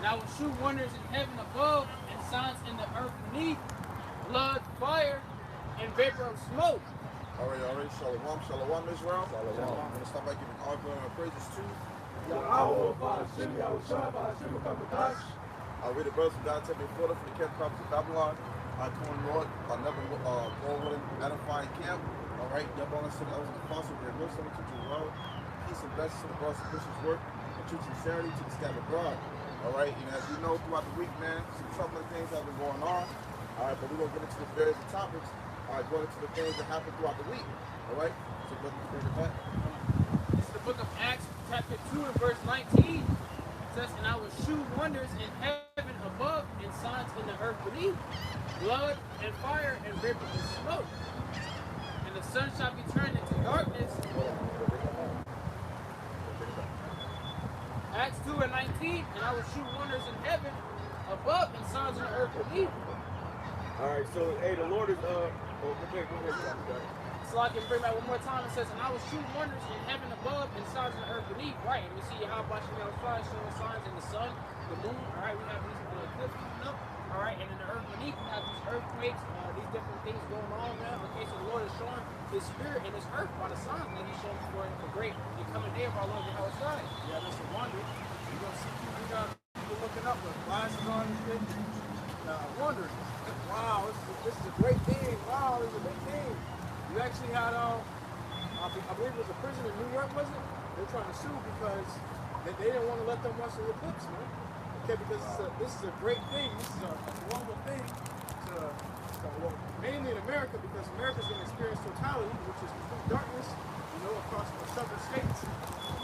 And I will shew wonders in heaven above and signs in the earth beneath, blood, fire, and vapor of smoke. All right. Shalom, shalom, Israel. Shalom. I'm going to start by giving all glory and praises to we the brothers of God, Tampa, Florida, from the camp prophets of Babylon. I come Lord, I never go with an edifying camp. All right, y'all want to say that I was an apostle, great wisdom, teaching well, peace and blessings to the brothers of Christians work, and teaching charity to the scattered abroad. All right, and as you know, throughout the week, man, some troubling things have been going on. All right, but we're going to get into the various topics. All right, going into the things that happen throughout the week. All right, so let's bring it back. This is the book of Acts, chapter 2 and verse 19. It says, and I will shew wonders in heaven above and signs in the earth beneath, blood and fire and vapor and smoke. And the sun shall be turned into darkness. Acts 2 and 19, and I will shew wonders in heaven above and signs in the earth beneath. All right, so hey, the Lord is So I can bring back one more time. It says, and I will shoot wonders in heaven above and signs in the earth beneath. Right, and we see how about showing signs in the sun, the moon. All right, we have these eclipses coming up. All right, and in the earth beneath, we have these earthquakes, these different things going on, man. Okay, so the Lord is showing His Spirit in His earth by the signs that He's showing for the great and coming day of our Lord Jehovah. Yeah, that's a wonder. You're gonna see people looking up with glasses on and shit, wondering. Wow, this is a great thing. Wow, this is a big thing. You actually had, I believe it was a prison in New York, was it? They're trying to sue because they didn't want to let them watch the eclipse, man. Okay, because this is a great thing. This is a wonderful thing well, mainly in America, because America's going to experience totality, which is complete darkness, across the several states.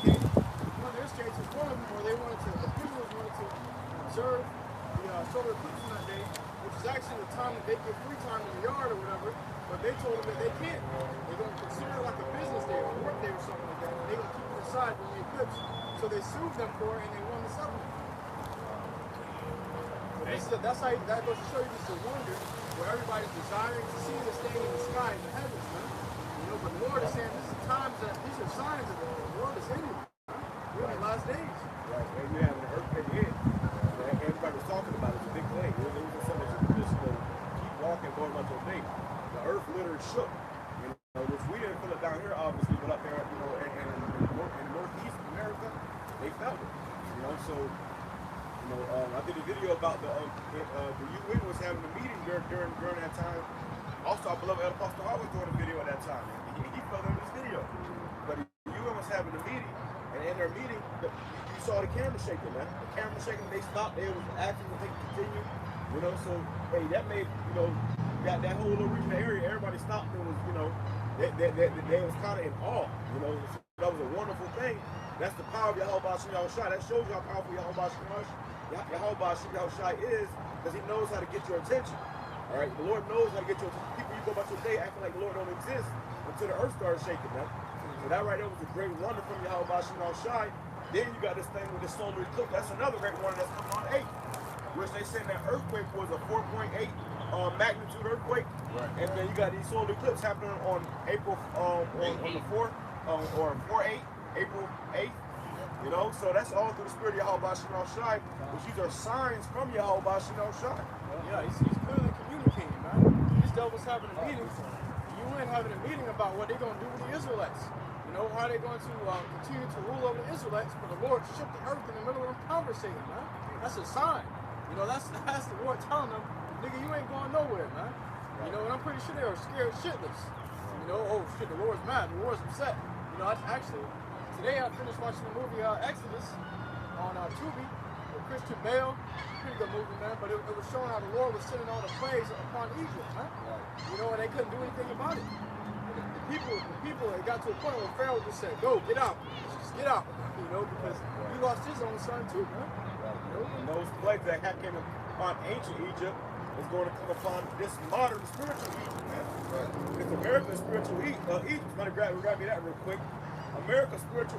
Okay, one of their states was one of them where the prisoners wanted to observe the solar eclipse on that day, which is actually the time that they get free time in the yard or whatever. But they told them that they can't. They're going to consider it like a business day or a work day or something like that. And they're going to keep it aside when the eclipse. So they sued them for it and they won the settlement. That goes to show you this is a wonder where everybody's desiring to see this thing in the sky in the heavens, man. But the Lord is saying these are signs that the world is ending. We're in the last days. Right, and you have an earthquake here. Everybody was talking about it. It's a big thing. It was something that you just keep walking, going about your day. The earth literally shook, which we didn't feel it down here, obviously, but up there, in northeast America, they felt it, so, I did a video about the UN was having a meeting during that time. Also, our beloved Apostle Hall was doing a video at that time, and he felt it in this video, but the UN was having a meeting, and in their meeting, you saw the camera shaking, man. The camera shaking, they stopped, they was acting, they continued, so, hey, that made, that whole little region area, everybody stopped and was, they was kind of in awe, so that was a wonderful thing. That's the power of Yahweh Shai. That shows you how powerful Yahweh Shai is, because He knows how to get your attention. All right, the Lord knows how to get your attention. People, you go about your day acting like the Lord don't exist until the earth started shaking, man. So that right there was a great wonder from Yahweh Shai. Then you got this thing with the solar eclipse. That's another great wonder that's coming on 8, which they said that earthquake was a 4.8 magnitude earthquake, right. And then you got these solar eclipse happening on April on the 4th or 4/8, April 8th. So that's all through the spirit of Yahweh Shai, which these are signs from Yahweh Shai. Yeah, he's clearly communicating, man. These devils having a meeting, the UN having a meeting about what they're going to do with the Israelites. How they're going to continue to rule over the Israelites, but the Lord shook the earth in the middle of them conversating, man. That's a sign. That's the Lord telling them, nigga, you ain't going nowhere, man. And I'm pretty sure they are scared shitless. Oh shit, the Lord's mad, the Lord's upset. Today I finished watching the movie Exodus on Tubi with Christian Bale. Pretty good movie, man, but it was showing how the Lord was sending all the plagues upon Egypt, man. And they couldn't do anything about it. And the people, it got to a point where Pharaoh just said, go, get out. Just get out, because he lost his own son too, man. And those plagues that came upon ancient Egypt is going to come upon this modern spiritual Egypt, man. It's America's spiritual Egypt. Somebody grab me that real quick. America's spiritual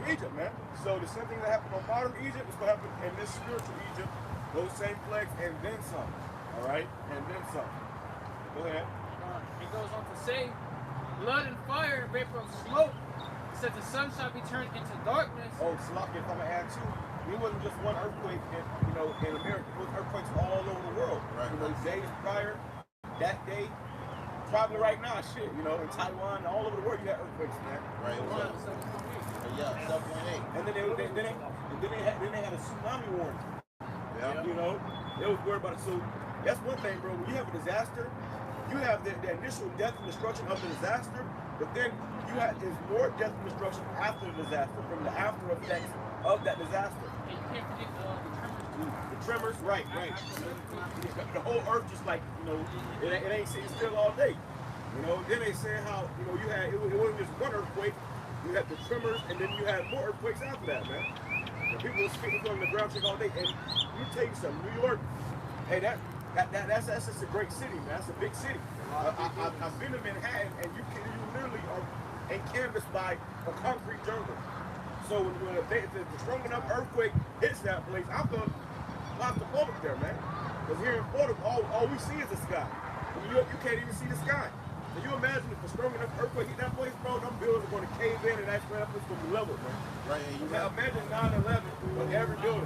Egypt, man. So the same thing that happened on modern Egypt is going to happen in this spiritual Egypt. Those same plagues and then some. All right? And then some. Go ahead. It goes on to say, blood and fire and vapor of smoke. It says the sun shall be turned into darkness. Oh, Slocky, if I'm going to add too, it wasn't just one earthquake in, in America. It was earthquakes all over the world. Right. Days prior, that day, probably right now, shit, in Taiwan, all over the world, you got earthquakes, man. Right. Yeah, 7.8. And then they had a tsunami warning. Yeah. They was worried about it. So that's one thing, bro. When you have a disaster, you have the initial death and destruction of the disaster, but then there's more death and destruction after the disaster, from the after effects of that disaster. And you can't predict The tremors, right. The whole earth just like, it ain't sitting still all day. Then they say how, you had, it wasn't just one earthquake, you had the tremors, and then you had more earthquakes after that, man. The people were spitting on the ground all day, and let me tell you something, New York, hey, that's just a great city, man. That's a big city. I've been to Manhattan, and you literally are encompassed by a concrete jungle. So when the strong enough earthquake hits that place, I feel claustrophobic there, man. Because here in Florida, all we see is the sky. In New York, you can't even see the sky. Can you imagine if a strong enough earthquake hit that place, bro? Them buildings are going to cave in, and that's where that place is going to be leveled, man. Right. And you Now imagine 9/11 with every building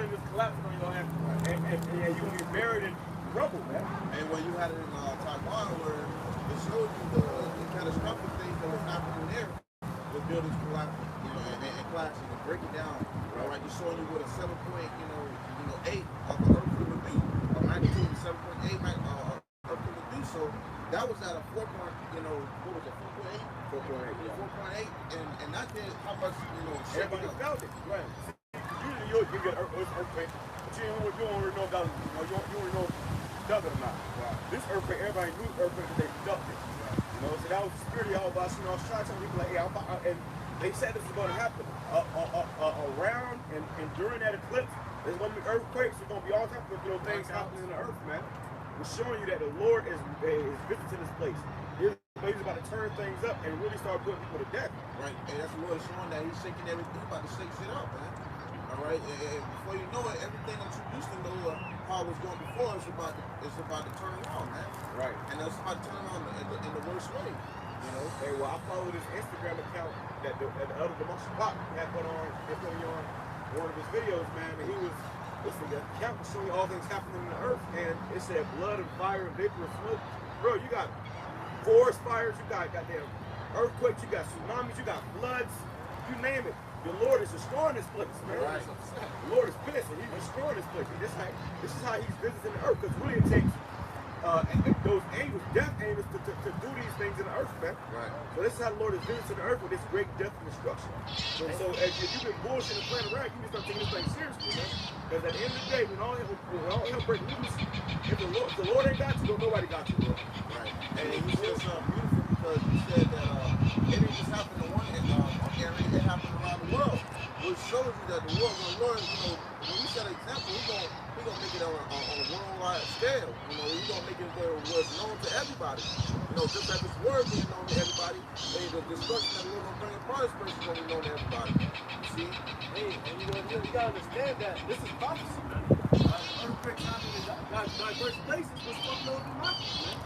just collapsing on your head, and you're going to be buried in rubble, man. And when you had it in Taiwan, where it showed you the catastrophic things that was happening there, the buildings collapsing, and collapsing and breaking down. All right, you're showing you what a 7.8 of the earthquake would do, a magnitude of 7.8 earthquake would do. So that was at a 4. What was it? 4.8. 4.8, and that did how much Everybody felt it, right? Usually you get an earthquake, but you don't really know about you don't know dug it or not. Right. This earthquake, everybody knew earthquake because they dug it. Right. So that was the security all of us. I was trying to tell people like, hey, and they said this is going to happen around and during that eclipse. There's going to be earthquakes. There's going to be all types of things happening in the earth, man. We're showing you that the Lord is visiting this place. He's about to turn things up and really start putting people to death. Right, and that's the Lord showing that He's shaking everything, about to shake shit up, man. All right, and before you know it, everything that you used to know how it was going before is about to turn around, man. Right, and it's about to turn around in the worst way. Hey, well, I follow this Instagram account that the other Demotion Pop had put on one of his videos, man, and he was. Listen, the account was showing you all things happening in the earth, and it said blood and fire and vapor and smoke. Bro, you got forest fires, you got goddamn earthquakes, you got tsunamis, you got floods, you name it. The Lord is destroying this place, man. Right. The Lord is pissed, and He's destroying this place. And this is how He's visiting the earth, because really it takes those angels, death angels, to do these things in the earth, man. Right. So this is how the Lord is visiting the earth with this great death and destruction. So as you've been bullshitting and playing around, you need to start taking this thing seriously, man. Because at the end of the day, when all hell break loose, if the Lord ain't got you, then nobody got you, bro. Right. And you said something beautiful, because you said that it didn't just happen in one area, it happened around the world. Which shows you that the Lord, when you set an example, He's gonna make it on a worldwide scale. He's gonna make it where it was known to everybody. Just like His word being known to everybody, the destruction that we're gonna bring upon His person is gonna be known to everybody. You see? Hey, and you gotta understand that this is prophecy, man. Earthquakes happening in diverse places was fucking over the mountains, man.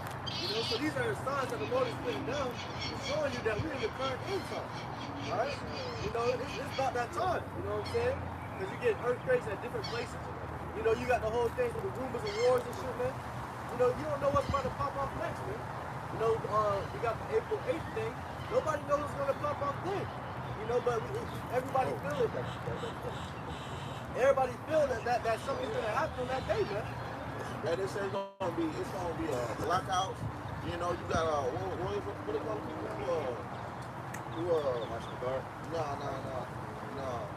So these are the signs that the Lord is putting down, showing you that we're in the current end time. Right? It's about that time. You know what I'm saying? Because you get earthquakes at different places. You got the whole thing with the rumors of wars and shit, man. You don't know what's about to pop off next, man. We got the April 8th thing. Nobody knows what's going to pop off then. But everybody feeling that. Everybody feeling that something's going to happen on that day, man. And they say it's gonna be blackouts. You got what they call people National Guard? No.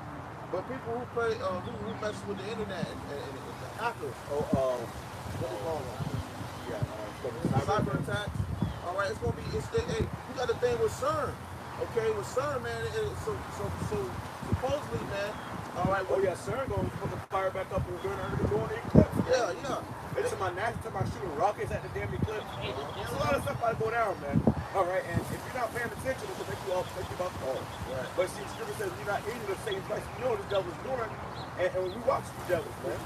But people who play who mess with the internet and hackers. What do you call them? Yeah, cyber attacks. All right, hey, you got the thing with CERN. Okay, with CERN, man. So supposedly, man. All right. Well, yeah, CERN going to fire back up and during the eclipse. Yeah. It's my national time about shooting rockets at the damn eclipse. There's a lot of stuff about to go down, man. All right, and if you're not paying attention, it'll make you off fall. Right. But see, Scripture says you're not in the same place. You know what the devil's doing, and we watch the devils, man.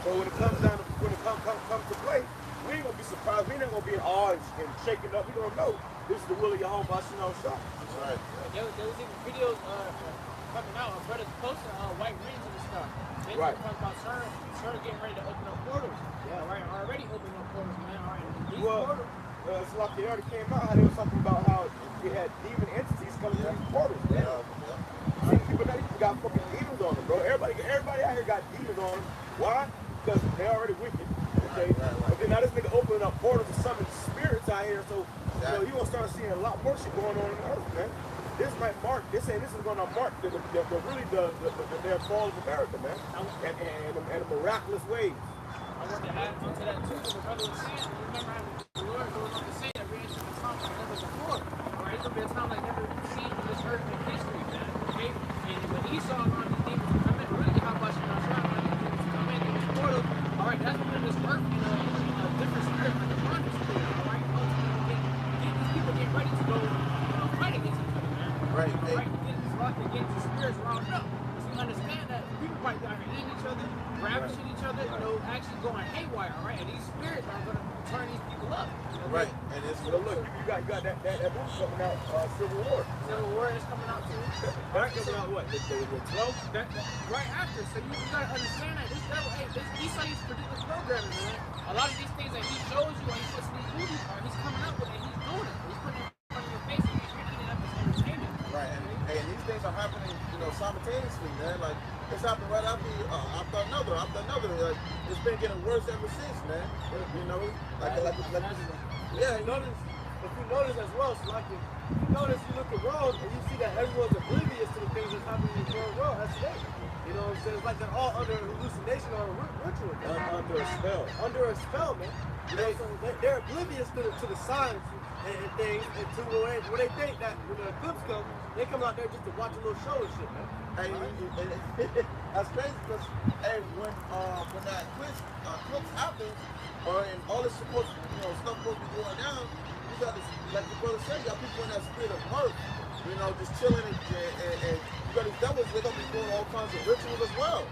So when it comes down, when it comes to play, we ain't gonna be surprised. We ain't gonna be in awe and shaking up. We gonna know this is the will of your home, boss. Shot. That's right. There was even videos. coming out. Our brothers posting white rings and stuff. They Right. talking about CERN getting ready to open up portals. Yeah, right. Already opening up portals, man. All right. These Well, portals. it's like they already came out how they was talking about how we had demon entities coming through these portals. Man. See, people now got fucking demons on them, bro. Everybody out here got demons on them. Why? Because they already wicked. Okay. But then now this nigga opening up portals to summon spirits out here, so you know you gonna start seeing a lot more shit going on in the earth, man. This might mark. This is gonna mark the fall of America, man, and the miraculous ways. I want to add on to that too. The brother was saying, remember how the Lord goes on to say that we ain't seen a time like never before. All right, it's gonna be a time like never seen in this earth in history, man. Okay, and when Esau allowed these demons to come in, really how much you know, trying to these demons to come in through this portal. All right, that's when this earth, you know, a different spirit, like a bondage spirit. All right, ultimately, these people get ready to go, you know, fight against each other, man. Right. All right, get this lock against the spirits round up. Because we understand that people might be out here eating each other, ravishing each other, you know, actually going haywire, all right? And these spirits are going to turn these people up. Okay? Right. And it's But look, you got that movie coming out, Civil War. Civil War is coming out too. That's coming out what? The 12th? Right after. So you got to understand that this devil, hey, this Esau used to predict this programming, man. A lot of these things that he shows you when he puts in these movies, he's coming up with it, he's doing it. He's putting it in front of your face and he's reading it up as entertainment. right. And these things are happening, you know, simultaneously, man. Like it's happening right after another. Like it's been getting worse ever since, man. You know, like yeah. If you notice as well, so like if you notice, you look around and you see that everyone's oblivious to the things that's happening in the world as today. You know what I'm saying? It's like they're all under hallucination or a ritual. Under a spell. Under a spell, man. You know, so they're oblivious to the signs and things, and to where they think that when the eclipse comes, they come out there just to watch a little show and shit, man. Hey, that's crazy because hey, when that eclipse happens, and all this supposed, you know, stuff supposed to be going down, you got this, like the brother said, you got people in that spirit of mirth, you know, just chilling and you got these devils, they're gonna be doing all kinds of rituals as well.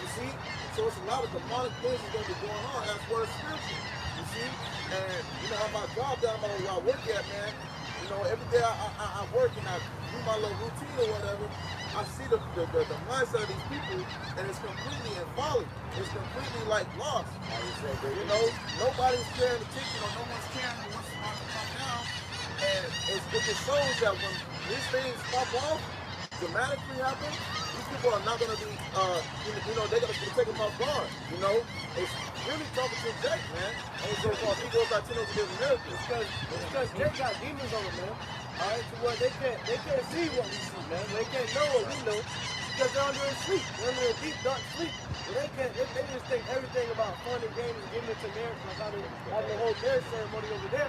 You see, so it's a lot of demonic things that's gonna be going on as well as spiritual. You see, and you know, at my job down by where I work at, man. You know, every day I work and I do my little routine or whatever. I see the mindset of these people, and it's completely in folly. It's completely like lost. You know, nobody's paying attention or no one's caring what's about to come down. And it just shows that when these things pop off, dramatically happen, these people are not going to be, you know, they're going to take them off guard. You know, it's really talking to Jake, man. And so he goes like 10 over different miracles. Because Jake got demons on him, man. All right, to where they can't see what we see, man. They can't know what we know because they're under a sleep. They're under a deep, dark sleep. And they just think everything about fun and games and giving it to marriage, like how they having the whole marriage ceremony over there.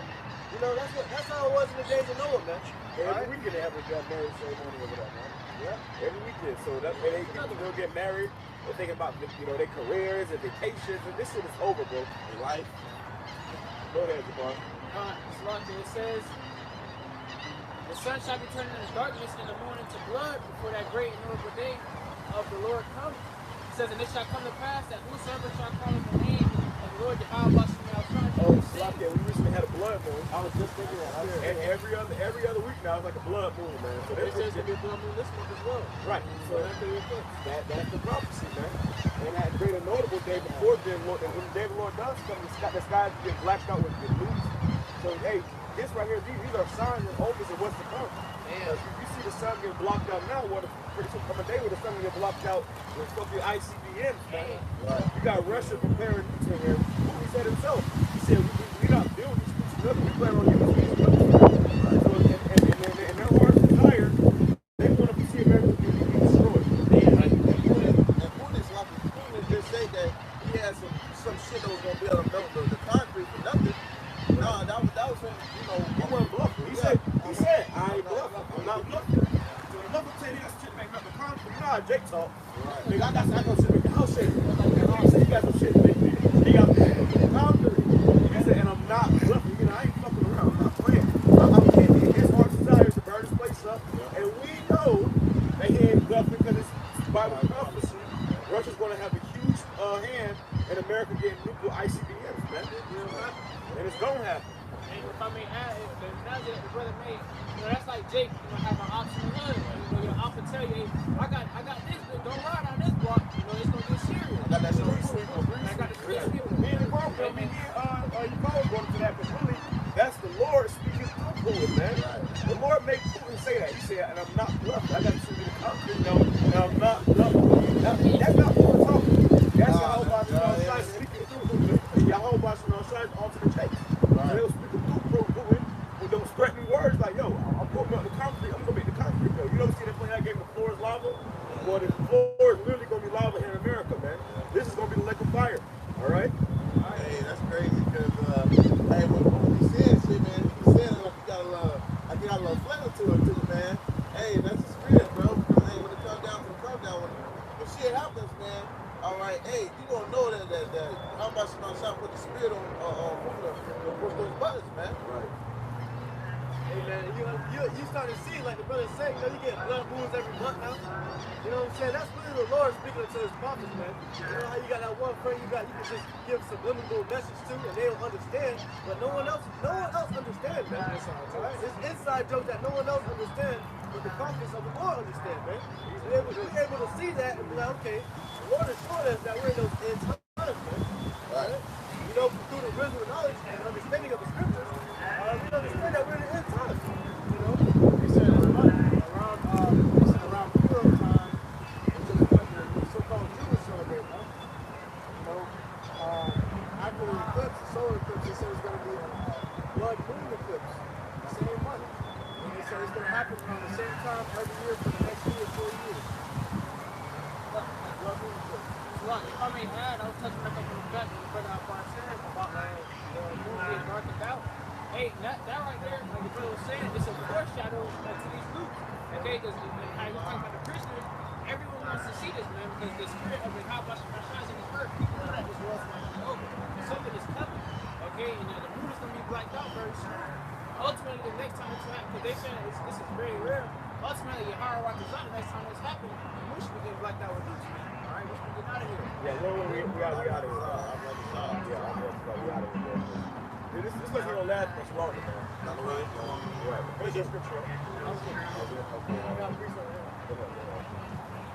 You know, that's how it was in the days of Noah, man. Every weekend they have a marriage ceremony over there, man. Yeah, every weekend. So that's where they people get married. They're thinking about, you know, their careers and vacations, and this shit is over, bro. Life. Go ahead, Jabbar. It says, the sun shall be turned into darkness and the moon into blood before that great and horrible day of the Lord comes. It says, and it shall come to pass that whosoever shall call on the name of the Lord Jehovah shall find. Oh, Slakia, we recently had a blood moon. I was just thinking that. And every other week now it's like a blood moon, man. So It says to be a blood moon this month as well. right. So that's the prophecy, man. And that great and notable day before then, Lord, and when the day the Lord does come, the sky get blacked out with the news. So hey, this right here, these are signs and omens of what's to come. You see the sun getting blocked out now. Pretty soon come a day where the sun will get blocked out with fucking ICBMs, man. Right. You got Russia preparing to him. He said himself. He said, we're not building these streets together. We plan on using these streets. So, and their heart's desire, they want to see America be destroyed. And Putin just said that he had some shit that was going to be able to melt the concrete for nothing. Nah, that was him, you know. He wasn't bluffing. He said, I ain't bluffing. I'm not bluffing. So the mother said he got shit back up the concrete. You know how Jake talk. Right. Nigga, I got some shit back the house shit. He said, you got some shit back there. He got the concrete. He said, and I'm not bluffing. You know, I ain't fucking around. I'm not playing. His heart's desire is to burn this place up. And we know that he ain't bluffing because it's Bible prophecy. Russia's going to have a huge hand in America getting nuclear ICBMs, man. And it's going to happen. And if I may add, the analogy that the brother made, that's like Jake, have an optional hood. Your op will tell you, hey, I got this, but don't ride on this block. It's gonna get serious. I got that street sweeper. I got the street sweeper. Me and the girl, me and you probably going to that, but really, that's the Lord speaking through Putin, man. The Lord made Putin say that. He said, and I'm not bluffing. I got to see the concrete, and I'm not bluffing. That's not Putin talking. That's Yahweh speaking through Putin. Yahweh onto the chase. They were speaking through Putin with those threatening words like, yo, I'm putting up the concrete. I'm going to make the concrete, yo. You know, see that play that game, the floor is lava? Well, the floor is literally going to be lava here in America, man. This is going to be the lake of fire. All right? Hey, that's crazy because, hey, when he said shit, man, he said it like you got a little flavor to it, too, man. Hey, that's the spirit, bro. Hey, when it comes down to the countdown, when shit happens, man, all right, hey, you gonna know that how much you gonna shot put the spirit on push those buttons, man. Right. Hey man, you start to see, like the brother said, you get blood moons every month now. You know what I'm saying? That's really the Lord speaking to his prophets, man. You know how you got that one friend you can just give subliminal message to and they don't understand, but no one else understands, man. Right? It's inside jokes that no one else understands, but the prophets of the Lord understand, man. We're able to see that and be like, okay, the Lord has shown us that we're in those end times, man. Right? You know, through the wisdom and knowledge and understanding of the scriptures, we understand that we're in the end times. You know, He said it's funny. Around Euro time, which is what the so-called Jewish celebrate, huh? After the eclipse, the solar eclipse, they said it's going to be a blood moon eclipse, the same month. And they said it's going to happen around the same time every year for the next 3 or 4 years. Blood moon eclipse. Look, if I may add, I was touching back up on the back when the brother Alphon said about the moon being darkened out. Hey, that right there, like the brother was saying, it's a foreshadow to these groups. Okay, because how you talk about the Christians, everyone wants to see this, man, because the spirit of the Kabbalish shines in the earth. People know that this world's going to be over. Something is coming. Okay, and the moon is going to be blacked out very soon. Ultimately, the next time it's happening, because they say this is very rare. Ultimately, your higher rock is out the next time it's happening. The moon should be getting blacked out with nukes, man. All right, we should be getting out of here. Yeah, Lord, we out of here. We out of here. This is not going to last much longer, man. Not really long. Right. Where's your scripture?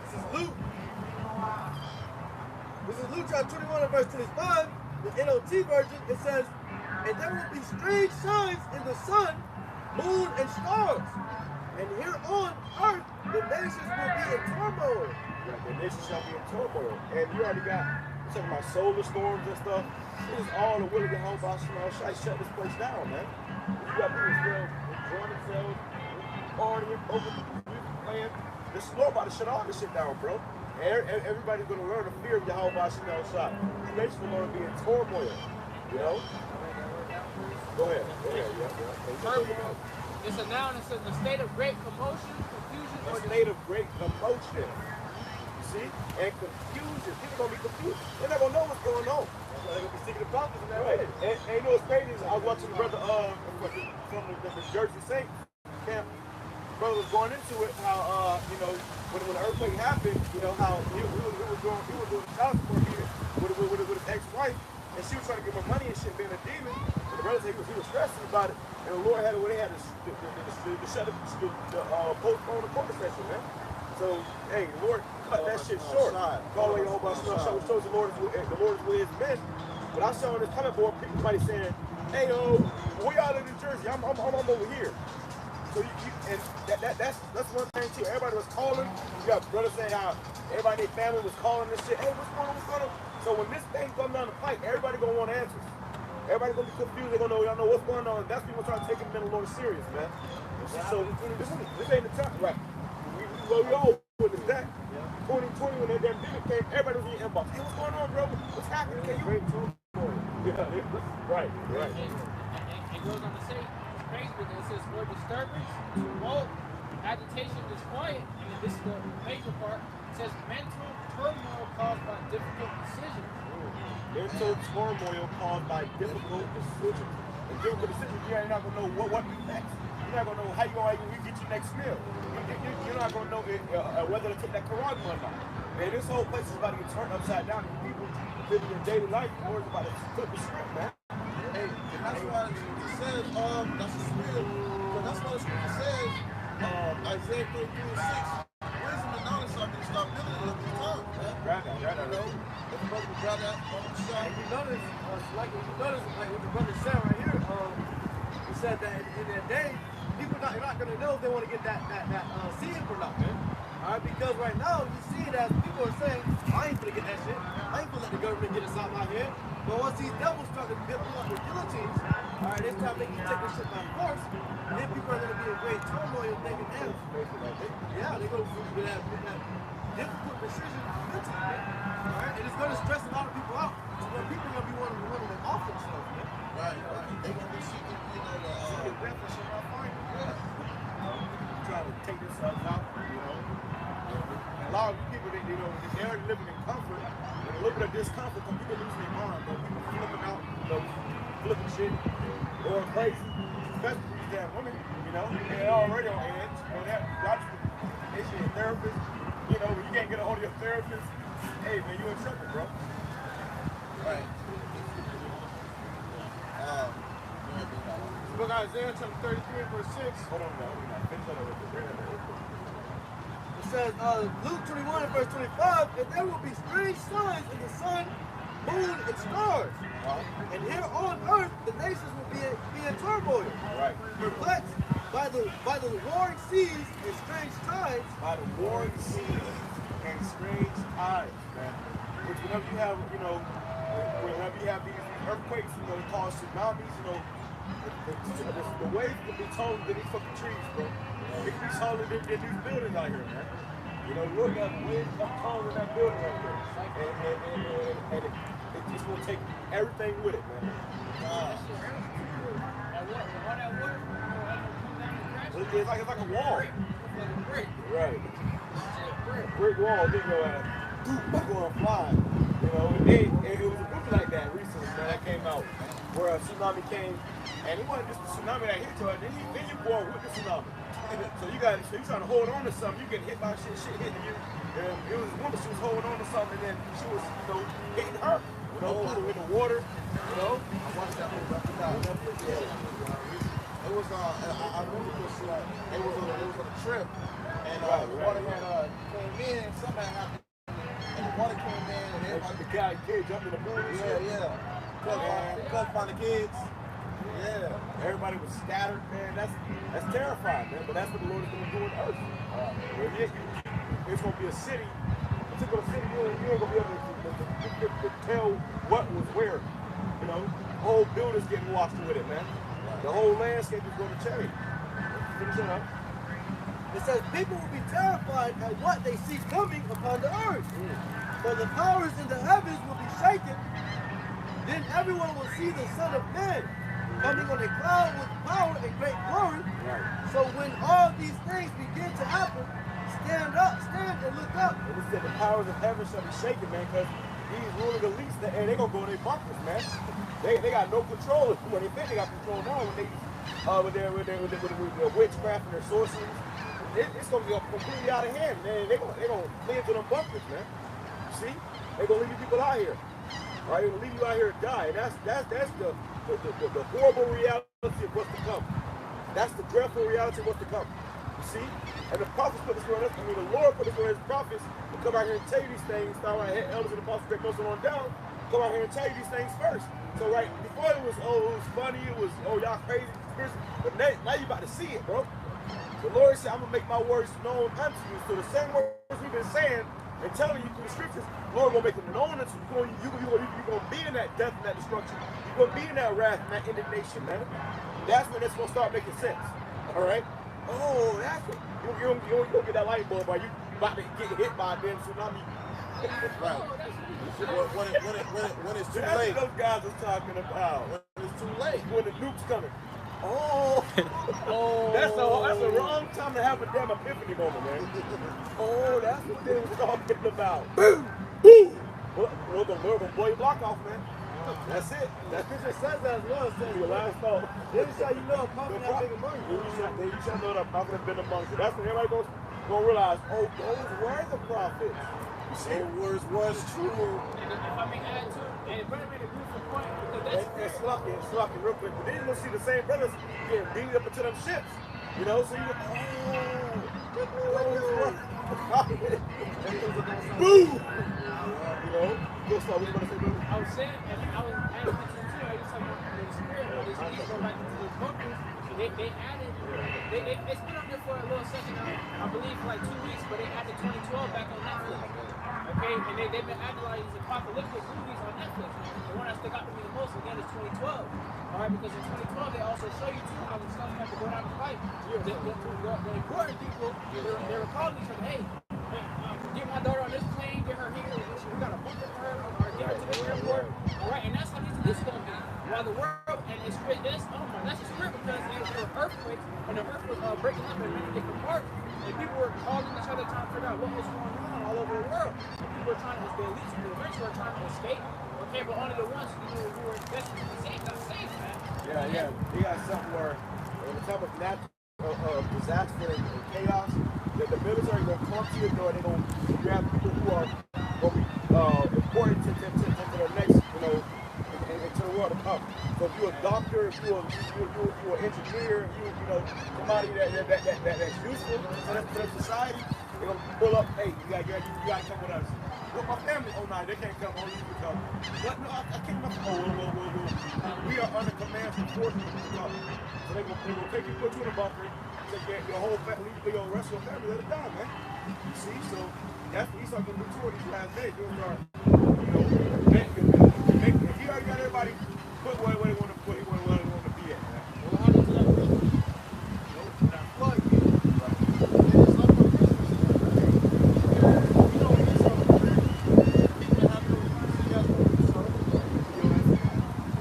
this is Luke. This is Luke chapter 21 and verse 25. The NOT version, it says, and there will be strange signs in the sun, moon, and stars. And here on earth, the nations will be in turmoil. Yeah, the nations shall be in turmoil. And you already got talking about solar storms and stuff. It is all the will of the whole I shut this place down, man. You got people still enjoying themselves, partying, open music playing. This is Lord about to shut all this shit down, bro. Everybody's gonna learn the fear of Yahweh shot. These nations are gonna be in turmoil. You know? Go ahead. Yeah. Turmoil. It's a noun that says a state of great commotion, confusion, A or state of great commotion. You see? And confusion. People gonna be confused. They're not gonna know what's going on. They're going to be seeking the prophets in that Right. way. And you know what's crazy is I was watching the brother from the Jersey Saints camp. Brother was going into it how when the earthquake happened, you know how he was doing child support meeting with his ex-wife, and she was trying to give him money and shit, being a demon. And the brother said he was stressing about it, and the Lord had postpone the court session, man. So hey, the Lord cut that shit short. Call away the whole bunch of stuff. Shows the Lord is with his men. But I saw on this comment board somebody saying, "Hey we out in New Jersey. I'm over here." So that's one thing too. Everybody was calling. You got brothers saying how everybody in their family was calling this shit. Hey, what's going on? So when this thing comes down the pipe, everybody gonna want answers. Everybody gonna be confused. They gonna know y'all know what's going on. That's people trying to take the Lord serious, man. So this ain't the time, right? We all witnessed that. 2020 when that damn demon came, everybody was in your inbox. Hey, what's going on, bro? What's happening? Can you? Right. It goes on to say, it's crazy because it says more disturbance, tumult, agitation, disquiet, and then this is the major part. It says mental turmoil caused by difficult decisions. Mental turmoil caused by difficult decisions. And difficult decisions, you're not gonna know what to do next. You're not gonna know how you get your next meal. You're not gonna know whether to take that Quran or not. Man, this whole place is about to get turned upside down. People living their daily life, the Lord's about to flip the script, man. Hey, and that's why says, that's a spirit. Because that's what the scripture says, Isaiah 33:6. Wisdom and knowledge shall be start building in these times, man. Grab that, You know, if the brother grab that, And you notice, like what the brother said right here, he said that in that day, people not gonna know if they want to get that seed or not, man. All right, because right now you see that people are saying, I ain't gonna get that shit. I ain't gonna let the government get us out my here. But once these devils start to build up with guillotines, all right, this time they can take this shit by force. Then people are gonna be in great turmoil thinking, damn, yeah, they're gonna do that difficult decision mentally, man. All right, and it's gonna stress a lot of people out. So when people are gonna be wanting to off themselves, man. right. They're going to be seeking, Seeking refuge shall not find it. Trying to take themselves out, And a lot of people, they're already living in comfort. And a little bit of discomfort, some people lose their mind, but people flipping out, flipping shit, going crazy. Especially these damn women, they're already on edge. They see a therapist, when you can't get a hold of your therapist, hey man, you in trouble, bro. right. Book Isaiah chapter 33 verse 6. Hold on, It says, Luke 21 and verse 25, that there will be strange signs in the sun, moon, and stars. And here on earth, the nations will be in turmoil. Right. Perplexed by the warring seas and strange tides. By the warring seas and strange tides, man. Which whenever you have, these earthquakes, it cause tsunamis, the waves can be taller than these fucking trees, bro. It can be taller than these buildings out here, man. Look at the waves come taller than that building right there. And it just will take everything with it, man. It's like a wall. Right. Brick wall, big go at going fly. It was a movie like that recently, man, that came out where a tsunami came, and it wasn't just a tsunami that hit you, then you born with the tsunami. So you trying to hold on to something, you get hit by shit hitting you. And it was a woman, she was holding on to something, and then she was, hitting her. In the water, I watched that movie. It was I remember this. It was on a trip, and the water had came in. Something happened, and the water came in, and everybody. the guy kid jumped in the pool. Yeah. Couldn't find the kids. Yeah. Everybody was scattered, man. That's terrifying, man. But that's what the Lord is going to do on earth. It's going to be a city, a particular city. You ain't going to be able to tell what was where. The whole building's getting washed with it, man. The whole landscape is going to change. Finish it up. It says people will be terrified at what they see coming upon the earth. For the powers in the heavens will be shaken. Then everyone will see the Son of Man coming on a cloud with power and great glory. Right. So when all these things begin to happen, stand and look up. And it said the powers of heaven shall be shaken, man, because these ruling elites, and they're going to go in their bunkers, man. They got no control. When they think they got control now, when they with their witchcraft and their sorcery, it's going to be completely out of hand, man. They're going to flee into them bunkers, man. You see? They're going to leave you people out here. Right? They're going to leave you out here to die. And that's the horrible reality of what's to come. That's the dreadful reality of what's to come. You see? And the prophets put this on us. The Lord put this on his prophets to come out here and tell you these things. Start right here, elders and apostles, take most on down. Come out here and tell you these things first. So right before it was funny, it was y'all crazy, but now you about to see it, bro. The Lord said, I'm gonna make my words known unto you. So the same words we've been saying and telling you through the scriptures, the Lord gonna make them known unto you. You're gonna be in that death and that destruction. You're gonna be in that wrath and that indignation, man. That's when it's gonna start making sense. All right? Oh, that's what you don't get that light bulb, but you about to get hit by a damn tsunami. Right. When it's too That's late. what those guys are talking about. When it's too late. When the nuke's coming. Oh, that's a wrong time to have a damn epiphany moment, man. Oh, that's what they were talking about. Boom, boom. We're gonna blow your block off, man. That's it. That picture says that as well. It says your last thought. This is how you know a prophet has been among you. You shall know that a prophet has been among you. That's when everybody gonna realize, oh, those were the prophets. You see it. Words was true. And if I may add to it, and Brother made a beautiful point because that's It's slucky real quick. But then you're gonna see the same brothers getting beat up into them ships. You know, so you go, boo! You know, go start. What you gonna say, brother? I was saying, and I was adding to it too. I was talking about the spirit of this. He's going back into the book. They added, it's been up there for a little second now, I believe for like 2 weeks, but they added 2012 back on Netflix. Okay, and they've been adding like these apocalyptic movies on Netflix. The one that stuck out to me the most again is 2012. Alright, because in 2012 they also show you too how the stuff had to go down the fight. The important people, they were calling each other, hey, get my daughter on this plane, get her here, we got a bunker for her, or get her to the airport. Alright, and that's how this is going to be. While the world, and it's oh my, that's just weird because there were earthquakes, and the earth was breaking up in many different parts, and people were calling each other trying to figure out what was going on all over the world. And people were trying to, the elites, the rich were trying to escape, okay, but only the ones who were destined to be saved got saved, man. Yeah. They got something where, on the top of natural disaster and chaos, that the military gonna come to your door. They're gonna grab people who are gonna be important to the next, into the world to come. So if you're a doctor, if you're an engineer, you know somebody that's useful to the society, they're gonna pull up. Hey, you gotta come with us. With my family, oh no, they can't come. Only you can come. What? No, I can't come. Whoa. We are under command from forces to come. So they gonna take you, put you in a bunker, take your whole family, your rest of your family, let it die, man. You see, so that's what he's talking about these last days. You'll start, if he already got everybody put where they want to put, where they want to be at, man. What happened to that flood? That flood, it's up for Christmas. You know, it's up for Christmas. People have no enthusiasm.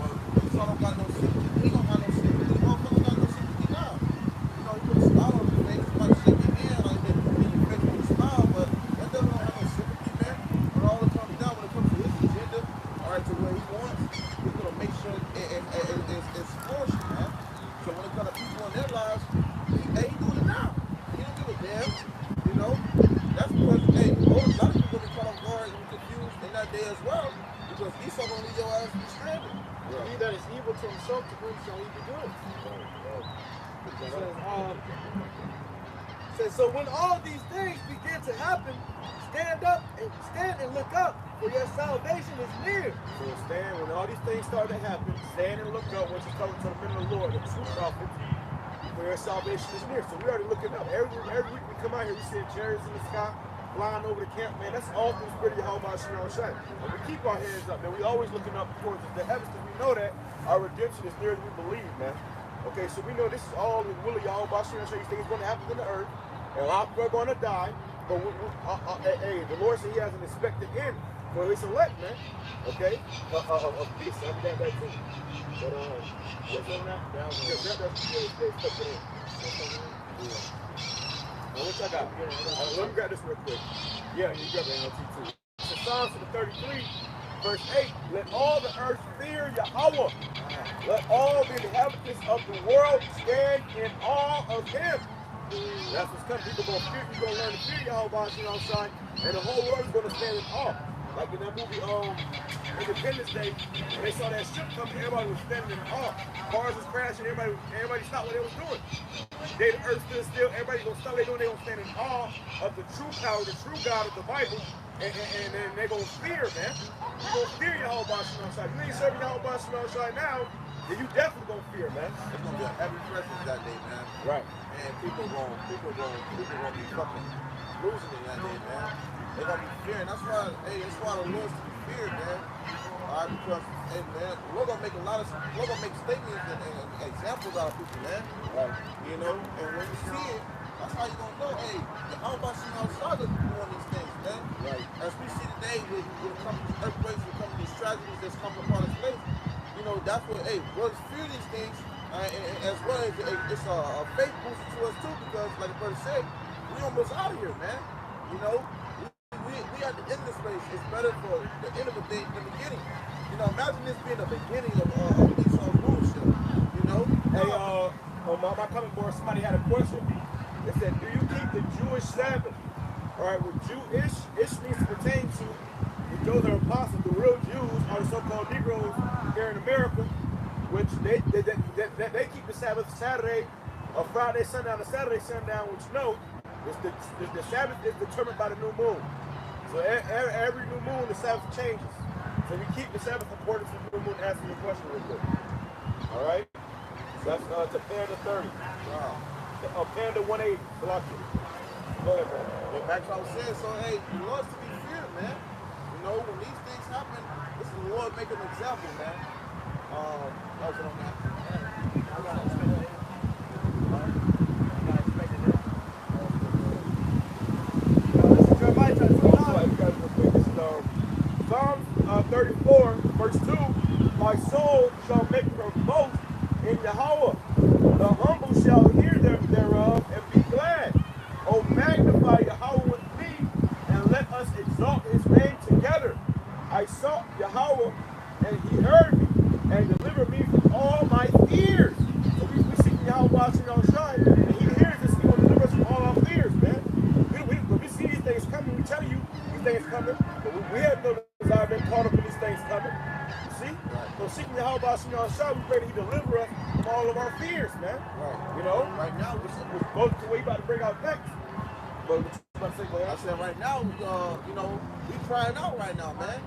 Well, Esau don't got no sympathy. He don't got no sympathy. The motherfucker got no sympathy now. You know, he put a smile on his face. He might shake your hand like that in your face with a smile, but that devil don't have no sympathy, man. But all it comes down when it comes to his agenda, all right, to where he wants, he's gonna make sure it's flourishing, man. So when it comes to people in their lives, he doing it now. He don't give a damn, you know. That's because, hey, a lot of people gonna be caught off guard and confused in that day as well, because Esau gonna leave your ass be stranded. He that is evil to himself to whom shall he be good. Says, so when all these things begin to happen, stand and look up, for your salvation is near. So stand, when all these things start to happen, stand and look up when you come to the men of the Lord, the true prophets, for your salvation is near. So we already looking up. Every week we come out here, we see chariots in the sky, flying over the camp, man. That's all through the spirit of Yahweh Shai. And we keep our heads up, man. We always looking up towards the heavens, because we know that our redemption is nearer than we believe, man. Okay, so we know this is all in the will of Yahweh Shai. These things going to happen in the earth, and a lot of people are going to die. But hey, the Lord said He has an expected end for His elect, man. Okay, of peace. I understand that too. But what's on that? That's expected end. Now what y'all got? Let me grab this real quick. Yeah, you grab that NLT too. It's Psalms 33, verse 8. Let all the earth fear Yahweh. Let all the inhabitants of the world stand in awe of Him. That's what's coming. People gonna fear. You gonna learn to fear Yahweh, and the whole world is gonna stand in awe. Like in that movie, Independence Day, when they saw that ship coming, everybody was standing in awe. Cars was crashing. Everybody stopped what they was doing. The earth stood still. Everybody gonna stop what they doing. They gonna stand in awe of the true power, the true God of the Bible, and they gonna fear, man. You gonna fear Yahweh, you ain't serving Yahweh now, then you definitely gonna fear, man. It's gonna be a heavy presence that day, man. Right. And people gonna be fucking losing it that day, man. They're gonna be fearing. That's why, hey, that's why the Lord's to be feared, man. All right, because, hey, man, we're gonna make statements and examples out of people, man. Right. You know, and when you see it, that's how you gonna know, hey, how about you outside of doing these things, man? Right. As we see today with coming these earthquakes, with coming these tragedies that's coming upon this place, you know, that's what, hey, brothers fear these things, and as well as it's a faith booster to us too, because like the brother said, we almost out of here, man. You know, we at the end of this race. It's better for the end of the day than the beginning. You know, imagine this being the beginning of Esau's rulership. You know, hey, on my comment board, somebody had a question. They said, "Do you keep the Jewish Sabbath?" All right, with Jewish, ish means to pertain to. Those are apostles. The real Jews are the so-called Negroes here in America, which they keep the Sabbath Saturday or Friday sundown to Saturday sundown, which the Sabbath is determined by the new moon. So every new moon, the Sabbath changes. So we keep the Sabbath according to the new moon. Answer your question real quick. All right. So that's to Panda 30. Wow. Panda 180. Block it. Go ahead, man. Well, back to what I was saying. So hey, the Lord's to be feared, man. You know, when these things happen, this is the Lord making an example, man. That was it on that. I got expected it. I got expected it. This is Jeremiah chapter 29. This is Psalms 34, verse 2. My soul shall make her boast in Yahweh. The humble shall hear thereof and be glad. Oh, magnify Yahweh with me, and let us exalt his name together. I sought Yahweh, and he heard me, and delivered me from all my fears. So we seek Yahweh watching our shine, and he hears us, he will deliver us from all our fears, man. When we see these things coming, we tell you these things coming, but we have no desire to be caught up in these things coming. You see? Right. So seeking Yahweh watching our shine, we pray that he deliver us from all of our fears, man. Right. You know? Right now, we're both the way you about to bring out next. But I said right now, you know, we crying out right now, man.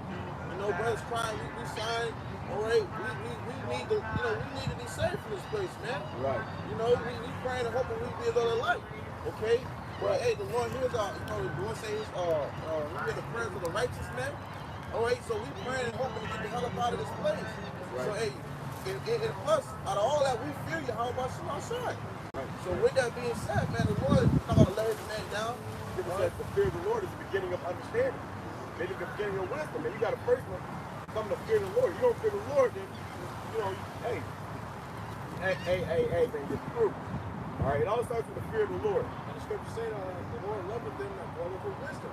You know, brothers crying, we signed, all right, we need to, you know, we need to be safe from this place, man. Right. You know, we praying and hoping we be a little light, okay? But hey, the Lord hears our, you know, the Lord says, we hear the prayers of the righteous, man. All right, so we praying and hoping to get the hell up out of this place. Right. So hey, and plus, out of all that, we fear you, how about you outside? Right. So with that being said, man, the Lord is not gonna let his man down. People said the fear of the Lord is the beginning of understanding. Maybe the beginning of wisdom. And you got to first come to fear the Lord. You don't fear the Lord, then you know, hey, man, get through. All right, it all starts with the fear of the Lord. And the scripture says the Lord loveth them that call for wisdom.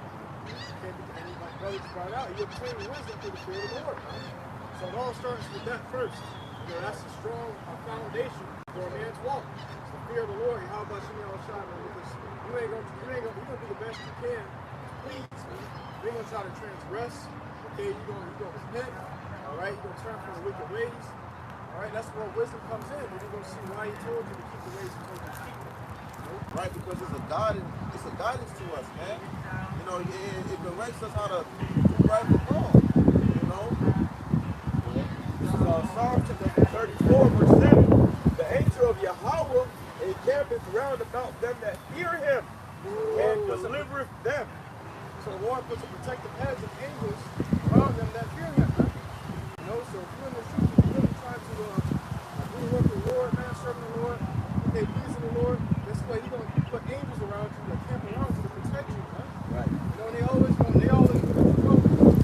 And my brother brought out, you obtain wisdom through the fear of the Lord. So it all starts with that first. You know, that's a strong foundation for a man's walk. It's the fear of the Lord. How about you know, Shana? Because you're gonna do the best you can. Please, man. You ain't gonna try to transgress. Okay, you're gonna repent. All right, you're gonna turn from the wicked ways. All right, that's where wisdom comes in. You're gonna see why he told you to keep the ways he told you to keep them. Right, because it's a guidance to us, man. You know, it directs us how to do right and wrong. You know. This is Psalm chapter 34, verse 7. The angel of Yahweh encampeth round about them that fear him, and delivereth them. So the Lord puts a protective hedge of angels around them that fear him, man. You know, so if you're in the truth, you're really trying to do the work of the Lord, man, serving the Lord, okay, pleasing the Lord, this way he's going to put angels around you that camp around you to protect you, man. Right. You know, they always go,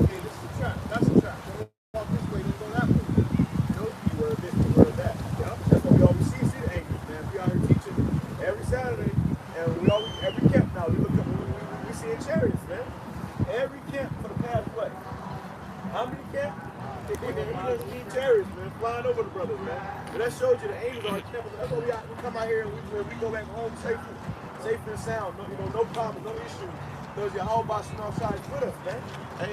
hey, this is a trap, that's a trap. Don't walk this way, don't go that way. You know, you were this, you were that. Yeah. That's what we always see the angels, man. We out here teaching every Saturday, and every camp now, we look up, we see in chariots, man. Every camp for the past what? How many camps? We chariots, man, flying over the brothers, man. But that shows you the angels are camping. That's why we come out here and we go back home safe and sound. No, you know, no problems, no issues. Because your whole boss on our side with us, man. And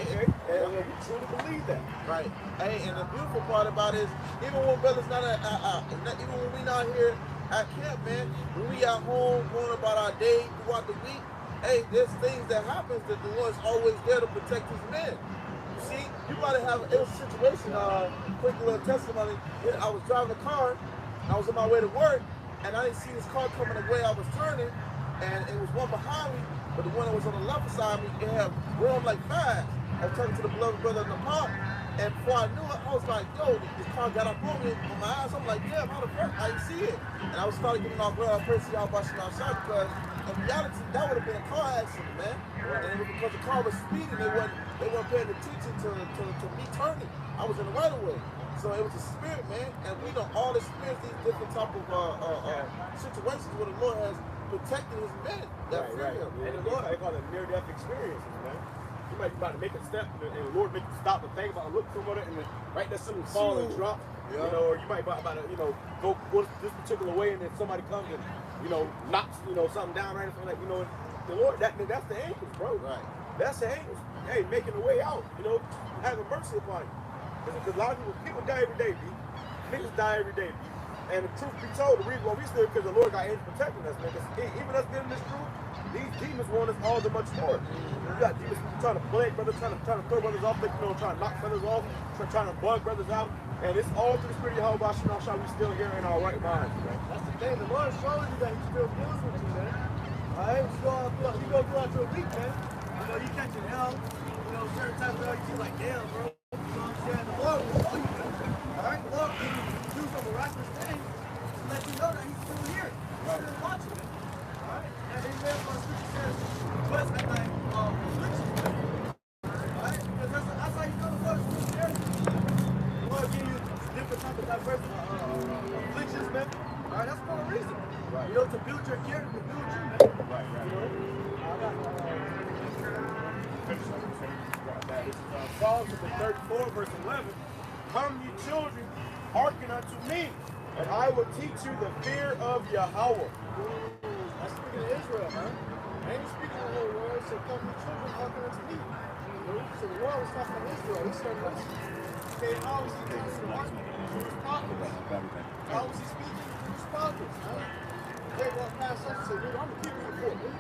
we truly believe that. Right. Hey, and the beautiful part about it is, even when brothers even when we not here at camp, man, when we at home going about our day throughout the week, hey, there's things that happens that the Lord's always there to protect his men. You see, you might have a situation, quick little testimony. I was driving a car, I was on my way to work, and I didn't see this car coming the way I was turning, and it was one behind me, but the one that was on the left side of me, it had grown like fast. I was talking to the beloved brother in the park, and before I knew it, I was like, yo, this car got up on me, on my eyes. I'm like, damn, how the fuck? I didn't see it. And I was starting getting off road, personally, I was watching outside because in reality, that would have been a car accident, man. Right. And it was because the car was speeding, they weren't paying attention to me turning. I was in the right of way. So it was a spirit, man. And we don't all experience these different type of situations where the Lord has protected his men that fear him. Yeah, and the Lord, they call it near-death experiences, man. You might be about to make a step, and the Lord make you stop and think about, look somewhere, and then right there something fall and drop. Yeah. You know, or you might be about to, you know, go this particular way, and then somebody comes and, you know, knocks, you know, something down right in front of, you know, the Lord, that's the angels, bro. Right. That's the angels. Hey, making the way out, you know, having mercy upon you. Because a lot of people die every day, B. Niggas die every day, B. And the truth be told, the reason why we still because the Lord got angels protecting us, man. Because even us being in this truth, these demons want us all the much more. You got demons trying to plague brothers, trying to throw brothers off, trying to knock brothers off, trying to bug brothers out. And it's all through the spirit of Yahweh Shah we still here in our right minds, man. That's the thing. The Lord showing you that He still deals with you, man. All right, you go throughout your week, man. You know, you catching hell. You know, certain times of you like, damn, bro. You know what I'm saying? The Lord will show you, man. All right, the Lord will do some miraculous things to let you know that He's still here. He's still watching, man. All right, and Amen. My scripture says, bless at thy afflictions, man. All right, because that's how you know the Lord is still there. The Lord give you different type of diverse afflictions, man. All right, that's for a reason. Right. You know, to build your character, to build you, man. Right. You know? This is Psalms 34, verse 11. Come, ye children, hearken unto me, and I will teach you the fear of Yahweh. That's speaking to Israel, man. I ain't speaking the whole world. So come, ye children, hearken unto me. You know? So the world was talking to Israel. He said, listen. Okay, how was he speaking to the heart? Through his prophets. How was he speaking? Through his prophets. They walk past us and say, dude, I'm going to keep you important.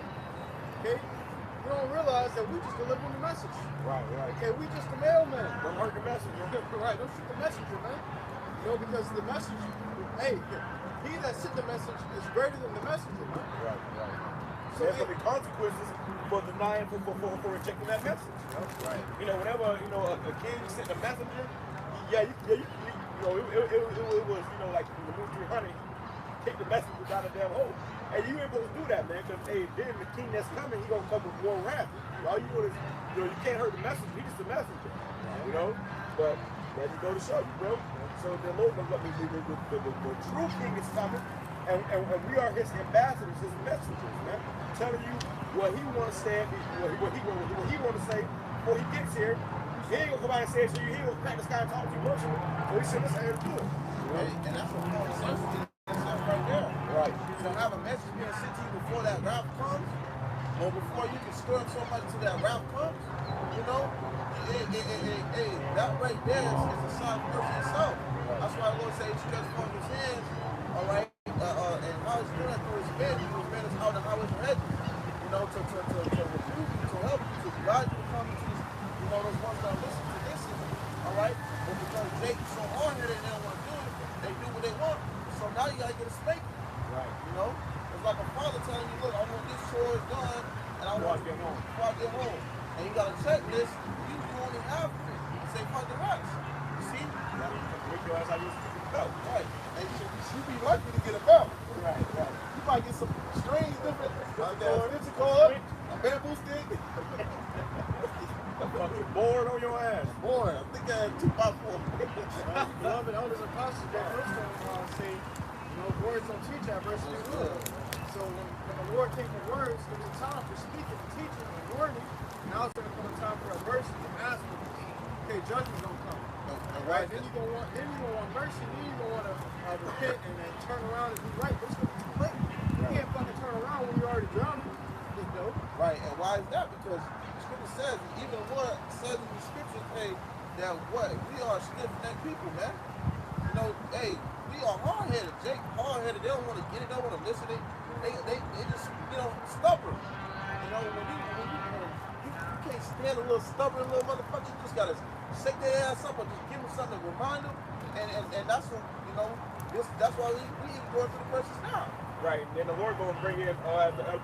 Okay? You don't realize that we just delivering the message. Right. Okay, we just the mailman. Don't hurt the messenger. Right, don't shoot the messenger, man. You know, because the message, hey, he that sent the message is greater than the messenger, man. Right. So there's going to be consequences for denying, for rejecting that message. You know? Right. You know, whenever, you know, a king sent a messenger, you know, it was, you know, like in the movie 300, take the messenger down the damn hole. And you ain't supposed to do that, man, because, hey, then the king that's coming, he gonna come with more wrath. All you want is, you know, you can't hurt the messenger, he's just a messenger, you know? But that just go to show you, bro. So the Lord, the true king is coming, and we are his ambassadors, his messengers, man. Telling you what he want to say, what he want to say before he gets here. He ain't gonna come out and say it to you, he ain't gonna crack the sky and talk to you personally. So he sent us here to do it. And that's what Paul says right there. Right. To have a message being sent to you before that wrath comes, or before you can stir up so much till that wrath comes, you know, that right there is a sign of mercy itself. That's why the Lord says he stretched forth his hands, all right, and how he's doing that through his men is out the highways and hedges, you know, to rebuke you, to help you, to guide you to come into this, you know, those ones that listen to this, all right, but because Jake's so hard-headed and they don't want to do it, they do what they want, so now you got to get a spanking. Right. You know? It's like a father telling you, look, I want this chore done, and I want to get home. Before I get home. And you got to check this, you only half of it. You say, fuck the rest. You see? You got to make your ass out of your belt. Right. And you be likely to get a belt. Right. You might get some strange different, It's a cord, a bamboo stick. A fucking board on your ass. Boy, I think I had 2x4. beloved elders and apostles, that first time say, you know, words don't teach, adversity will. So when the Lord came to words, there was a time for speaking, teaching, and warning. Now it's going to come a time for adversity and asking. Okay, judgment's going to come. Right? Then you're going to want mercy. Then you're going to want to repent and then turn around and do right. But it's going to be too late. You can't fucking turn around when you're already drowning. You know? Right, and why is that? Because the scripture says, even the Lord says in the scriptures, hey, that what? We are stiff-necked people, man. You know, hey, we are hard-headed. Jake, hard-headed. They don't want to get it. They don't want to listen. They just, you know, stubborn. You know, when you can't stand a little stubborn little motherfucker. You just gotta shake their ass up or just give them something to remind them. And that's what, you know, that's why we even going through the process now. Right, and then the Lord going to bring in at the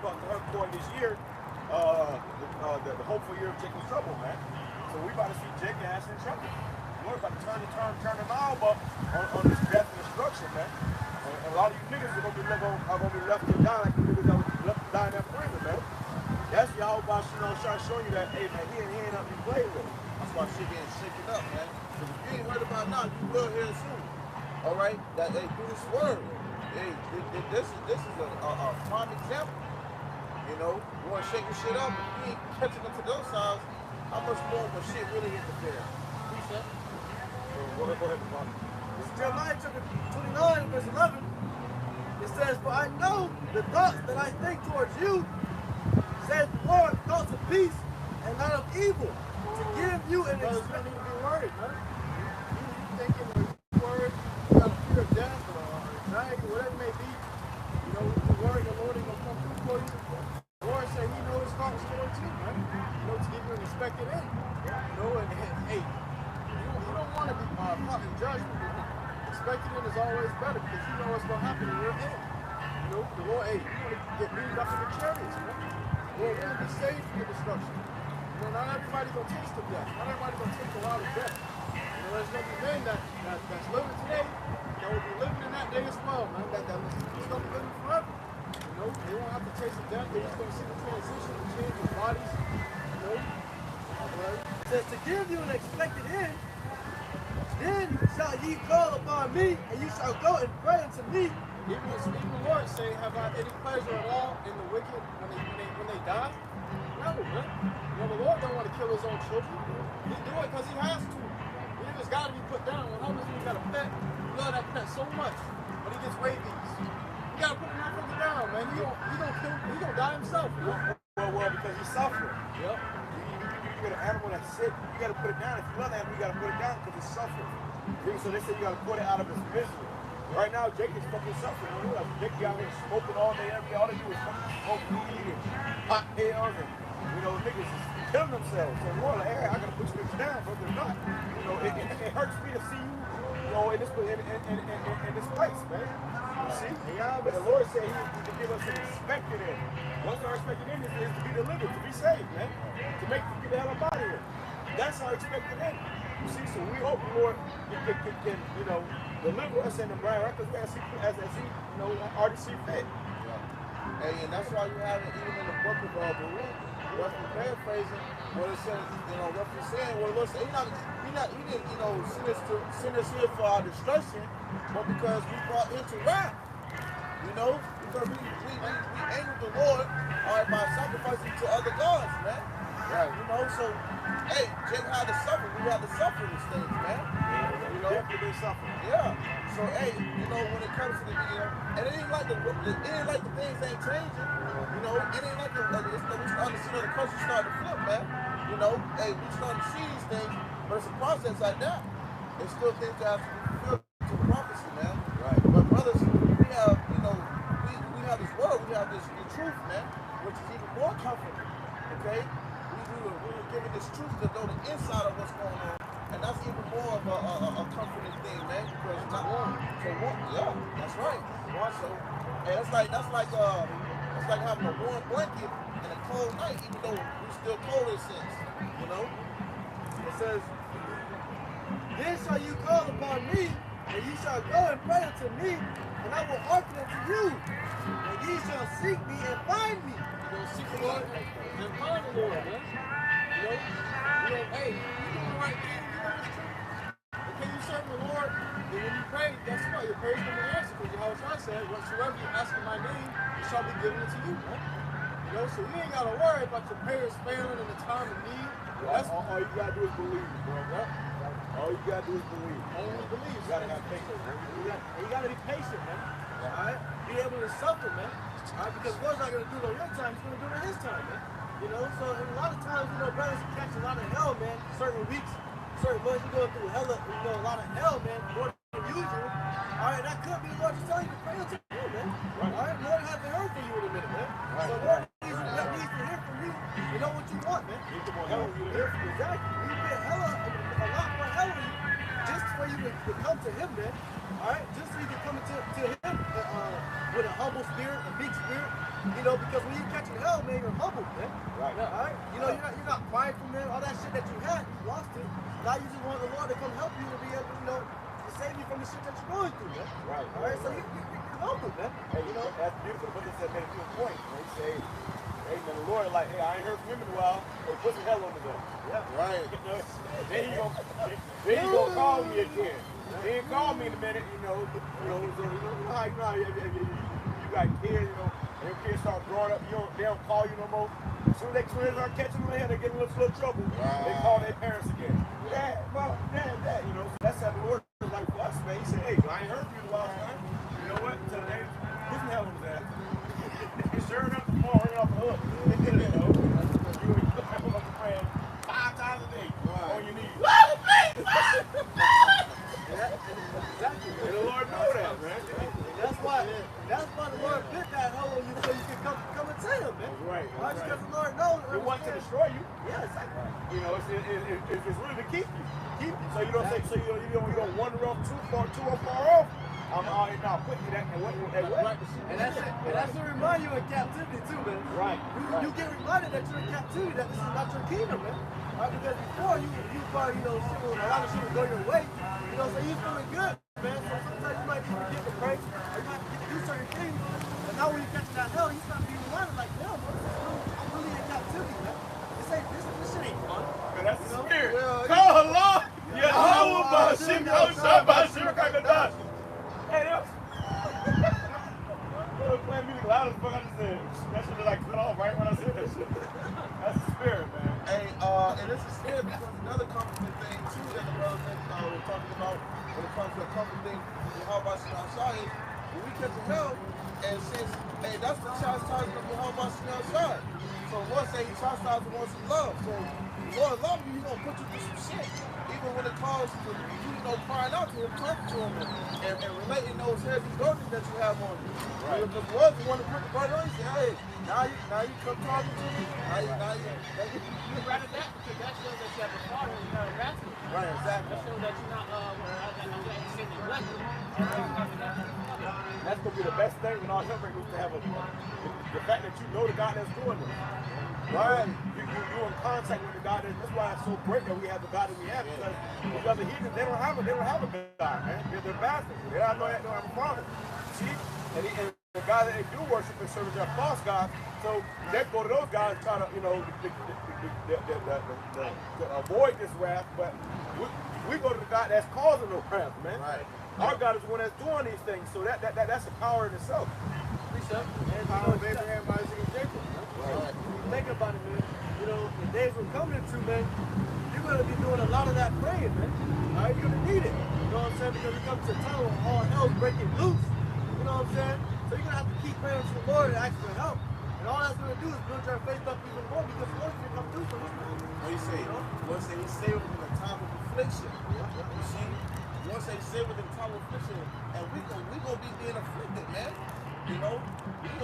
point this year, the hopeful year of Jacob's trouble, man. So we about to see Jacob ass in trouble. The Lord about to turn the knob up on this death and destruction, man. And a lot of you niggas are gonna be left to die like the niggas that was left to die in that prison, man. That's Yahweh trying to show you that, hey man, he ain't up to play with. That's why shit getting shaken up, man. Because if you ain't heard about it now, you will hear it soon. All right, that they do this word. Hey, this is a prime example. You know, you want to shake your shit up, if you ain't catching up to those signs, how much more when shit really hit the fan? Precept. Go ahead, Bob. This is Jeremiah chapter 29, verse 11. It says, for I know the thoughts that I think towards you, says the Lord thoughts of peace and not of evil, to give you an Brothers expected. don't need to be worried, man. You thinking or you worried, you got a fear of death or anxiety, whatever it may be. You know, you worry the Lord ain't gonna come through for you. The Lord said He knows His thoughts towards you, man. You know, to give you an expected end. You know, and hey, you don't want to be caught in judgment. Expected end is always better because you know what's gonna happen in your end. You know, the Lord, hey, you want to get beamed up in the chariots, man. The Lord want to be saved from the destruction. You know, not everybody gonna taste of death. Not everybody gonna take a lot of death. You know, there's gonna be men that's living today that will be living in that day as well, man. That's gonna be living forever. You know, they won't have to taste of death. They're just gonna see the transition and change of bodies. You know, It says to give you an expected end. Then shall ye call upon me, and you shall go and pray unto me. even the Lord say, have I any pleasure at all in the wicked when they die? No, man. You know, the Lord don't want to kill His own children. He do it because He has to. He just got to be put down. When happens when you got a pet, you love that pet so much, but he gets rabies. You got to put him out down, man. He gonna die himself. You know? Well, because he's suffering. Yep. You get an animal that's sick, you got to put it down. If you love the animal, you got to put it down because it's suffering. So they say you got to put it out of its misery. Right now, Jake is fucking suffering. You know, Jake out here smoking all day, every day. All they do is fucking smoke weed and pot pills and, you know, niggas is killing themselves. So Lord, like, hey, I got to put you niggas down, but they're not. You know, it hurts me to see you know, in this place, man. You see? Yeah, but the Lord said He can give us an expected end. What's our expected end is to be delivered, to be saved, man. To get the hell up out of here. That's our expected end. You see, so we hope the Lord can you know, deliver us in the blind records as He, you know, already see fit. Yeah. Hey, and that's why you have it even in the book of Baruch, roughly paraphrasing, what it says, you know, roughly saying, what the Lord said, He didn't, you know, send us here for our destruction, but because we brought Him to wrath. You know, because we angered the Lord, all right, by sacrificing to other gods, man. Right. You know, so, hey, Jake had to suffer. We had to suffer these things, man. You know, Definitely suffering. yeah. So, hey, you know, when it comes to the, you know, and it ain't like the things ain't changing. You know, it ain't like we starting to see the country start to flip, man. You know, hey, we starting to see these things, but it's a process like that. There's still things that have to be fulfilled to the prophecy, man. Right. But brothers, we have, you know, we have this word, we have the truth, man, which is even more comforting. Okay? We're giving this truth to know the inside of what's going on. And that's even more of a comforting thing, man. Because yeah, that's right. So, and that's like having a warm blanket in a cold night, even though we're still cold in a sense. You know? It says, then shall you call upon me, and ye shall go and pray unto me, and I will hearken unto you. And ye shall seek me and find me. You'll seek the Lord and find the Lord, man. You know, hey, you doing the right thing, you know this truth. Okay, you serve the Lord, and when you pray, guess what? Your prayer's gonna be answered. Because Yahweh said, whatsoever you ask in my name, it shall be given unto you, man. You know, so you ain't gotta worry about your prayers failing in the time of need. That's all you gotta do is believe, bro. All you gotta do is believe. Only believe. You gotta have patience, man. You gotta be patient, man. Alright? Be able to suffer, man. Alright, because God's not gonna do it on your time, He's gonna do it on His time, man. You know, so and a lot of times, you know, brothers catch a lot of hell, man. Certain weeks, certain months, you go through hella, you know, a lot of hell, man, more than usual. Alright, that could be the Lord just telling you to pray unto you, man. Alright, Lord hasn't heard from you in a minute, man. So Lord needs to hear from you. You know what you want, man. He's the one telling you to hear. Exactly. You get a lot more hell in you just for you to come to Him, man. Alright, just so you can come to Him with a humble spirit, a big spirit. You know, because when you catch hell, man, you're humbled, man. Right. Alright? You know, you're not crying from there, all that shit that you had, you lost it. Now you just want the Lord to come help you to be able, you know, to save you from the shit that you're going through, man. Right. Alright, so you're humble, man. Hey, you know, that's beautiful, but they said made a good point. You know, he say, hey, man, the Lord like, hey, I ain't heard from him in a while. Hey, put some hell on the door. Yeah. Right. You know, then he gonna call me again. He ain't call me in a minute, you know, so you know how you got kids, you know, and your kids start growing up, they don't call you no more. As soon as they start catching them in, they get in a little trouble. Wow. They call their parents again. Dad, Mom, Dad, you know. So that's how the Lord is like for us, man. He said, hey, I ain't heard from you in a while, man. You know what? Tell them, put some hell on his ass. Sure enough, tomorrow, right off the hook. You know? know what I'm saying? So you don't wander off too far off. I'm out here now putting you that and what? And that's to remind you in captivity too, man. Right. You get reminded that you're in captivity, that this is not your kingdom, man. Right? Because before you probably, a lot of shit will go your way. So you feeling good, man. So sometimes you might forget to pray, or you might forget to do certain things. But now when you catch that hell, you start being reminded like, damn, I'm really in captivity, man. This shit ain't fun. Man, that's the spirit. Well, Call Allah. Yeah, Allah, Shim, Shim, Hey, they was playing music loud as fuck. I just said, that shit was like cut off right when I said that shit. That's the spirit, man. Hey, and this is spirit because another comforting thing too that the brother we're talking about when it comes to a comforting thing, how about outside is when we catch a hell, and since hey, that's the chastisement of the how about outside. So the Lord say he chastises the ones he loves. So the Lord loves you, he's gonna put you through some shit. Even when it calls to you crying out to him, talking to him, and relating those heavy burdens that you have on you. Right. Because the Lord want to put the burden on you, say, hey, now you come talking to me. You'd rather that because that shows that you have a father and you're not a rascal. Right, exactly. That shows that you're not neglected. That's gonna be the best thing when our helper needs to have the fact that you know the God that's doing this. Right? You're in contact with the God. That's why it's so great that we have the God that we have. Because these other heathens, they don't have a God, man. They're bastards. They don't have a father. See? And the God that they do worship and serve is their false God. So they go to those guys trying to, to avoid this wrath. But we go to the God that's causing the wrath, man. Right. Our God is the one that's doing these things. So that's a power in itself. Precept. And power of Abraham, Isaac, and Jacob. Right. Think about it, man. The days we're coming into, man, you're going to be doing a lot of that praying, man. All right, you're going to need it. You know what I'm saying? Because it comes to a time when all hell's breaking loose. You know what I'm saying? So you're going to have to keep praying to the Lord and ask for help. And all that's going to do is build your faith up even more because the Lord's going to come through for us. What do you say? Lord say he saved us in the time of affliction. You see? Lord say he saved us in the time of affliction. And we gonna be being afflicted, man. We gonna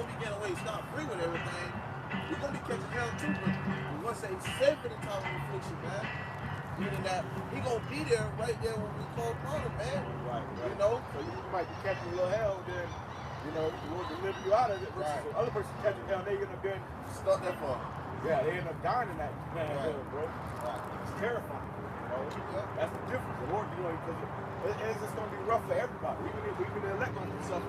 be getting away scot-free with everything. We're going to be catching hell too, but we want to say he's safe in the time of affliction, man. Meaning that he going to be there right there when we call upon him, man. Right. So you might be catching a little hell, then, the Lord deliver you out of it. Right. So other person catching hell, they end up getting stuck there for. Yeah, they end up dying in that hell, bro. Right. It's terrifying. That's the difference. The Lord, because it's just going to be rough for everybody. Even the elect going to suffer.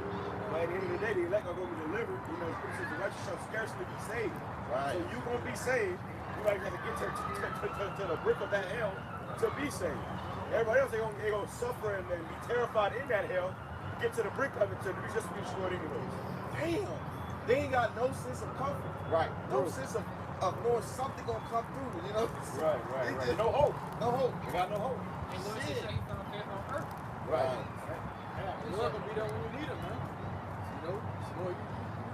But at the end of the day, the elect are going to be delivered. The righteous shall scarcely be saved. Right. So you're going to be saved. You might have to get to the brink of that hell to be saved. Everybody else, they're going to suffer and be terrified in that hell to get to the brink of it to be just be destroyed anyways. Damn. They ain't got no sense of comfort. Right. No sense of knowing something going to come through, Right. No hope. No hope. They got no hope. And Lord said he found faith on earth. Right. The Lord will be there when you need him, man. You've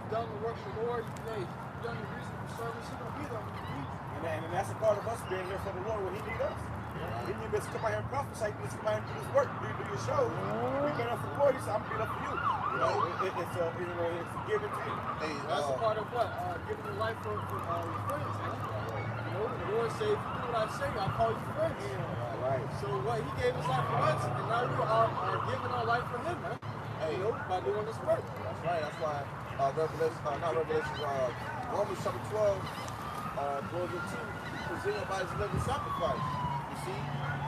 done the work of the Lord. You've done your reasonable service. He's going to be there when you need him. And that's a part of us being here for the Lord when he needs us. He didn't even come out here and prophesy. He just come out here and do his work, do your show. We've been up for the Lord. He said, I'm being up for you. It's a give and take. Hey, that's a part of what? Giving your life for your friends, man. The Lord said, if you do what I say, I'll call you friends. Right. So what? He gave his life for us, and now we are giving our life for him, man. Hey, by doing this work. That's right. That's why Romans chapter 12 goes into present your body as a living sacrifice. You see?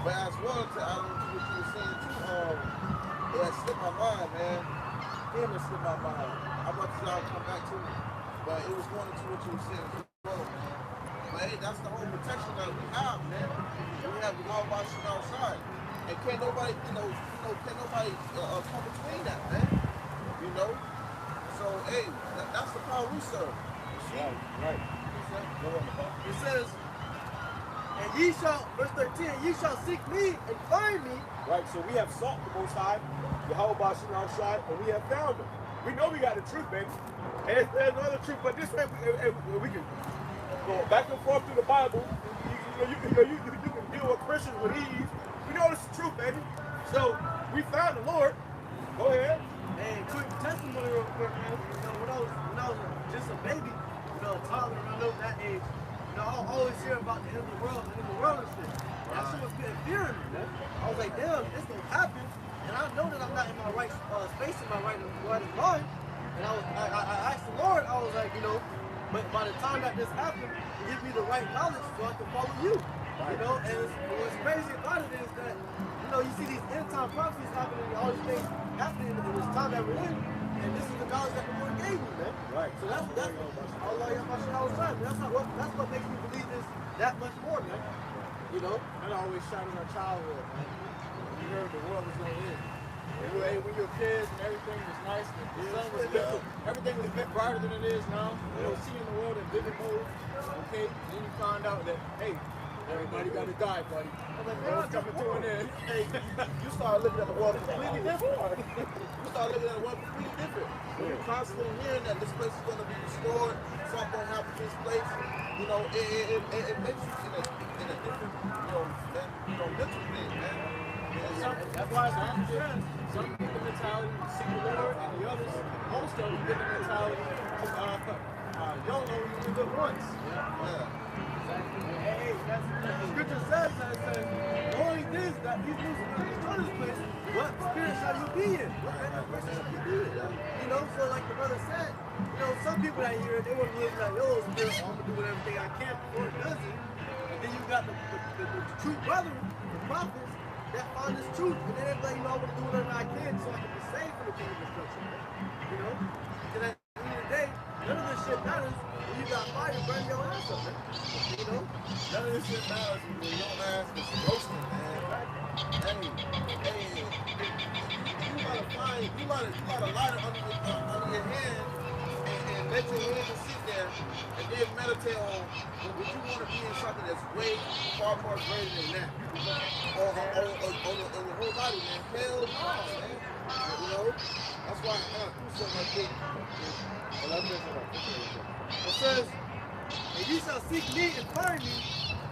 But as well, to add on to what you were saying too, it has slipped my mind, man. Damn, it slipped my mind. I'm about to y'all come back to it. But it was going into what you were saying as well, man. But hey, that's the whole protection that we have, man. We have the law of our shit outside. And can't nobody, come between that, man. So, hey, that's the power we serve. You see? Right. It says, and ye shall, verse 13, ye shall seek me and find me. Right, so we have sought the Most High, Yahweh Bashin outside, and we have found him. We know we got the truth, baby. And there's no other truth, but this way we can go back and forth through the Bible. You can deal with Christians with ease. We know it's the truth, baby. So we found the Lord. Go ahead. And quick testimony real quick, man. When I was just a baby, a toddler, I know that age, I always hear about the end of the world and shit. that shit was getting fear in me, man. I was like, damn, it's gonna happen, and I know that I'm not in my right space, in my right mind. And I asked the Lord, I was like, you know, but by the time that this happened, give me the right knowledge so I can follow you. You know, and what's crazy about it is that, you know, you see these end time prophecies happening, all these things happening in this time that we're in, and this is the knowledge that the Lord gave me, man. Right. So that's Allah Yahweh. That's what makes me believe this that much more, man. You know? That always shot in our childhood, man. You heard the world was going to end. When you were kids and everything was nice, the sun was lit, everything was a bit brighter than it is now. You know, seeing the world in vivid mode. Okay, and then you find out that, hey, everybody got to die, buddy. The world's coming to an end. Hey, you start looking at the world completely different. You start looking at the world completely different. When you're constantly hearing that this place is going to be restored, something going to happen to this place, you know, it makes you in a different, mental thing, man. That's why it's not trend. Some get the mentality to seek the Lord, and the others, most of them get the mentality to YOLO, you only live once. Hey, that's the scripture says that it says, the only things that these Muslims destroy this place, what spirit shall you be in? What kind of person shall you be in? You know, so like the brother said, you know, some people that hear it, they want to live like, yo, spirit, I'm going to do everything I can before it does it. And then you got the true brethren, the prophets, that find this truth, and then they're like, you know, I want to do whatever I can so I can be saved from the kingdom of destruction, man. You know? Because at the end of the day, none of this shit matters when you got fire burning your ass up, man. You know? None of this shit matters when your ass is roasting, man. Hey, you gotta light it under your hand and let your hand just sit there and then meditate on would you want to be in something that's way far more greater than that. Or your whole body, man. Hell no, man. You know? That's why I do something like this. It says, and ye shall seek me and find me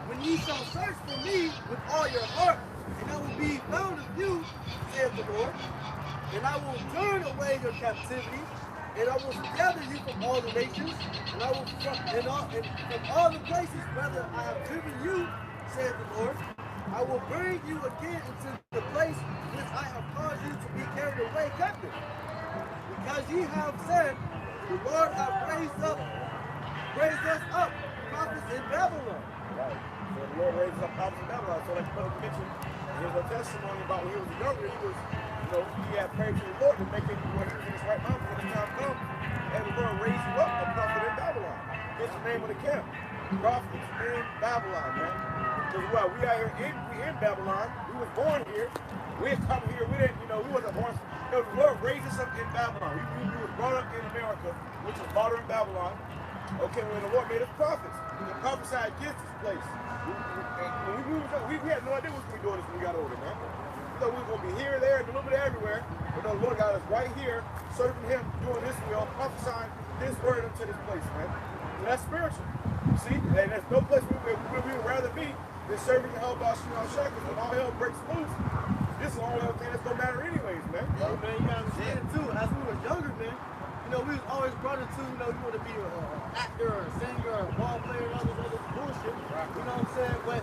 when ye shall search for me with all your heart, and I will be found of you, saith the Lord. And I will turn away your captivity, and I will gather you from all the nations, and I will from all the places, whether I have driven you, saith the Lord, I will bring you again into the place which I have caused you to be carried away captive. Because ye have said, the Lord hath raised us up prophets in Babylon. Right. So the Lord raised up prophets in Babylon. So like Brother mentioned, there's a testimony about when he was younger, he had prayed to the Lord to make him where he was in his right mind when the time comes. And the Lord raised him up a prophet in Babylon. That's the name of the camp. Prophets in Babylon, man. Because well, we out here in Babylon. We was born here. We had come here. We didn't, we wasn't born. The Lord raised us up in Babylon. We was brought up in America, which is modern Babylon. Okay, when the Lord made us prophets, we prophesied against this place. We had no idea what we were doing this when we got older, man. We thought we were going to be here, there, and a little bit everywhere. But no, the Lord got us right here, serving Him, doing this will, prophesying this word into this place, man. So that's spiritual. See? And there's no place where we would rather be than serving the hell about shackles. When all hell breaks loose, this is the only other thing that's going to matter anyways, man. Yo, man, you got to understand, too, as we were younger, man, we was always brought into, you want to be an actor or a singer or a ball player and all this other bullshit. Right. You know what I'm saying? But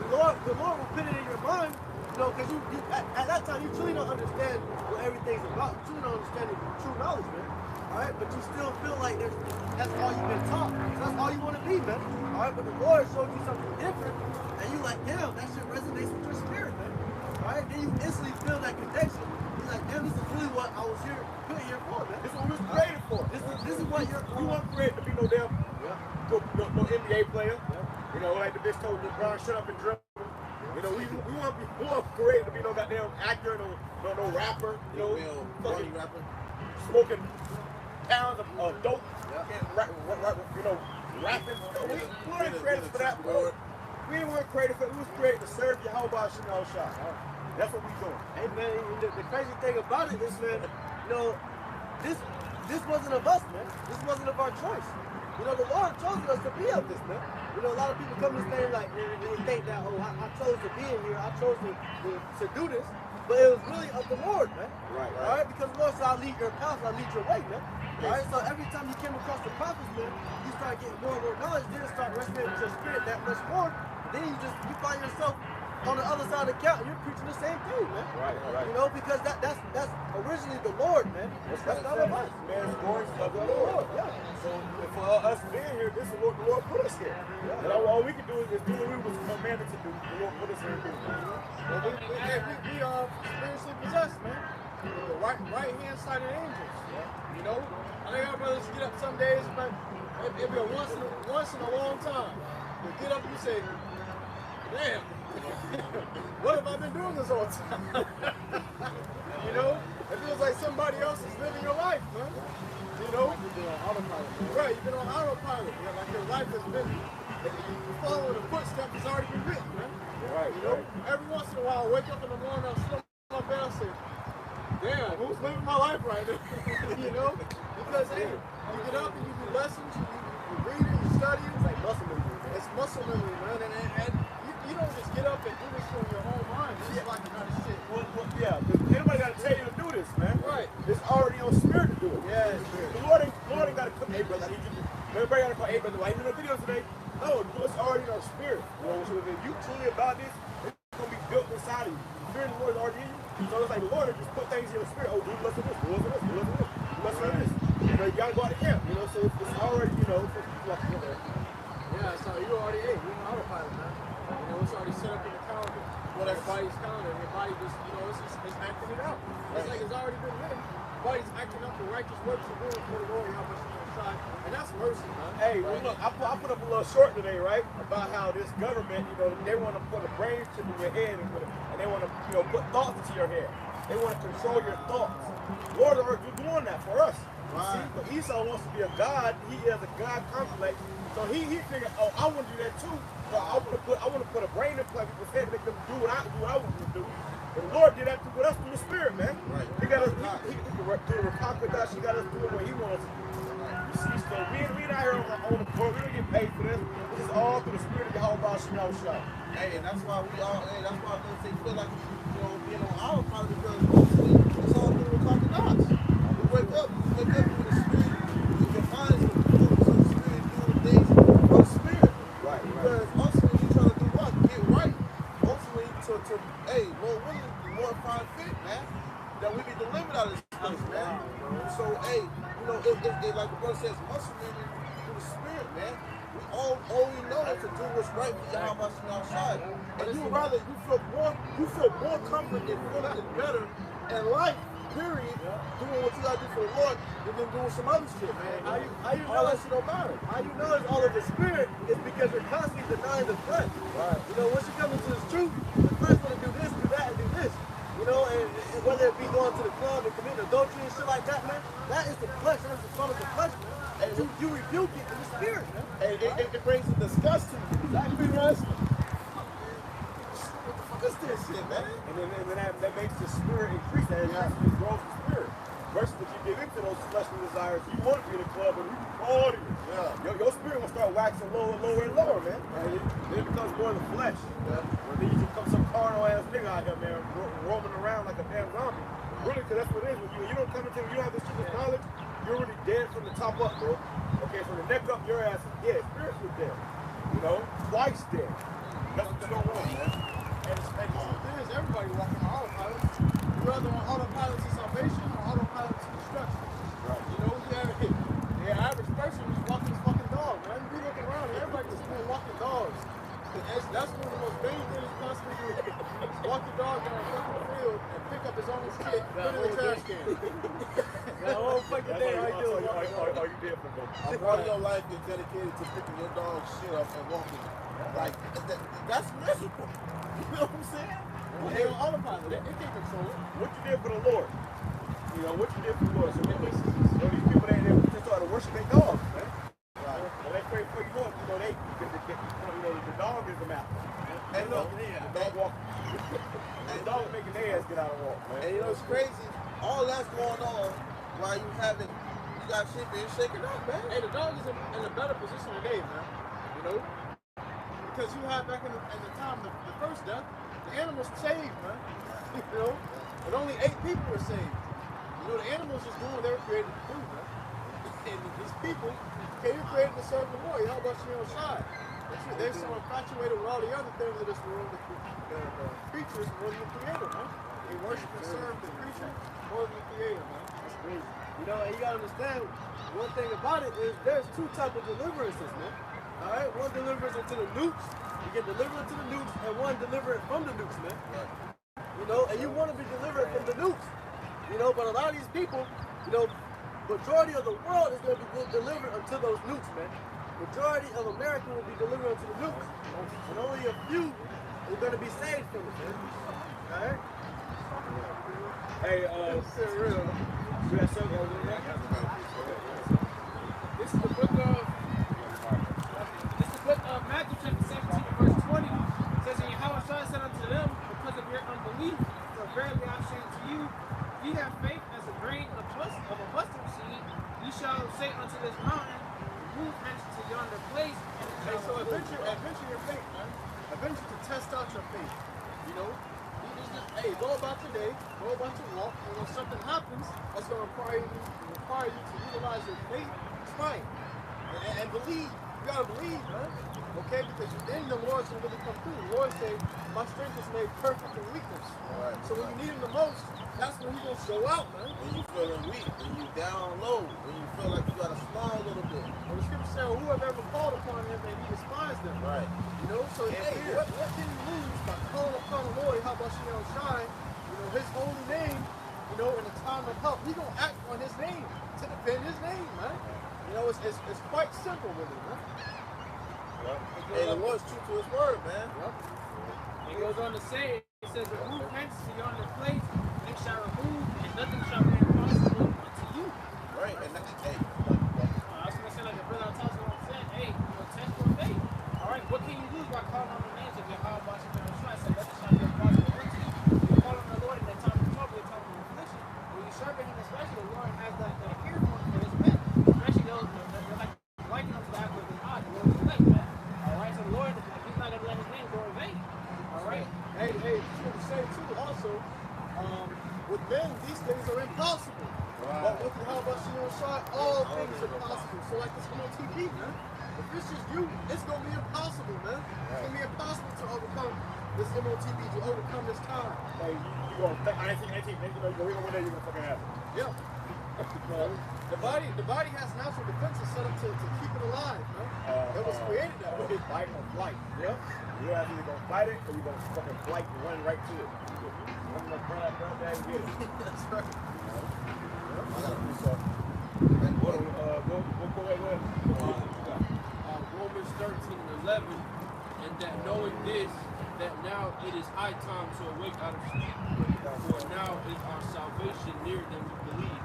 the Lord will put it in your mind, because you at that time, you truly don't understand what everything's about. You truly don't understand the true knowledge, man. All right? But you still feel like that's all you've been taught. So that's all you want to be, man. All right? But the Lord showed you something different, and you like, damn, that shit resonates with your spirit, man. All right? Then you instantly feel that connection. You're like, damn, this is really what I was put here for, man. This is what we was created for. This is what we weren't created to be no damn no NBA player. Like the bitch told LeBron, shut up and dribble. We weren't created to be no goddamn actor, no rapper, fucking rapper, smoking pounds of dope, rapping. We weren't created for that. We weren't created for it. We was created to serve Yahweh Shalom Shah. That's what we doing. Hey man, the crazy thing about it is, man, this wasn't of us, man. This wasn't of our choice. The Lord chose us to be of this, man. A lot of people come to this thing like, they think that, I chose to be in here, I chose to do this, but it was really of the Lord, man. Right. All right, because the Lord said, I'll lead your path, I'll lead your way, man. All right, so every time you came across the prophets, man, you start getting more and more knowledge, then it start resonating with your spirit that much more. Then you find yourself on the other side of the camp, you're preaching the same thing, man. Right, right. You know, because that's originally the Lord, man. That's not of us. Man's glory of the Lord. Yeah. So for us being here, this is what the Lord put us here. And all we can do is do what we was commanded to do. The Lord put us here to do. Well, we are spiritually possessed, man. The right hand side of the angels. You know, I think our brothers get up some days, but it'll be a once in a long time. You get up and you say, damn, what have I been doing this whole time? You know, it feels like somebody else is living your life, man. You know, you've been on autopilot. Right, you've been on autopilot. You know, like your life has been following the footsteps has already been written, man. Right, you know, every once in a while I wake up in the morning, I'll slow my bed, I say, damn, who's living my life right now? You know? Because hey, you get up and you do lessons, you read and you study. It's like muscle memory. It's muscle memory, man. And you don't just get up and do this from your own mind. It's like another shit. Well, yeah, because anybody got to tell you to do this, man. Right. It's already on spirit to do it. Yeah, it's spirit. The Lord ain't got to come, hey, brother, I need you to. Everybody got to call, hey, brother, why you doing a video today? No, it's already in our spirit. You know, so if you truly about this, it's going to be built inside of you. The spirit of the Lord is already in you. So it's like the Lord just put things in your spirit. Oh, do listen to this, do listen to this, do listen to this, do listen to this. You know, you got to go out to camp, you know, so it's already, you know, it's like, yeah, so you already, hey, you're on autopilot, man. You know, it's already set up in the calendar. Well, everybody's calendar, and your body just, you know, it's acting it out. It's like it's already been written. Body's acting up the righteous works of doing for the Lord, how much you're going to try. And that's mercy, man. Hey, well, look, I put up a little short today, right, about how this government, you know, they want to put a brain chip in your head and they want to, you know, put thoughts into your head. They want to control your thoughts. Lord, you're doing that for us. Right. See, but Esau wants to be a god. He has a god complex. So he figured, oh, I want to do that too. So I want to put a brain implant in people's head and make them do what I want them to do. But the Lord did that with us through the Spirit, man. Right. He got us through the confidence. He got us doing what He wants us to do. You see, so we not here on our own accord. We don't get paid for this. This is all through the Spirit of Yahweh Shalom Shah. Hey, and that's why we all. Hey, that's why I say feel like being on our part because mostly it's all through the confidence. We wake up with the Spirit. Your mind is focused on the Spirit, doing things for the Spirit. Right. Because ultimately we trying to do what? Get right. Ultimately to hey, Lord willing, the more fine fit, man, that we be delivered out of this place, man. So hey, you know, it like the brother says, muscle memory through the Spirit, man. We all we know is to do what's right for Yahweh outside. And you feel more comfort and feeling better in life, period, doing what you gotta do for the Lord than doing some other shit, man. How you know that shit don't matter? How you know it's all of the spirit is because you're constantly denying the flesh. Right. You know, once you come into this truth, the flesh want to do this, do that, and do this. You know, and whether it be going to the club and committing adultery and shit like that, man, that is the flesh, that is the son of the flesh, man. And you rebuke it in the spirit, man. And it brings a disgust to you. Exactly, Russ. What the fuck is this shit, man? And then that makes the spirit increase. That actually grows the spirit. Versus if you give into those fleshly desires, you want to be in the club and you party. Yeah. Your spirit will start waxing lower and lower and lower, man. And then it becomes more of the flesh. Yeah. Or then you become some carnal ass nigga out here, man, roaming around like a damn zombie. Really, because that's what it is with you. You don't come into you don't have this shit of knowledge, you're really dead from the top up, bro. Okay, from the neck up, your ass is dead. Spiritually dead. You know? Twice dead. That's what you don't want, man. And the truth is, everybody walking on autopilot. You're either on autopilot to salvation or autopilot to destruction. Right. You know, the average person is walking his fucking dog, man. You be looking around, and everybody's just been walking dogs. That's one of the most vain things you constantly do. Walk the dog down the fucking field and pick up his own shit, put it in the trash can. The whole fucking day, how you doing? Are you dead for them? A part of your life is dedicated to picking your dog's shit up and walking. Like, that's miserable. You know what I'm saying? Well, they on autopilot. They can't control it. What you did for the Lord? You know, what you did for the Lord. So these people, they start to worship their dogs, man. Right. When they pray for you, the dog is the master. And look, the dog walking. The dog making their ass get out and walk, man. And you know, it's crazy. All that's going on while you got shit being shaken up, man. Hey, the dog is in a better position today, man. You know? Because you had back in the time, the first death, the animals saved, man. You know? But only 8 people were saved. You know, the animals just doing what they were created to do, man. And these people, okay, you're created to serve the Lord. How about you on side? They're so infatuated with all the other things of this world, the creatures more than the creator, man. They worship and serve the creature more than the creator, man. That's crazy. You know, and you gotta understand, one thing about it is there's two types of deliverances, man. Alright? One deliverance into the nukes, you get delivered into the nukes, and one delivered from the nukes, man. You know, and you want to be delivered from the nukes. You know, but a lot of these people, you know, majority of the world is going to be delivered unto those nukes, man. Majority of America will be delivered unto the nukes. And only a few are going to be saved from it, man. Alright? Hey, real. we got something over there. This is the book of Matthew chapter 17 verse 20. It says, and Yahweh said unto them, because of your unbelief, for verily I say unto you, if ye have faith as a grain of a mustard seed, ye shall say unto this mountain, remove hence to yonder place, and it Hey, shall so remove. adventure your faith, man. Adventure to test out your faith. You know? You just, hey, go about your day, go about your walk, and when something happens, that's going to require you to utilize your faith, try it. And believe. You got to believe, man. Okay? Because then the Lord's going to really come through. The Lord say, my strength is made perfect in weakness. Right. So when you need him the most, that's when he's going to show out, man. When you feeling weak, when you down low, when you feel like you got to smile a little bit. And the scripture says, whoever called upon him, and he despised them. Right. You know, so hey, what can you lose by calling upon the Lord? How about you shine? You know, his holy name, you know, in a time of help. He's going to act on his name to defend his name, man. You know, it's quite simple with it, man. Hey, the Lord's true to his word, man. It goes on to say, it says, remove hence to yonder place, and it shall remove, and nothing shall be impossible unto you. Right. And hey, I was going to say, like the brother tells me what I'm saying, hey, you know, test your faith. All right, what can you lose by calling on the names of Yahweh, Bashim, and Shai? So nothing shall be impossible unto you. You call on the Lord in the time of trouble, in the time of affliction. When you serve him, especially, the Lord has that ear for his men. Especially those that are like liking unto the apple of his eye, the Lord is elect, man. All right, so the Lord, he's not going to let his name go in vain. All right. Hey, just want to say too, also, with men, these things are impossible. But with the how about you shot, all things are possible. So like this MOTB, man. If it's just you, it's gonna be impossible, man. It's gonna be impossible to overcome this MOTB, to overcome this time. Hey, you gonna, I think, you know, we're gonna you're gonna fucking have it. Yeah. The body has natural defenses set up to keep it alive, man. It was created that way. Fight or flight. Yeah. You're either gonna fight it or you're gonna fucking flight and run right to it. I'm gonna burn that and get it. That's right. I got a piece off. Go ahead. Romans 13 and 11, and that knowing this, that now it is high time to awake out of sleep, for now is our salvation nearer than we believe.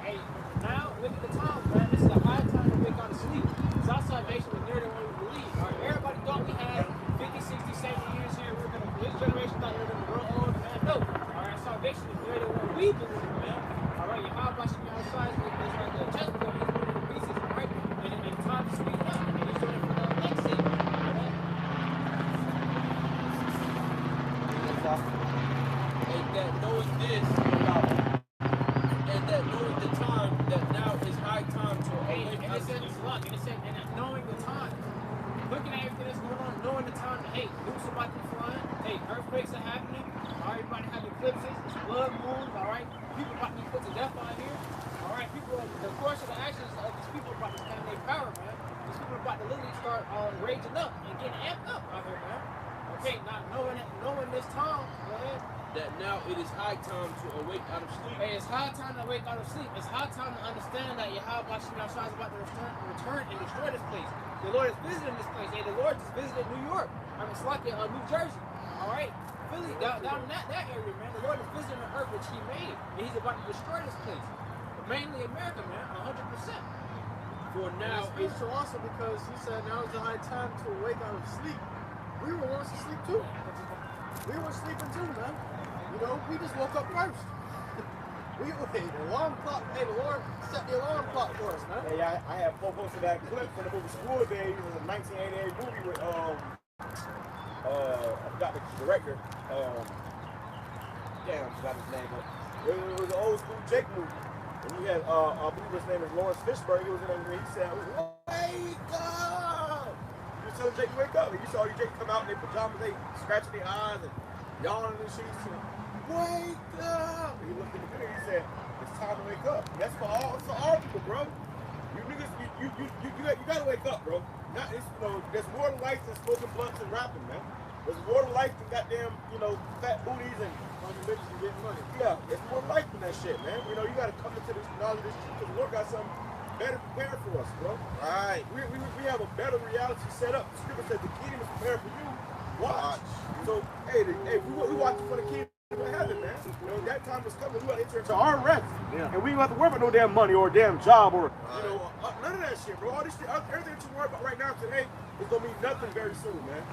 Hey, now look at the time, man. This is a high time to wake out of sleep. Because our salvation is nearer than what we believe. All right, everybody thought we had 50, 60, 70 years here. This generation thought we were going to grow old, man. No. All right, salvation is nearer than what we believe, man. All right, your how about you be outside? It's like the chessboard. He's putting the pieces, all right? And time to speak up. And he's doing it for the next thing. And that knowing this, and that knowing the time, that now is high time to awake. And it said, and that knowing the time, looking at everything that's going on, knowing the time, hey, nukes about to be flying, hey, earthquakes are happening, all right, everybody have eclipses, it's blood moons, all right, people about to be put to death out here, all right, people, the course of the actions of these people about to stand their power, man. These people about to literally start raging up and getting amped up out here, man. Okay, not knowing this time, go ahead. That now it is high time to awake out of sleep. Hey, it's high time to awake out of sleep. It's high time to understand that Yahweh Bashim Yahshua is about to return and destroy this place. The Lord is visiting this place. Hey, the Lord just visited New York. I mean, it's like New Jersey. All right, Philly, down in that area, man. The Lord is visiting the earth which He made, and He's about to destroy this place. But mainly America, man, 100%. For now, it's spiritual also because He said now is the high time to awake out of sleep. We were once asleep too. We were sleeping too, man. You know, we just woke up first. The alarm clock. Hey, the Lord set the alarm clock for us, man. Hey, I have four posts of that clip from the movie School Days. It was a 1988 movie with I forgot the director. Damn, I forgot his name, but it was an old school Jake movie. And he had I believe his name is Lawrence Fishburne. He was in it and he said, "Wake up!" He was telling Jake to wake up. And you saw Jake come out in their pajamas, they scratching their eyes and yawning and shit. He said, wake up! And he looked in the mirror, he said, it's time to wake up. And that's for all people, bro. You niggas, you gotta wake up, bro. There's more to life than smoking blunts and rapping, man. There's more to life than goddamn, fat booties and bitches and getting money. yeah, it's more to life than that shit, man. You gotta come into this knowledge of this truth because the Lord got something better prepared for us, bro. Right. We have a better reality set up. The scripture says the kingdom is prepared for you. Watch. So, we watching for the kingdom of heaven, man. That time was coming. We gotta enter into our rest. Yeah. And we don't have to worry about no damn money or a damn job or, none of that shit, bro. All this shit, everything that you worry about right now today is gonna mean nothing very soon, man.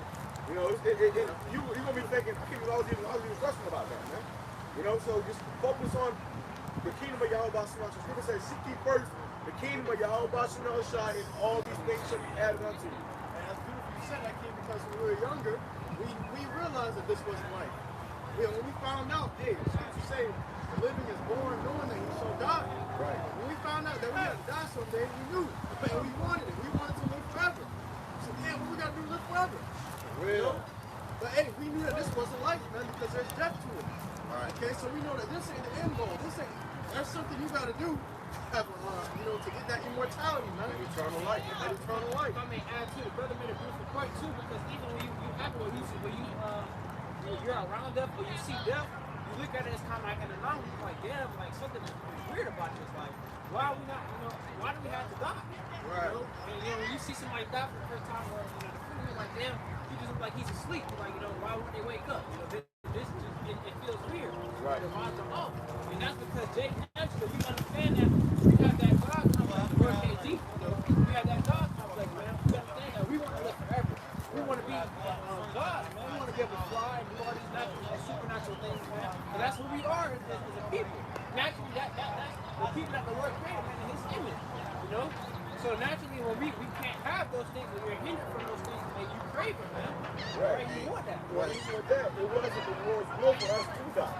You're gonna be thinking, I can't always even stressing about that, man. So just focus on the kingdom of Yahweh Shai. The scripture says, seek ye first the kingdom of Yahweh Shai, and all these things shall be added unto you. And that's beautiful you said that, King, because when we were younger, we realized that this wasn't life. When we found out, hey, the scripture say, the living is born knowing that he shall die. Right. When we found out that we had to die someday, we knew. And we wanted it. We wanted to live forever. So, yeah, what we got to do to live forever? Real. But, hey, we knew that this wasn't life, man, because there's death to it. Right. Okay, so we know that this ain't the end goal. There's something you got to do, to get that immortality, man. Eternal life. That eternal life. If I may add to the brother made a beautiful point too, because even when you have when you're around death or you see death, you look at it as kind of like an anomaly, like damn, like something is weird about this. Like, why are we not, why do we have to die? Right. And when you see somebody die for the first time, or the feeling you're like, damn, he just look like he's asleep. You're like, why would they wake up? This just it feels weird. Right. The minds are off, and that's because Jake naturally we understand that we have that God complex, the word KG. We have that God complex, man. We understand that we want to live forever. We want to be God, man. We want to be able to fly and do all these natural, supernatural things, man. And that's who we are as a people. Naturally, that's the people that the Lord created, man, in His image. So naturally, when we can't have those things, when we're hindered from those things, man, you crave it, man. Right? You want that. Well, even with that, it wasn't the Lord's will for us to die.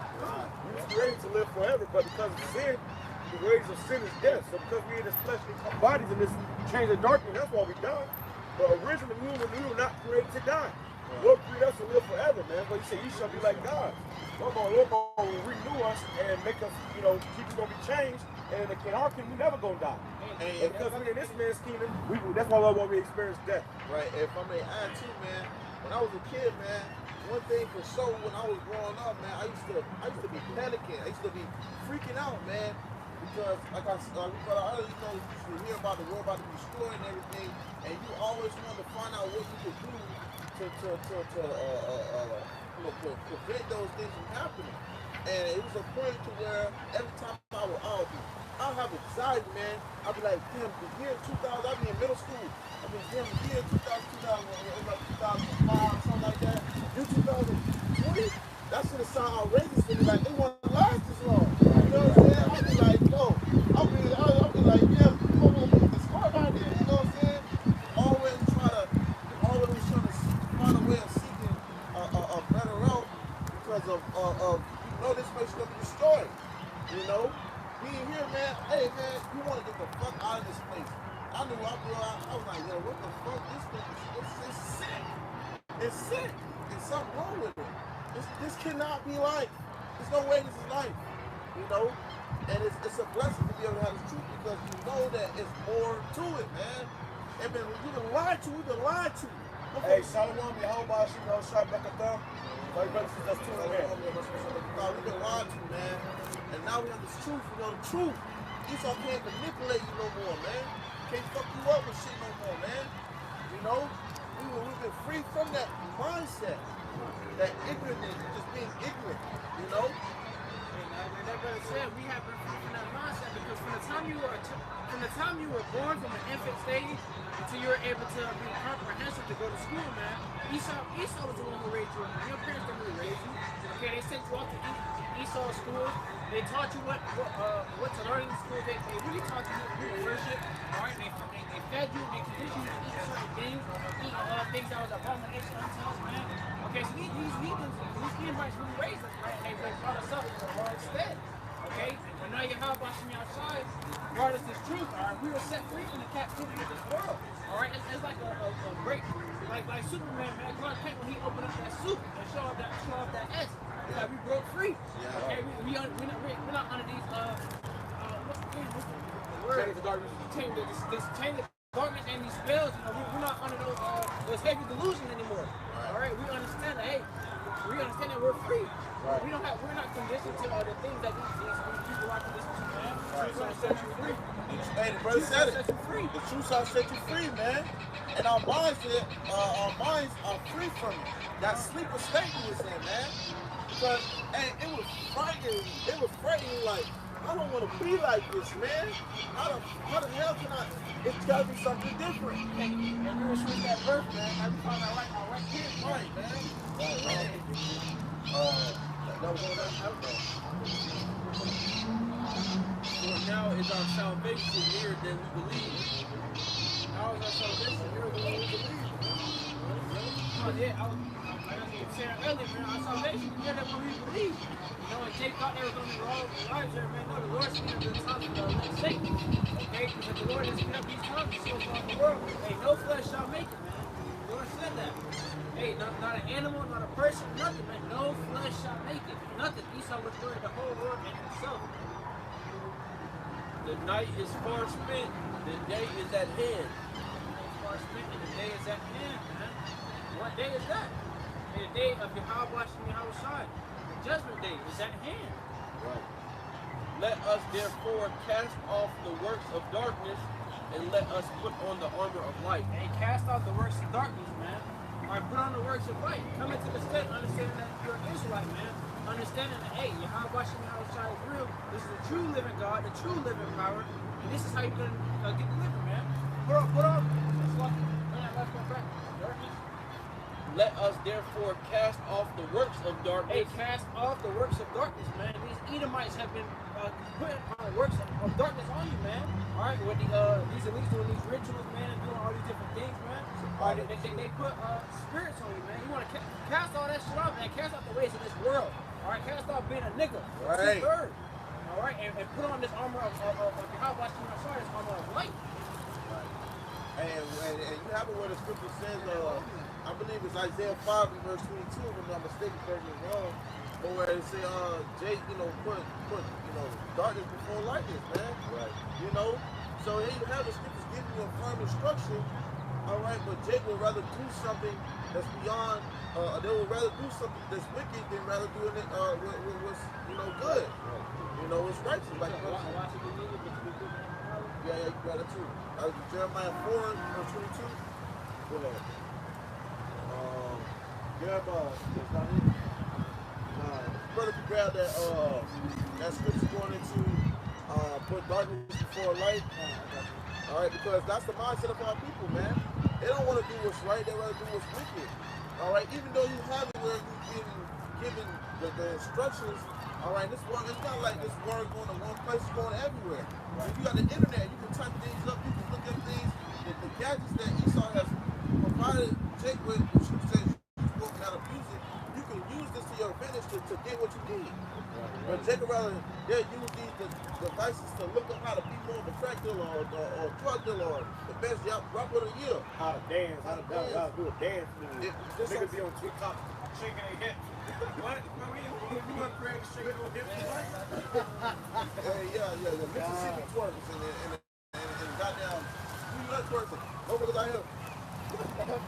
We was created to live forever, but because of sin, the wages of sin is death. So because we in this fleshly bodies in this change of darkness, that's why we die. But originally, we were not created to die. The Lord created us to live forever, man. But He said, "You shall be like God." Lord gonna renew us and make us, people gonna be changed. And in our kingdom, we never gonna die. And because we're in this man's kingdom, that's why we experience death. Right. If I may add too, man, when I was a kid, man, one thing for sure when I was growing up, man, I used to be panicking. I used to be freaking out, man, because like I earlier, you hear about the world about to be destroyed and everything, and you always want to find out what you could do to prevent those things from happening. And it was a point to where every time I'll have anxiety, man. I'll be like, damn, the year 2000, I'll be in middle school. I mean, damn, the year 2005, something like that. Year 2020, that should have sounded outrageous to me. Like, they won't last this long. You know what I'm saying? I'll be like, no. I'll be like, damn, people will be smart out there. You know what I'm saying? Always trying to find a way of seeking a better route because of this place is going to be destroyed. Being here, man, hey, man, you want to get the fuck out of this place. I knew I was like, yo, what the fuck? This thing is sick. It's sick. There's something wrong with it. This cannot be life. There's no way this is life. And it's a blessing to be able to have this truth because you know that it's more to it, man. And then you've been lied to. We've been lied to. Hey, Shalom, Yahweh Shai, Bekatah. My brothers and sisters, tune in. We've been lied to, man. And now we have this truth, the truth. Esau can't manipulate you no more, man. Can't fuck you up with shit no more, man. We've been free from that mindset, that ignorance, just being ignorant, And that brother said we have been free from that mindset because from the time you were born from an infant stage until you were able to be comprehensive to go to school, man. Esau was the one who raised you. Your parents didn't really raise you. Okay, they sent you off to Esau school. They taught you what to learn in school. They really taught you who to worship. All right, they fed you. They conditioned you to eat certain things, things that was abomination unto us, man. Okay, so these Edomites really raised us, right? And they brought us up to the wrong stead. Okay, and now you have Bashim outside, brought us this truth. All right, we were set free from the captivity of this world. All right, it's like a great like Superman, man. Clark Kent when he opened up that suit and show off that S. It's like we broke free. Yeah. Okay, we're not under these what's the word? Chains of darkness. This chain of darkness and these spells. You know, we're not under those heavy delusions anymore. All right, we understand that. Hey, we understand that we're free. Right. We're not conditioned to the things that these people are conditioned to, man. Right. Truth shall set you free. Hey, the brother said it. Set you free. The truth shall set you free, man. And our minds are free from it. That sleeper state we was in, man. Because, hey, it was frightening. It was frightening. Like, I don't want to be like this, man. How the hell can I? It's got to be something different. And we were switch that birth, man. Like we found our right kid. Right, man. That was on that outro. For now is our salvation nearer than we believe. How is our salvation nearer than we believe? Oh, yeah, like I was saying earlier, man, our salvation is nearer than we believe. You know, and Jake thought they were going to be wrong with Elijah, man. No, the Lord's speaking to the tongues of the elect Satan. Okay? Because the Lord has given up these tongues to show upon the world. Hey, no flesh shall make it, man. The Lord said that. Hey, not an animal, not a person, nothing, man. No flesh shall make it. Nothing. Esau was worried the whole world and himself. The night is far spent, the day is at hand. Far spent and the day is at hand, man. What day is that? The day of Yahweh and Yahweh. The judgment day is at hand. Right. Let us therefore cast off the works of darkness and let us put on the armor of light. And cast off the works of darkness, man. All right, put on the works of light. Come into the state understanding that you're an Israelite, man. Understanding that, hey, Yahweh is real. This is the true living God, the true living power. And this is how you're going to get delivered, man. Put on. Let's walk. Let's go back. Darkness. Let us therefore cast off the works of darkness. Hey, cast off the works of darkness, man. These Edomites have been putting works of darkness on you, man. All right, with these elites doing these rituals, man, and doing all these different things, man. All right, they put spirits on you, man. You want to cast all that shit off, man. Cast off the ways of this world. All right, cast off being a nigga. Right. All right, and put on this armor of Yahweh, this armor of light. And you have it where the scripture says, I believe it's Isaiah 5 and verse 22, if I'm not mistaken, correct me wrong, but where it say, Jake, put darkness before lightness, man. Right. So here you have the scriptures giving you a firm instruction, all right, but Jake would rather do something that's beyond, they would rather do something that's wicked than rather doing it what's, good. Right. It's righteous. Like, yeah, you got it too. Jeremiah 4 verse 22. Go ahead. That's not it. Brother can grab that scripture going into put darkness before light. All right, because that's the mindset of our people, man. They don't want to do what's right, they want to do what's wicked. All right, even though you have it where you've been given the instructions. All right, this word, it's not like this word going to one place, it's going everywhere. Right. If you got the internet, you can type things up, you can look at things, the gadgets that Esau has provided Jake with, which you say you spoke how to use it, you can use this to your advantage to get what you need. Right. But Jake rather, they'll use these devices to look up how to be more of a crack dealer or drug dealer or the best rapper of the year. How to dance, how to do a dance move. Niggas be on TikTok shaking their hips. What? You want Craig shaking your hips? Yeah. Mississippi twerkers and goddamn New York twerkers. Motherfuckers out here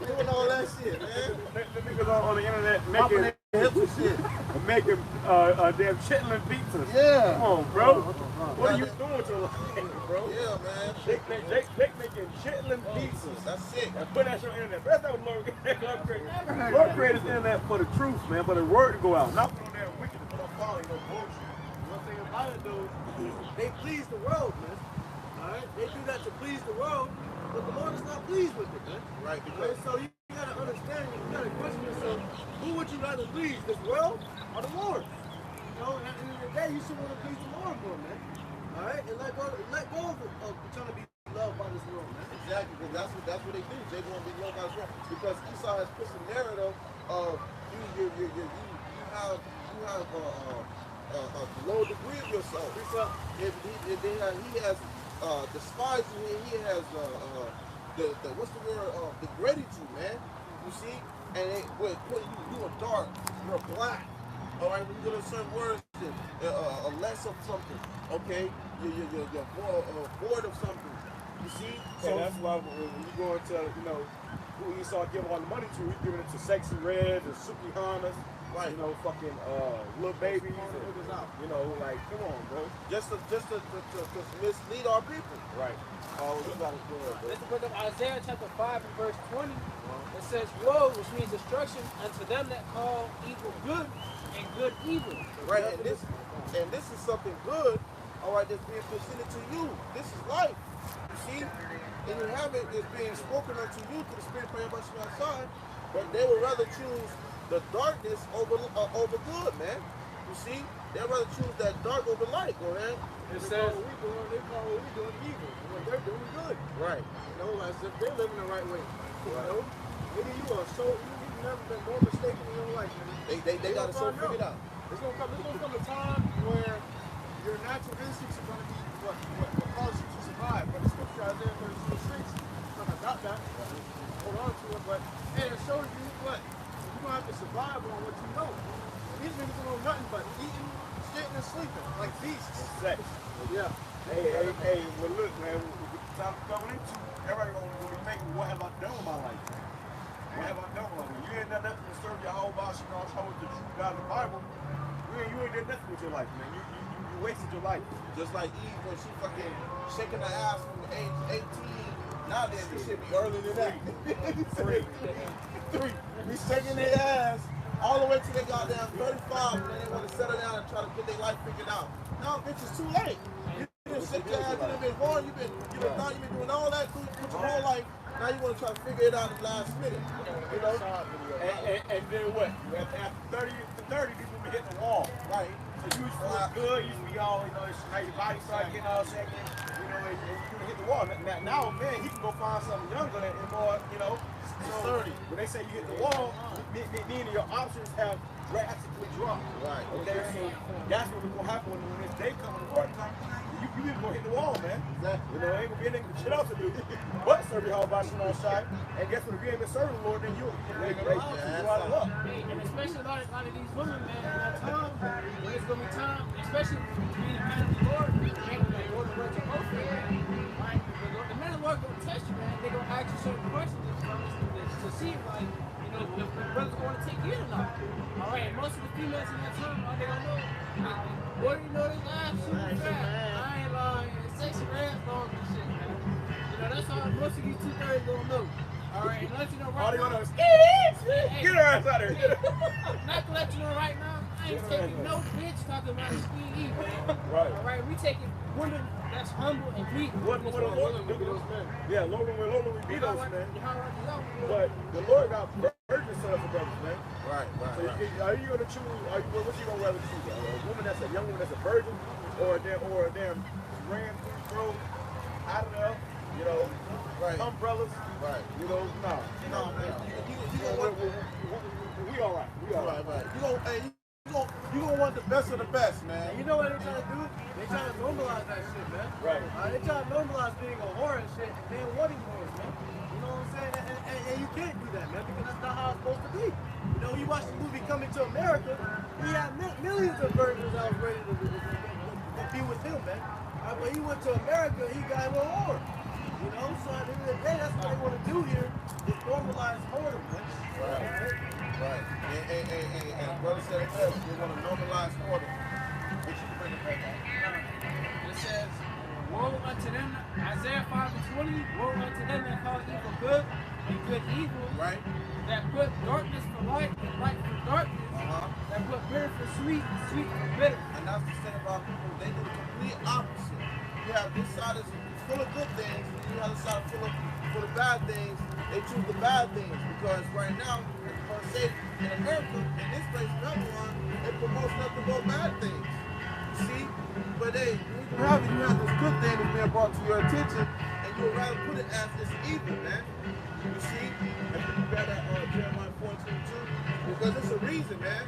doing all that shit, man. The niggas on the internet Popping their hips and shit. making damn chitlin pizzas. Yeah. Come on, bro. What are you doing with your life, bro? Yeah, man. They making chitlin pizzas. That's sick. And put that shit on the internet. That's not what Lord created. Lord created the internet for the truth, man, for the word to go out. Not for that wicked to put up folly, no bullshit. One thing about it, though, they please the world, man. All right? They do that to please the world, but the Lord is not pleased with it, man. Right, Right? So you got to understand, you got to question yourself, who would you rather please, this world or the Lord? And at the end of the day, you should want to please the Lord more, man. All right? And let go of trying to be loved by this world, man. Exactly, because that's what they do. They want to be loved by this world. Because Esau has pushed the narrative of you have a low degree of yourself. If he has despised you, he has what's the word? Degraded you, man. You see? And they put you are dark, you're black. All right, when you go to certain words, a less of something. Okay, you're void of something. You see? So that's why when you go into, who Esau give all the money to, he's giving it to Sexy Reds and Suki Hanas, Right. fucking little babies. And, like, come on, bro. Just to mislead our people. Right. Oh, you gotta do it, bro. It's the book of Isaiah chapter 5 and verse 20. It says, woe, which means destruction, unto them that call evil good and good evil. Right, and this is something good, all right, that's being presented to you. This is life. You see? And you have it is being spoken unto you through the Spirit praying by the outside, but they would rather choose the darkness over good, man. You see? They'd rather choose that dark over light, man. It says they call what we doing evil, when they're doing good. Right. As if they're living the right way. Maybe you you've never been more mistaken in your life, man. They got it so figured out. There's gonna come a time where your natural instincts are gonna be what causes you to survive. But the scripture Isaiah 36, I'm about that. Hold on to it, but hey, it shows you what you're gonna have to survive on what you know. These niggas don't know nothing but eating, shitting, and sleeping like beasts. Sex. Yeah. Hey, well look, man, with the time coming into, everybody gonna make what have I done with my life? What have I done with my life? You ain't done nothing to serve your whole boss, show with the true God of the Bible. You ain't done nothing with your life, man. You wasted your life. Just like Eve when she fucking shaking her ass from the age 18. Nowadays this shit be earlier than that. Three. Be shaking their ass all the way to they goddamn 35, and then they want to settle down and try to get their life figured out. No, bitch, it's too late. You been shit your ass, you been born, you been doing all that with your whole life. Now you want to try to figure it out in the last minute. And then what? After 30, people be hitting the wall. Right. So you used to look good, you used to be all, now your body started getting all shaky, and you're going to hit the wall. Now, man, he can go find something younger and more, so 30. When they say you hit the wall, meaning your options have drastically dropped. Right. Okay, so that's what's going to happen when this day comes to work time. You need to go hit the wall, man. Exactly. Ain't gonna be anything shit else to do. But serve your whole body on the side. And guess what? If you ain't been serving the Lord, then you out of luck. And especially a lot of these women, man, in that time, when it's gonna be time, especially being a man of the Lord, man, the Lord will let you go for it. Right? The man of the Lord gonna test you, man. They're gonna ask you certain questions to see like, if the brother's going to take you or not. All right, and most of the females in that time, all they gonna know, what do you know, this ass super fat. I ain't lying. It's sexy ass long and shit, man. That's how most of these 2/3 gonna know. All right, and let you know All right they now. gonna know is, get her ass out of here. Not to let you know right now, I ain't taking no bitch talking about the speed, man. Right. All right, we taking women that's humble and meek. What the Lord will do those men? Yeah, Lord will be those men. But But the Lord got virgin set up for brothers, man. Right. So are you gonna choose? What you gonna rather choose? A woman that's a young woman that's a virgin, or a damn ran through out of there, Right. umbrellas, Right. nah. No, man. You gonna want We all right. We all right. right. You gonna want the best of the best, man. And you know what they trying to do? They trying to normalize that shit, man. Right. They trying to normalize being a whore and shit, and then wanting whores, man. You know what I'm saying? And you can't do that, man, because that's not how it's supposed to be. You watch the movie Coming to America, he had millions of virgins that was ready to be with him, man. But he went to America, he got him a whore. So at the end of the day, that's what they want to do here, is normalize whoredom, man. Right. And brother said it best. They want to normalize order. Which you can bring it back out. it says, woe unto them, Isaiah 5:20, woe unto them that call evil good and good evil, Right. that put darkness for light and light for darkness, that put bitter for sweet and sweet for bitter. And that's the thing about people. They do the complete opposite. You have this side is full of good things, and the other side full of bad things. They choose the bad things because right now, per se, in America, in this place, Babylon, it promotes nothing but bad things. You see? But hey, you have this good thing that's being brought to your attention, and you would rather put it as this evil, man. You see? And you got that Jeremiah 4:22, because it's a reason, man.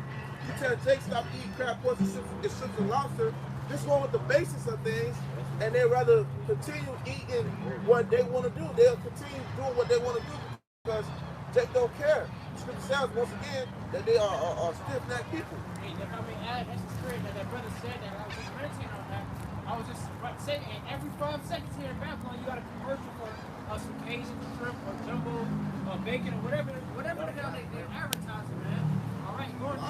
You tell Jake stop eating crab, pork, and chips and lobster. This one with the basis of things, and they rather continue eating what they want to do. They'll continue doing what they want to do because Jake don't care. Scripture says once again that they are stiff-necked people. Hey, if I may add, that's just great that that brother said that. I was just meditating on that. I was just about to say, and every 5 seconds here in Babylon, you got a commercial for some Cajun shrimp or jumbo bacon or whatever the hell they're advertising, man. All right, going to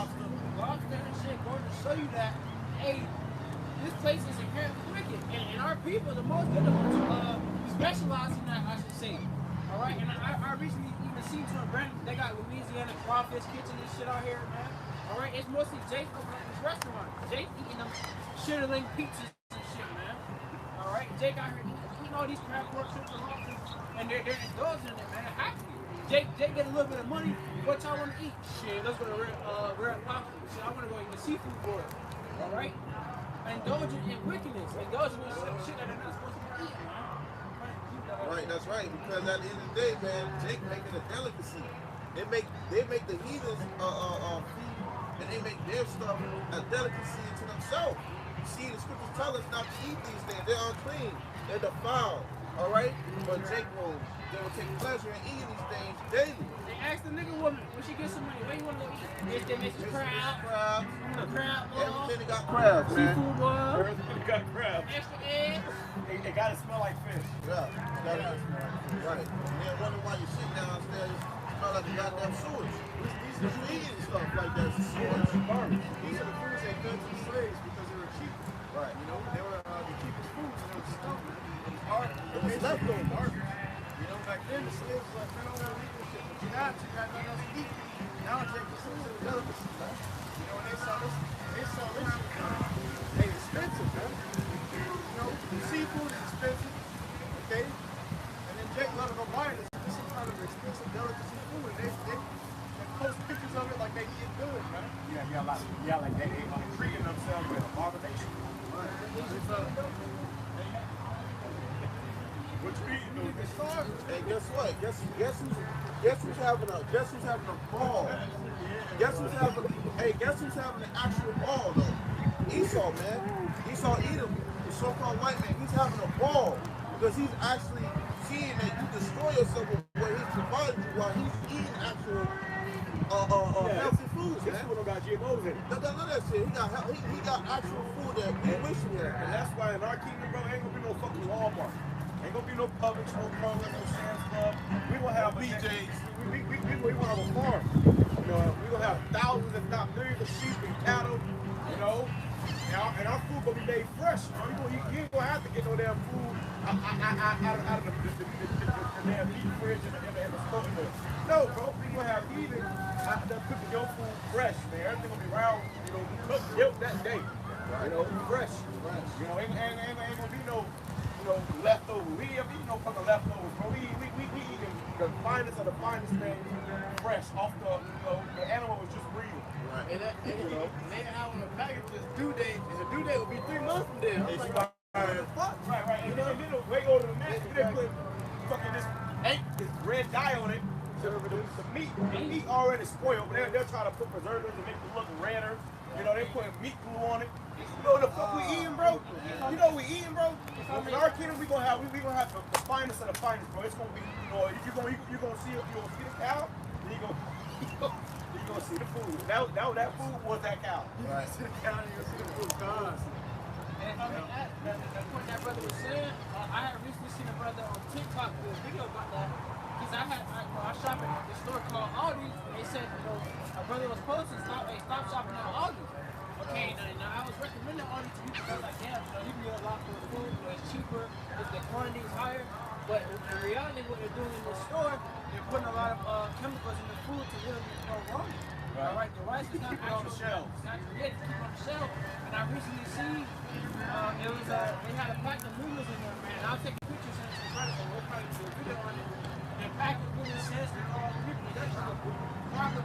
lobster and shit, going to show you that, hey, this place is inherently wicked, and our people, the most of the ones, specialize in that, I should say. All right, and I recently even seen to a brand, they got Louisiana Crawfish Kitchen and shit out here, man. All right, it's mostly Jake opening up this restaurant. Jake eating them shitterling pizzas and shit, man. All right, Jake out here eating all these crab pork shrimp and lobsters, and they're indulging in it, man. Jake get a little bit of money. What y'all want to eat? Shit, let's go to Red Lobster. Shit, I want to go eat the seafood boil. All right, indulging in wickedness, indulging in shit that they're not supposed to be eating, man. Right, that's right. Because at the end of the day, man, Jake making a delicacy. They make the heathens feed, and they make their stuff a delicacy to themselves. You see, the scriptures tell us not to eat these things. They're unclean. They're defiled. All right, but Jake they will take pleasure in eating these things daily. They asked the nigga woman when she gets some money, what you want to go eat? They make some crab. Crab boil. Everything got crabs, man. Seafood boil. Everything got crabs. Extra eggs. It gotta smell like fish. Yeah, right. And then wonder why you sit downstairs, smell like the goddamn sewage. These you eating stuff like that, sewage. These are the foods they fed to the slaves because they were cheap. Right. You know, they were the cheapest foods, and it was stuff, man. It was hard. It was leftover. Garbage. You know, back then the slaves was like, man, I don't want to eat this shit. But you got nothing else to eat. Now it's like this is a delicacy, man. You know, and they sell this shit, man. They expensive, man. You know, the seafood is expensive, okay? And then Jake let them go buy this. This is kind of expensive delicacy food, and they post pictures of it like they eat good, man. Like they treating themselves with abomination. What you eating, though? Hey, guess what? Guess who's having a ball? Guess who's having an actual ball though? Esau, man. Esau Edom, the so-called white man, he's having a ball because he's actually seeing that you destroy yourself with what he's provided you while he's eating actual healthy foods, This man. one got GMOs in it. None of that shit. He got actual food that we wish we had. And that's why in our kingdom, bro, ain't gonna be no fucking Walmart. Ain't gonna be no Publix, no Kroger, no Sam's Club. We gonna have BJ's. We gonna have a farm. You know, we gonna have thousands, if not millions of sheep and cattle. You know, and our food gonna be made fresh. You ain't gonna have to get no damn food out of the damn deep fridge and the smoking room. No, bro, we gonna have even them cooking your food fresh, man. Everything gonna be round, you know, cooked that day. You know, fresh. You know, ain't gonna be no, you know, leftovers. We ain't eat no fucking leftovers, bro. We eating the finest of the finest things, fresh off the, you know, the animal was just breathing. Right. And they out on the package this due date, and the due date will be 3 months from there. I'm like, what the fuck? Right. And then they go to the next, they put fucking this red dye on it. So the meat already spoiled, but they'll try to put preservatives to make it look redder. You know, they putting meat glue on it. You know what the fuck we eating, bro? You know what we eating, bro? In our kingdom, we gonna have the finest of the finest, bro. It's gonna be, you know, you're gonna see the cow, then you're gonna see the food. That food was that cow. Right. See the cow, you're gonna see the food gone. And I mean, the point that brother was saying, I had recently seen a brother on TikTok do a video about that. Because I shop at this store called Aldi, and they said, you know, a brother was posting, stop shopping at Aldi. Okay, now I was recommending Aldi to people because I was like, damn, you know, you can get a lot more food, you know, it's cheaper, the quantity is higher. But in reality, what they're doing in the store, they're putting a lot of chemicals in the food to really go wrong. All right, the rice is not on the shelf. It's not created to keep on the shelf. And I recently seen it was they had a pack of noodles in there, man. I'll take pictures and it's incredible. We'll probably do a video on it. The pack of noodles says that all the people that's probably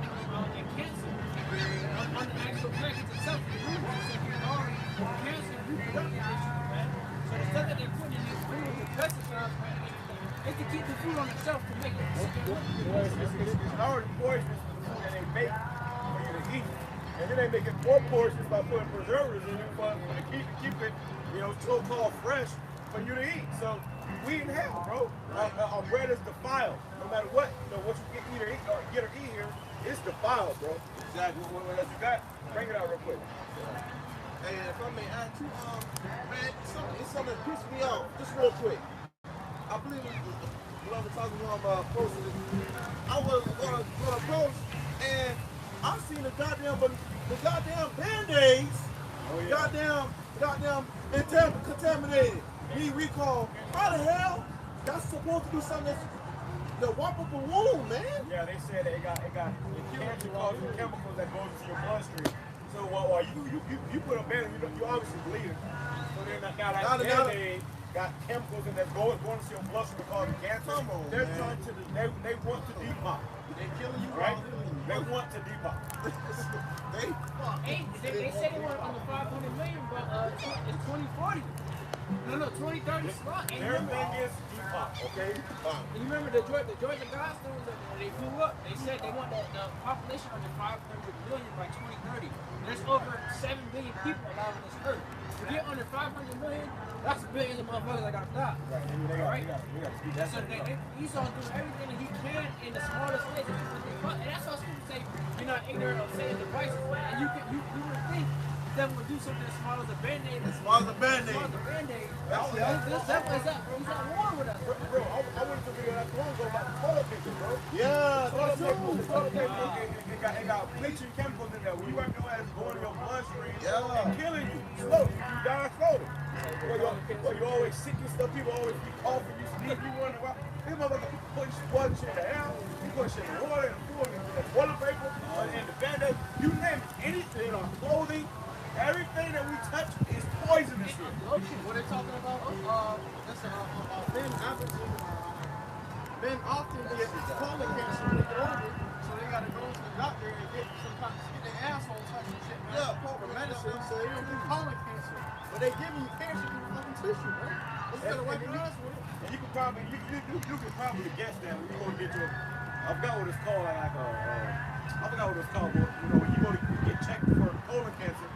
and cancer on the actual package itself. The noodles said you already cancer and reproductive issues, man. So the stuff that they're putting in these foods, the pesticides, man, it's to keep the food on the shelf to make it. It's already poisonous for the food that they make for you to eat. And then they make it more poisonous by putting preservatives in it for to keep it, you know, so-called fresh for you to eat. So we in hell, bro. Our bread is defiled. No matter what, what you get, get or eat here, it's defiled, bro. Exactly. What else you got? Bring it out real quick. Hey, if I may add to, man, it's something that pissed me off. Just real quick. I believe when I was talking about posting it, I was gonna post, and I seen the goddamn Band-Aids, goddamn contaminated. Me recall. How the hell? That's supposed to be something that's the wipe up a wound, man. Yeah, they said it got cancer causing chemicals that goes into your bloodstream. So while you put a band, you obviously bleeding. So then now that Band-Aid got chemicals in that going into your bloodstream causing cancer. They're trying to they want to depop. They killing you, right? They want to depop. They said they want under 500 million, but it's 2040. No, 2030 slot. Everything is depop, okay? You remember the Georgia Guidestones when they blew up? They said they want the population under 500 million by 2030. There's over 7 billion people alive on this earth. To get under 500 million, that's billions of motherfuckers that gotta die. Right? So Esau's doing everything that he can in the smallest ways. And that's how people say you're not ignorant of Satan's devices. And you would think the devil would do something as small as a Band-Aid. As small as a Band-Aid. He's at war with us. Bro, I went to video not long ago about the toilet paper, bro. Yeah, toilet paper, it got bleaching chemicals in there. When you have your ass going in your bloodstream and killing you slowly. You die slowly. Well, you always sick and stuff. People always be coughing. You sneeze. You wonder why. These motherfuckers put shit in the air. You put shit in the water and food and the toilet paper and the Band-Aid. You name it. Anything on clothing. Everything that we touch is poisonous here. What they're talking about, men often get colon cancer when they get older, so they gotta go to the doctor and get their asshole touched and shit, man. Yeah, for medicine, so they don't do colon cancer. But they giving you cancer through fucking tissue, man. Instead of wiping your ass with it. And you can probably guess that when you go to get your, I forgot what it's called, I forgot what it's called, but when you go to get checked for colon cancer,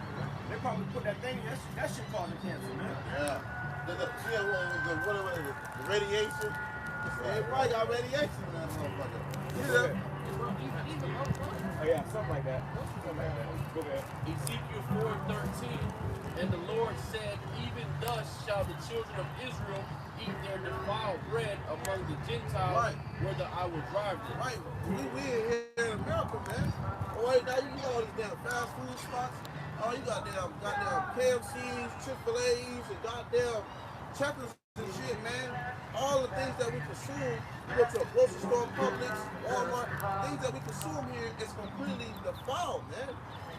they probably put that thing, that shit causing cancer, man. Yeah. Whatever it is, the radiation. Everybody got radiation in that motherfucker. Oh yeah, something like that. Go ahead. Ezekiel 4:13, and the Lord said, even thus shall the children of Israel eat their defiled bread among the Gentiles, whither I will drive them. Right. We here in America, man. Oh, wait, now you got all these damn fast food spots. Oh, you got goddamn KFCs, Chick-fil-A's, and goddamn Checkers and shit, man. All the things that we consume, you go to a grocery store, Publix, Walmart, things that we consume here is completely defiled, man.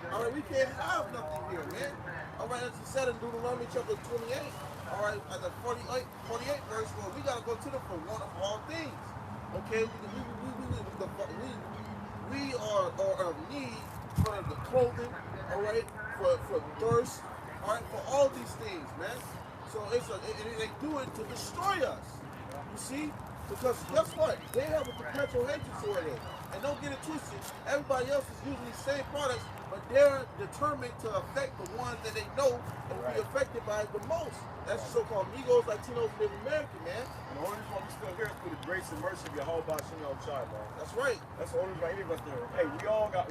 All right, we can't have nothing here, man. All right, as you said in Deuteronomy chapter 28, all right, at the 48 verse 1, we got to go to them for one of all things. Okay, we are of need for the clothing, all right, for thirst, all right, for all these things, man. So they do it to destroy us. You see? Because guess what? They have a perpetual hatred toward it. And don't get it twisted. Everybody else is using these same products, but they're determined to affect the ones that they know and will be affected by it the most. That's the so-called Negroes, Latinos, and Native American, man. And the only reason why we still here is through the grace and mercy of your whole body, you know, child, man. That's right. That's the only reason why any of us there. Hey, we all got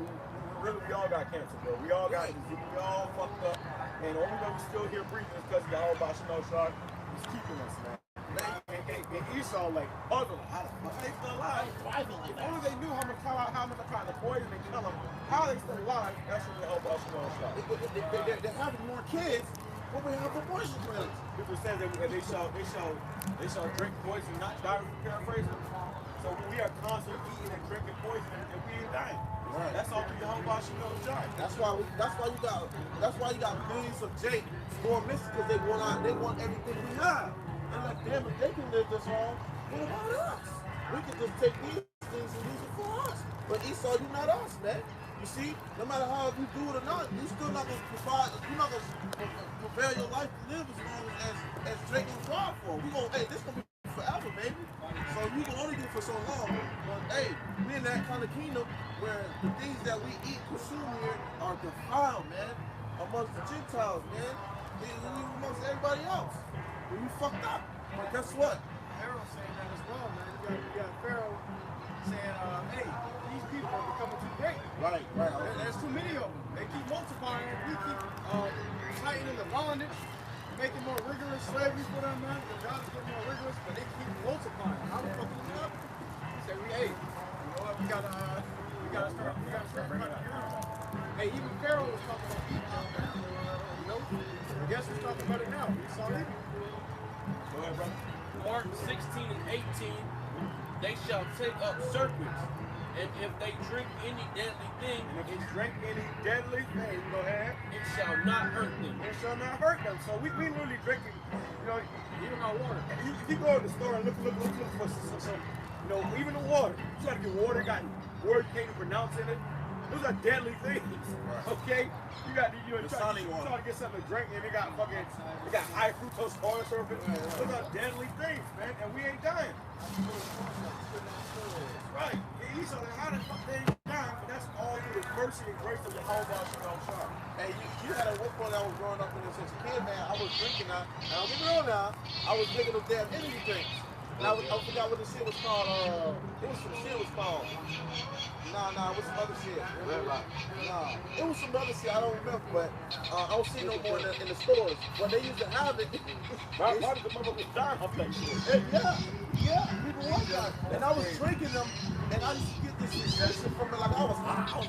cancer, bro. We all got disease. We all fucked up. And the only way we still here breathing is because of your whole body, you know, child, is keeping us, man. And Esau, like, puzzled, how the fuck they still alive? If only they knew how much kind of poison they kill them, how they still alive, that's when they help us, you know, child. They're having more kids, but we have abortion clinics. People say that they shall drink poison, not die, paraphrasing. So we are constantly eating and drinking poison and we ain't dying. Right. That's all through your whole body, you know, child. That's why you got millions of Jake going missing, because they want everything we have. And like, damn, if they can live this long, what about us? We can just take these things and use it for us. But Esau, you're not us, man. You see, no matter how you do it or not, you're still not gonna provide. You're not gonna prepare your life to live as long as Drake and God for. We gonna, hey, this gonna be forever, baby. So you can only do it for so long. But hey, we in that kind of kingdom where the things that we eat, consume here are defiled, man, amongst the Gentiles, man, amongst everybody else. We fucked up. But guess what? Pharaoh saying that as well, man. You got Pharaoh saying, hey, these people are becoming too great. Right. There's too many of them. They keep multiplying. We keep tightening the bondage, making more rigorous slavery for them, man. The jobs get more rigorous, but they keep multiplying. How the fuck do we stop it? He said, hey, you know what? We gotta start cutting down. Hey, even Pharaoh was talking about Egypt, man. You know, I guess we're talking about it now. We saw it. Go ahead, brother. Mark 16 and 18, they shall take up serpents, and if they drink any deadly thing, And if you drink any deadly thing, go ahead. it shall not hurt them. It shall not hurt them. So we literally drinking, you know, Even our water. if you go in the store and look for some, you know, even the water. You try to get water, got words you can't even pronounce in it. Those are deadly things. Okay? You got you know, try to get something to drink and they got high fructose corn syrup. Those are deadly things, man, and we ain't dying. Right. He saw that how the fuck they ain't dying, but that's all through the mercy and grace of the Jehovah Shalom Shah. Hey, you had at one point I was growing up in this as a kid, man. I was drinking now. And I'll be real now. I was drinking those damn energy drinks. And I forgot what the shit was called. It was some shit was called. Nah, it was some other shit. Nah, it was some other shit. I don't remember, but I don't see no more in the stores. When they used to have it. Why did the motherfuckers die off that shit? Yeah, people was that. And I was drinking them, and I used to get this sensation from it. Like I was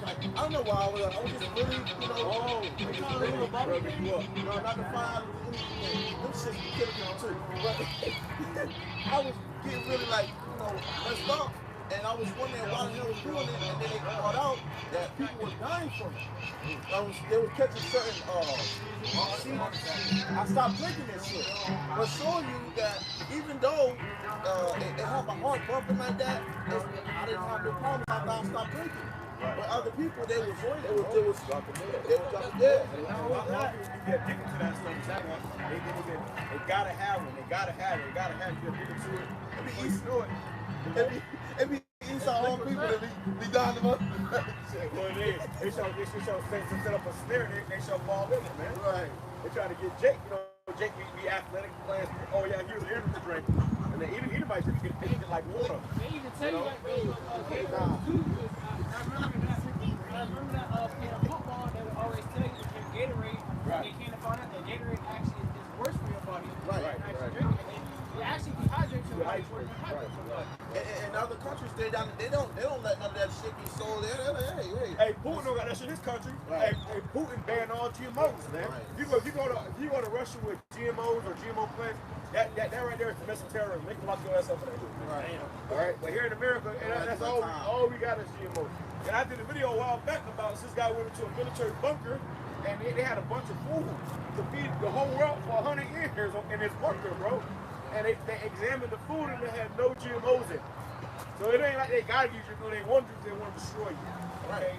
like, I don't know why I was just really, you know, they kind of little bubble thing. You know, not to find anything. Them shits be killing me too. But I was getting really like, you know, messed up. And I was wondering why the hell was doing it, and then they caught out that people were dying from it. They were catching certain see, I stopped drinking this shit. But showing you that even though it had my heart bumping like that, I didn't have no problem after I stopped drinking. But other people, they was dropping dead. And not only that, you get addicted to that stuff. They gotta have one. They gotta have it. You get addicted to it. Before you know it. It be Esau all people that be dying of us. Well, they shall set up a snare. They shall fall in it, man. Right. They try to get Jake. You know, Jake be athletic, playing. Oh yeah, here's the energy drink. And then anybody should get anything like water. They even tell you like, I remember that football, they would always tell you to drink Gatorade. Right. They can't find out that Gatorade actually is worse for your body. Right. Drink it. It actually dehydrates your body. In other countries, they don't let none of that shit be sold there. Hey, Putin don't got that shit in his country. Right. Hey, Putin banned all GMOs, man. Right. If you go to Russia with GMOs or GMO plants, that right there is domestic terrorism. They can lock your ass up for that. Right. All right, but here in America, and that's all we got is GMOs. And I did a video a while back about this guy went into a military bunker, and they had a bunch of food to feed the whole world for 100 years in this bunker, bro. And they examined the food and they had no GMOs in it. So it ain't like they gotta use you, they want to, they want to destroy you. Okay?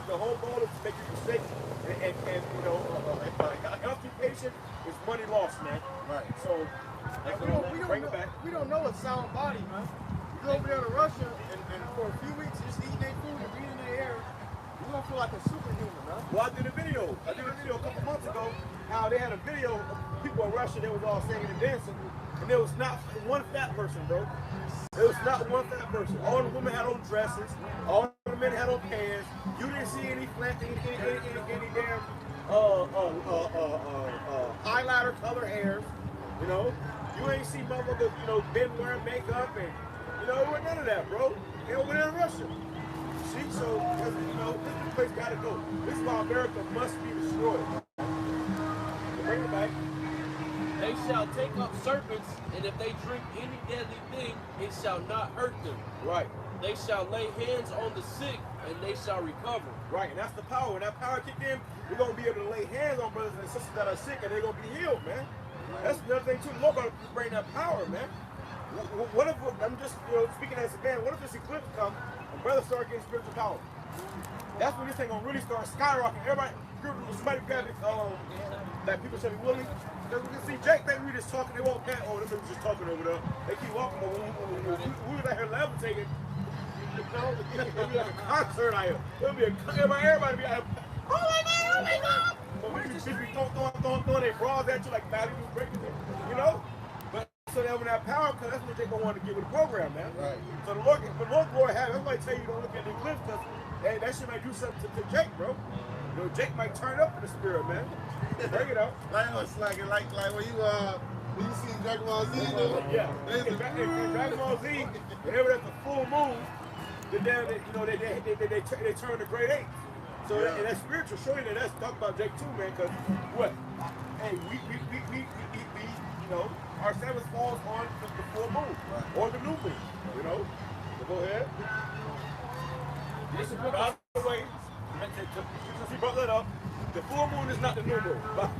The whole goal is to make you sick, and you know, a healthy patient is money lost, man. Right. So We don't know a sound body, man. You go over there to Russia and for a few weeks just eating their food and breathing their air, you're gonna feel like a superhuman, man. Well, I did a video a couple months ago, how they had a video of people in Russia, they was all singing and dancing, and there was not one fat person, bro. There was not one fat person. All the women had on dresses, all the men had on pants. You didn't see any damn highlighter color hairs, you know. You ain't see motherfuckers, you know, men wearing makeup and, you know, it wasn't none of that, bro. They over there in Russia. See, so, you know, this place gotta go. This is why America must be destroyed. Bring it back. They shall take up serpents, and if they drink any deadly thing, it shall not hurt them. Right. They shall lay hands on the sick, and they shall recover. Right, and that's the power. When that power kick in, we're gonna be able to lay hands on brothers and sisters that are sick, and they're gonna be healed, man. That's another thing too. The Lord gonna bring that power, man. What if I'm just, you know, speaking as a man? What if this eclipse comes and brothers start getting spiritual power? That's when this thing gonna really start skyrocketing. Everybody, somebody grab it. That people should be willing. Because we can see Jake, they we just talking. They walk past. Oh, them people just talking over there. They keep walking. But we was out here levitating. You know, it'll be like a concert out here. It'll be everybody be out here. Oh my God! Oh my God! But we just be throwing their bras at you like Malibu breaking it, you know? But so that when that got power because that's what Jake gonna want to get with the program, man. Right. So the Lord, but Lord glory have. That's why I tell you don't look at the eclipse because that shit might do something to Jake, bro. You know, Jake might turn up in the spirit, man. Bring it up. Like what's like when you see Dragon Ball Z, Yeah. In Dragon Ball Z, whenever there's a full moon, then they turn to grade 8. So and that spiritual showing that that's talk about Jake too, man. Because what? Hey, we you know, our Sabbath falls on the full moon or the new moon. You know. So go ahead. By the way, since he brought that up, the full moon is not the new moon. But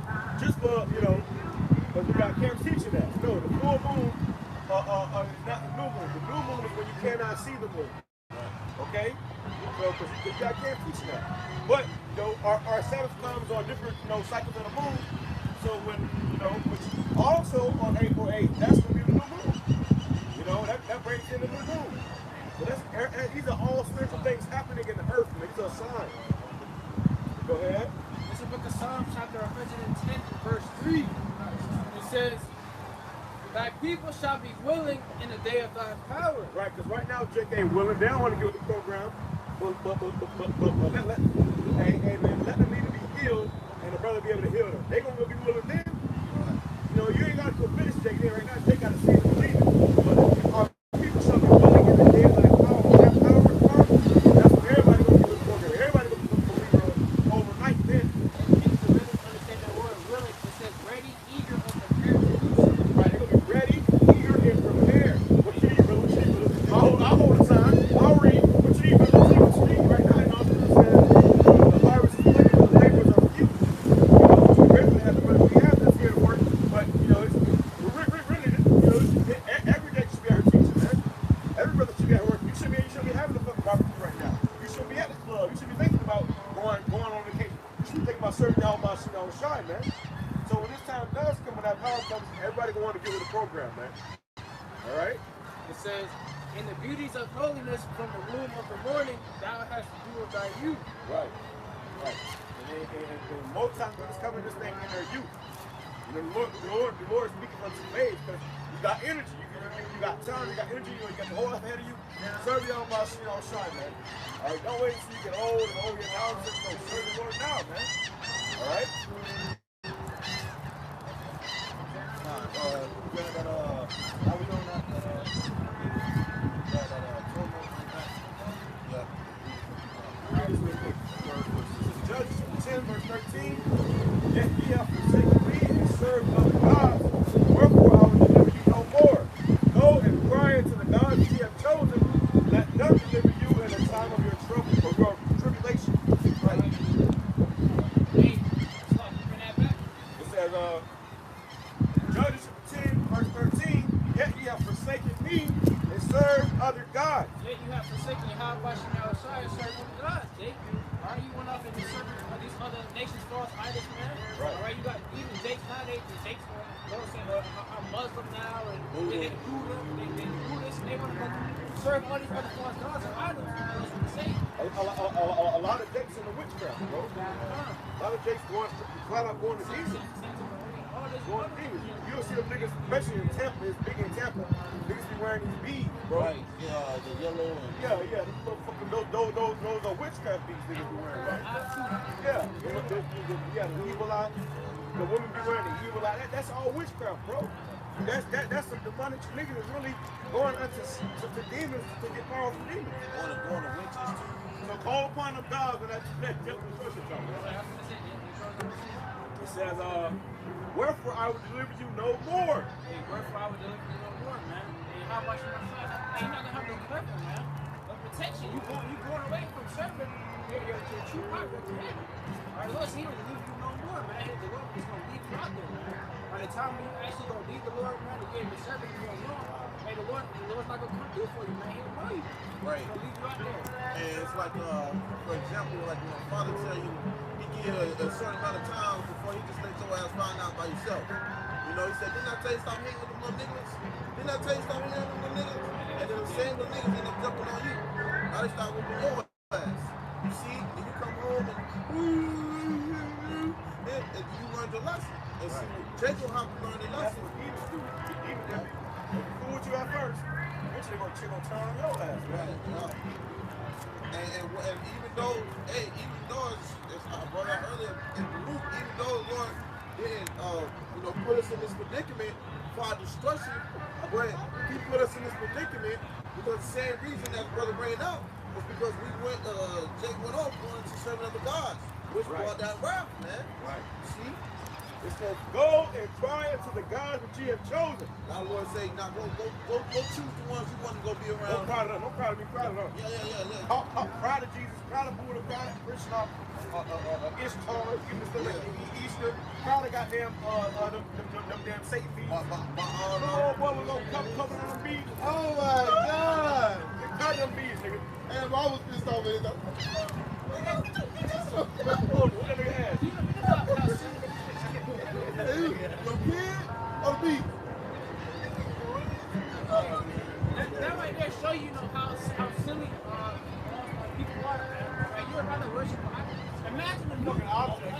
just for because we got camps teaching that. No, the full moon is not the new moon. The new moon is when you cannot see the moon. Okay? So, because you got camps teaching that. But, our Sabbath comes on different, cycles of the moon. So when, which also on April 8th, that's going to be the new moon. That breaks in the new moon. So these are all spiritual things happening in the earth, and these are signs. Go ahead. It's the book of Psalms, chapter 110, verse 3. It says, thy people shall be willing in the day of thy power. Right, because right now, Jake ain't willing. They don't want to get with the program. But let them need to be healed, and the brother be able to heal them. They going to be willing then. You ain't got to go finish Jake there right now. Jake got to see it and believe it. But our people shall be willing in the day of thy power. That power, that's what everybody going to get with the program. Everybody going to be believer overnight then. And to really understand that word willing, it says ready, eager, and prepared to do so. Right, they're going to be ready, eager, and prepared. What you need, brother? What you need, brother? I'll hold the time. I'll read. What you need, brother? What you need right now? And also it says, the harvest is plenty, but the laborers are few. We really have the brother we have that's here to work. But, every day you should be out here teaching, man. Every brother should be at work. You should be having a fucking barbecue right now. You should be at the club. You should be thinking about going on vacation. You should be thinking about serving out my shine, man. So when this time does come, when that power comes, everybody going to get with the program, man. All right? It says, in the beauties of holiness from the womb of the morning, thou hast to do of thy youth. Right. And most times when it's coming, this thing in their youth. The Lord is speaking from some age because you got energy, you got time, you got energy, you got the whole life ahead of you. Serve y'all by shine, man. All right, don't wait until you get old and old your hours. Serve the Lord now, man. All right. How we doing that? Judges 10, verse 13. Yet ye have forsaken me and served other gods. Wherefore I will deliver you no more. Go and cry unto the gods which ye have chosen. Let none deliver you in the time of your trouble or your tribulation. Right. It says, Judges 10, verse 13. Yet ye have forsaken me and served other gods. Yet you have forsaken Yahweh Bashem Shai and served other gods, Jake. Alright, you went off and served these other nations false idols, man. Right. Alright, you got even Jakes nowadays, the Jakes are Muslim now, and they Buddhists, they want to go serve all these other false gods and idols. That's what they say. A lot of jakes in the witchcraft, bro. A lot of jakes flat out going to Jesus. Going to Jesus. You don't see them niggas, especially in Tampa, it's big in Tampa. Niggas be wearing these beads, bro. Right, the yellow and... Yeah, these motherfucking, those are witchcraft beads niggas be wearing, right? Yeah, the evil eye. The women be wearing the evil eye. That's all witchcraft, bro. That's some demonic niggas is really going to demons to get power from demons. Going to witches too. So call upon them gods and that's just the first time. It says, wherefore I will deliver you no more. Hey, wherefore I will deliver you no more, man. Hey, how about you, my son? Hey, you're not gonna have no cover, man. No protection. You going away from serving your true heart, your creator. Alright, the Lord said He will deliver you no more, man. The Lord is gonna leave you out there, man. By the time you actually gonna leave the Lord, man, to get into serving you alone, hey, the Lord's not gonna come through for you, man. He'll know you. Right. He's gonna leave you out there. And it's like, for example, like when a father tell you, he give a certain amount of time before he just let your ass find out by yourself. He said, didn't I tell you stop hanging with them little niggas? Didn't I tell you stop hanging with them little niggas? And then the same little niggas end up jumping on you. Now they start whooping your ass. You see, and you come home and you learned your lesson. And see, Jake will have to learn the lesson. That's what demons do. Cool with you at first. Eventually gonna turn on your ass, man. Right, and even though, hey, even though it's I brought out earlier in Baruch, even though the Lord didn't, put us in this predicament for our destruction, but He put us in this predicament because the same reason that Brother ran out was because Jake went off going to serving other gods, which brought that wrath, man. Right. See? It says, go and cry unto the gods that ye have chosen. Now the Lord say, now go choose the ones you want to go be around. Don't cry to them. Don't cry to me. Cry to them. Yeah. Cry to Jesus. Cry to Buddha. Cry to Krishna. Ishtar. Give me stuff like Easter. Cry to goddamn them damn Satan feet. Oh boy, we're gonna come on them bees. Oh my God! Cry to them bees, nigga. And I was pissed off at it. Oh, what that nigga ass? Hey, your kid or the beat? That right there show you know how silly people are. Like you're about to worship. Imagine a fucking object.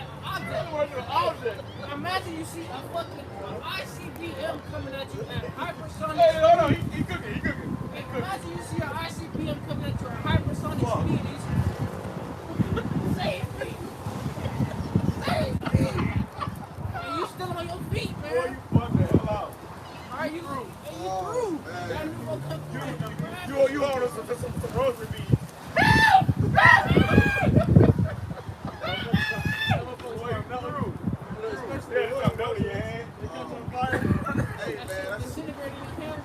Imagine you see a fucking ICBM coming at you at hypersonic. Hey, hold on, he cooking. Imagine you see an ICBM coming at you at hypersonic speed. Save me! Save me! And you still on your feet, man. Boy, you fuck the hell out. Are you through? And you through. That new gonna come through. You hold us some rosary beads. Help! Help me!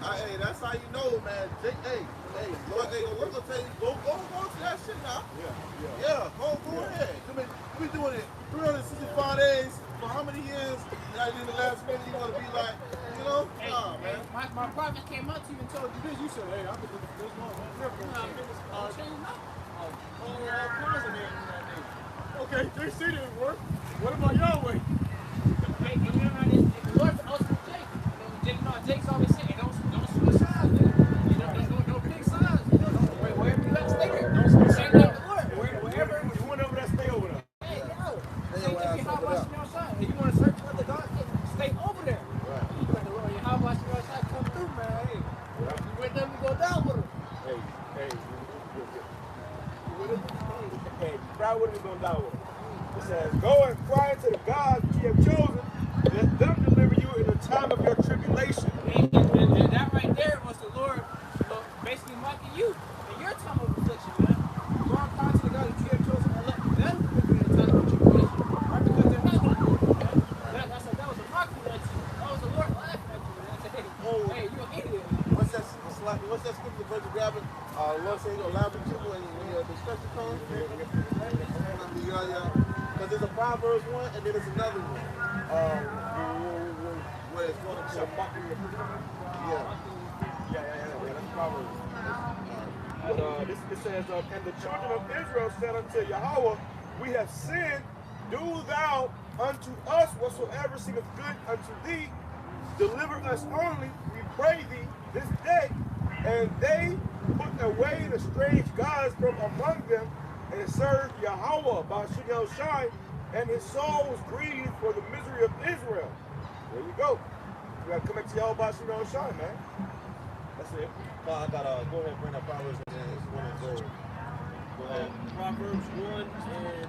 Hey, that's how you know, man. Lord, Lord gonna tell you, go to that shit now. Yeah, go ahead. We doing it 365 days for how many years? Like in the last minute, you want to be like, Hey, man. My prophet came up to you and told you this. You said, hey, I've been doing this long. I'll change nothing. All kinds of names in that name. Okay, they see didn't work. What about Yahweh? Hey, you know how this? The Lord's the ultimate Jake. Jake's always saying, don't switch sides, man. Don't pick sides. Wherever you gotta stay there. Don't switch sides. Like the Lord. Wherever. You went over there, stay over there. Hey, yo. If you want to search for the God, stay over there. right. You like the Lord, how about you outside? Come through, man. Hey, you with them, you go down with them. Hey, cry with him, you're going down with him. It says, go and cry to the gods that you have chosen, let them deliver you in the time of your tribulation. And that right there was the Lord basically mocking you in your time of affliction, man. Go and cry to the God that you have chosen and let them deliver you in the time of tribulation. Right? Because they're not going to do it, man. That was a mockery at you. That was the Lord laughing at you, man. Hey, you an idiot. What's that scripture verse of grabbing? Lord say you're laugh at you when the destruction comes. Because there's a Proverbs one and then there's another one. Where it's going to That's Proverbs. But it says, and the children of Israel said unto Yahweh, we have sinned, do thou unto us whatsoever seemeth good unto thee, deliver us only, we pray thee, this day. And they put away the strange gods from among them, and served Yahweh by Shai, and his soul was grieved for the misery of Israel. There you go. You gotta come back to Yahweh by Shai, man. That's it. I gotta go ahead and bring up Proverbs and then it's one and go. Go ahead. Proverbs 1 and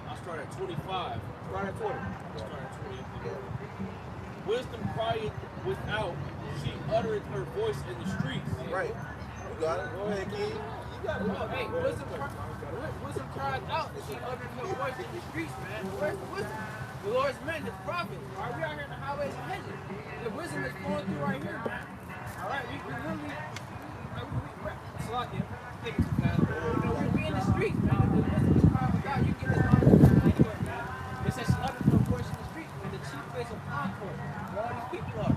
I'll start at 25. Start at 20. Start at 20. Wisdom crieth without, she uttereth her voice in the streets. Right. You got it. Go ahead, King. You got it. Hey, wisdom cried out and she uttered her voice in the streets, man. Where's the wisdom? The Lord's men, his prophets. All right, we out here in the highways and hedges. The wisdom is flowing through right here, man. All right, we literally, we in the streets, man. The wisdom is crying with God. You get this knowledge anywhere, man. It says she uttered her voice in the streets, man. The chief place of concord, where all these people are.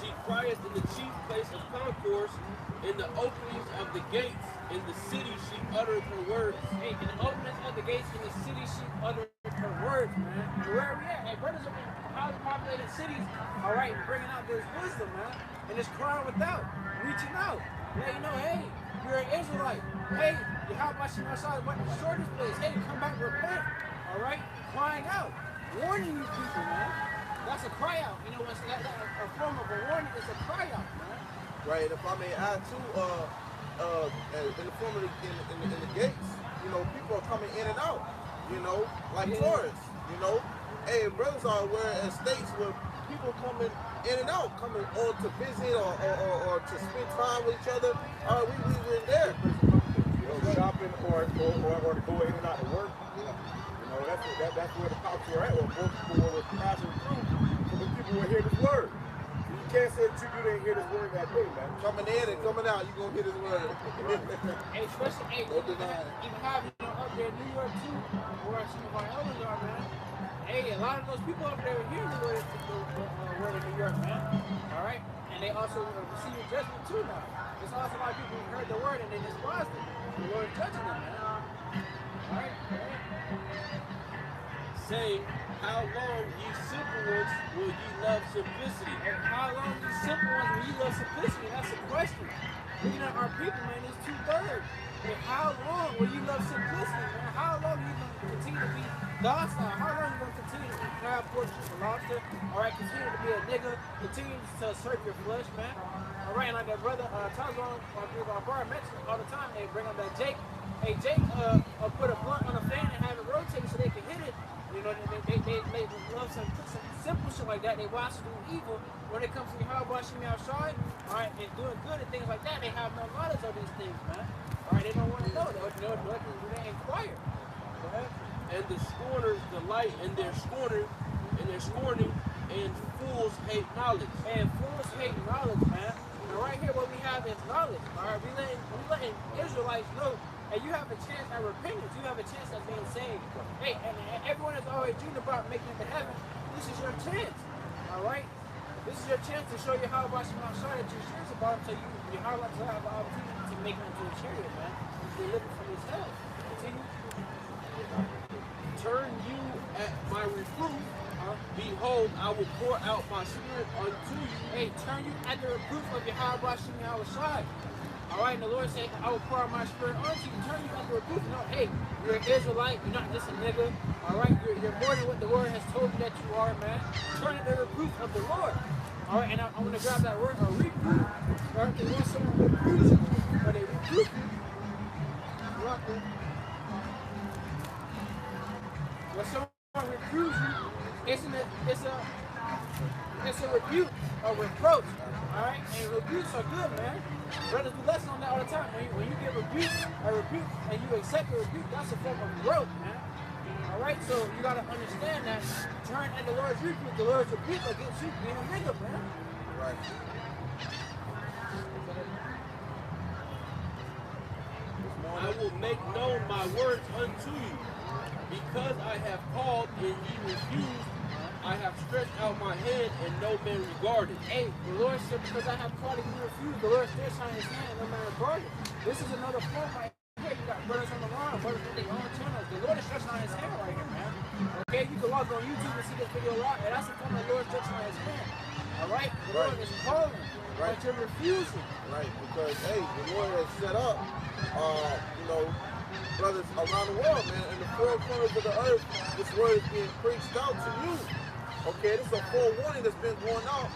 She crieth in the chief place of concourse, in the openings of the gates. In the city she uttered her words. Hey, in the openings of the gates in the city she uttered her words, man. And where are we at? Hey, brothers are in highly populated cities, all right, bringing out this wisdom, man. And it's crying without, reaching out. Let you know, hey, you're an Israelite. Hey, you help my side, what the shortest place. Hey, come back, repent. All right, crying out, warning you people, man. That's a cry out. You know, a form of a warning. It's a cry out, man. Right. If I may add too, in the form of in the gates, you know, people are coming in and out. You know, like tourists. You know, hey, brothers are aware in states where people coming in and out, coming on to visit or to spend time with each other. We were there. You know, shopping or to go in and out to work. You know, that's where the cops were at, or more people were passing through. So the people will hear this word. You can't say that you didn't hear this word that day, man. Coming in and coming out, you gonna hear this word. Hey, especially even have up there in New York too, where some of our elders are, man. Hey, a lot of those people up there hear the word of New York, man. All right, and they also receive judgment too now. There's also a lot of people who heard the word and they despised it. The Lord is judging them, man. All right. Saying, how long, ye simple ones, will ye love simplicity? And how long, ye simple ones, will ye love simplicity? That's a question. Looking at our people, man, it's 2/3. And how long will you love simplicity, man? How long are you going to continue to be docile? How long are you going to continue to eat crab, pork, chicken, and lobster? All right, continue to be a nigga. Continue to serve your flesh, man. All right, and like that brother Tazwan, our bar mentioned all the time, they bring up that Jake. Hey, Jake put a blunt on a fan and have it rotate so they can hit it. You know, they love some simple shit like that. They watch us do evil. When it comes to how washing me outside, all right, and doing good and things like that, they have no knowledge of these things, man. All right, they don't want to know. They inquire. Go ahead. And the scorners delight in their scorning, and fools hate knowledge. And fools hate knowledge, man. And right here, what we have is knowledge. All right, we letting Israelites know. And you have a chance at repentance. You have a chance at being saved. Hey, and everyone is always dreaming about making it to heaven. This is your chance. All right? This is your chance to show you how about you outside that you're serious about it, so you have an opportunity to make it into a chariot, man. You're living from this hell. Continue. Turn you at my reproof. Behold, I will pour out my spirit unto you. Hey, turn you at the reproof of your how about you outside. All right, and the Lord said, I will pour out my spirit onto you, turn you into a proof. No, hey, you're an Israelite, you're not just a nigga. All right, you're more than what the Lord has told you that you are, man. Turn it to the reproof of the Lord. All right, and I'm going to grab that word, a reproof. All right, because once someone reproves you, or they reproof you, when someone reproves you, it's a rebuke, a reproach. All right, and rebukes are good, man. Brothers do lesson on that all the time. When you get rebuked, and you accept the rebuke, that's a form of growth, man. All right, so you gotta understand that. Turn at the Lord's rebuke, the Lord's rebuke against you being a nigga, man. Right. I will make known my words unto you, because I have called and ye refused. I have stretched out my hand and no man regarded. Hey, the Lord said, because I have called and you refused, the Lord stretched out his hand and no man regarded. This is another form right here. You got brothers on the line, brothers with their own channels. The Lord is stretching out his hand right here, man. Okay, you can log on YouTube and see this video live, and that's the form of the Lord stretching out his hand. All right? The Lord is calling, but you're refusing. Right, because, hey, the Lord has set up, you know, brothers around the world, man. In the four corners of the earth, this word is being preached out to you. Okay, this is a forewarning that's been going out.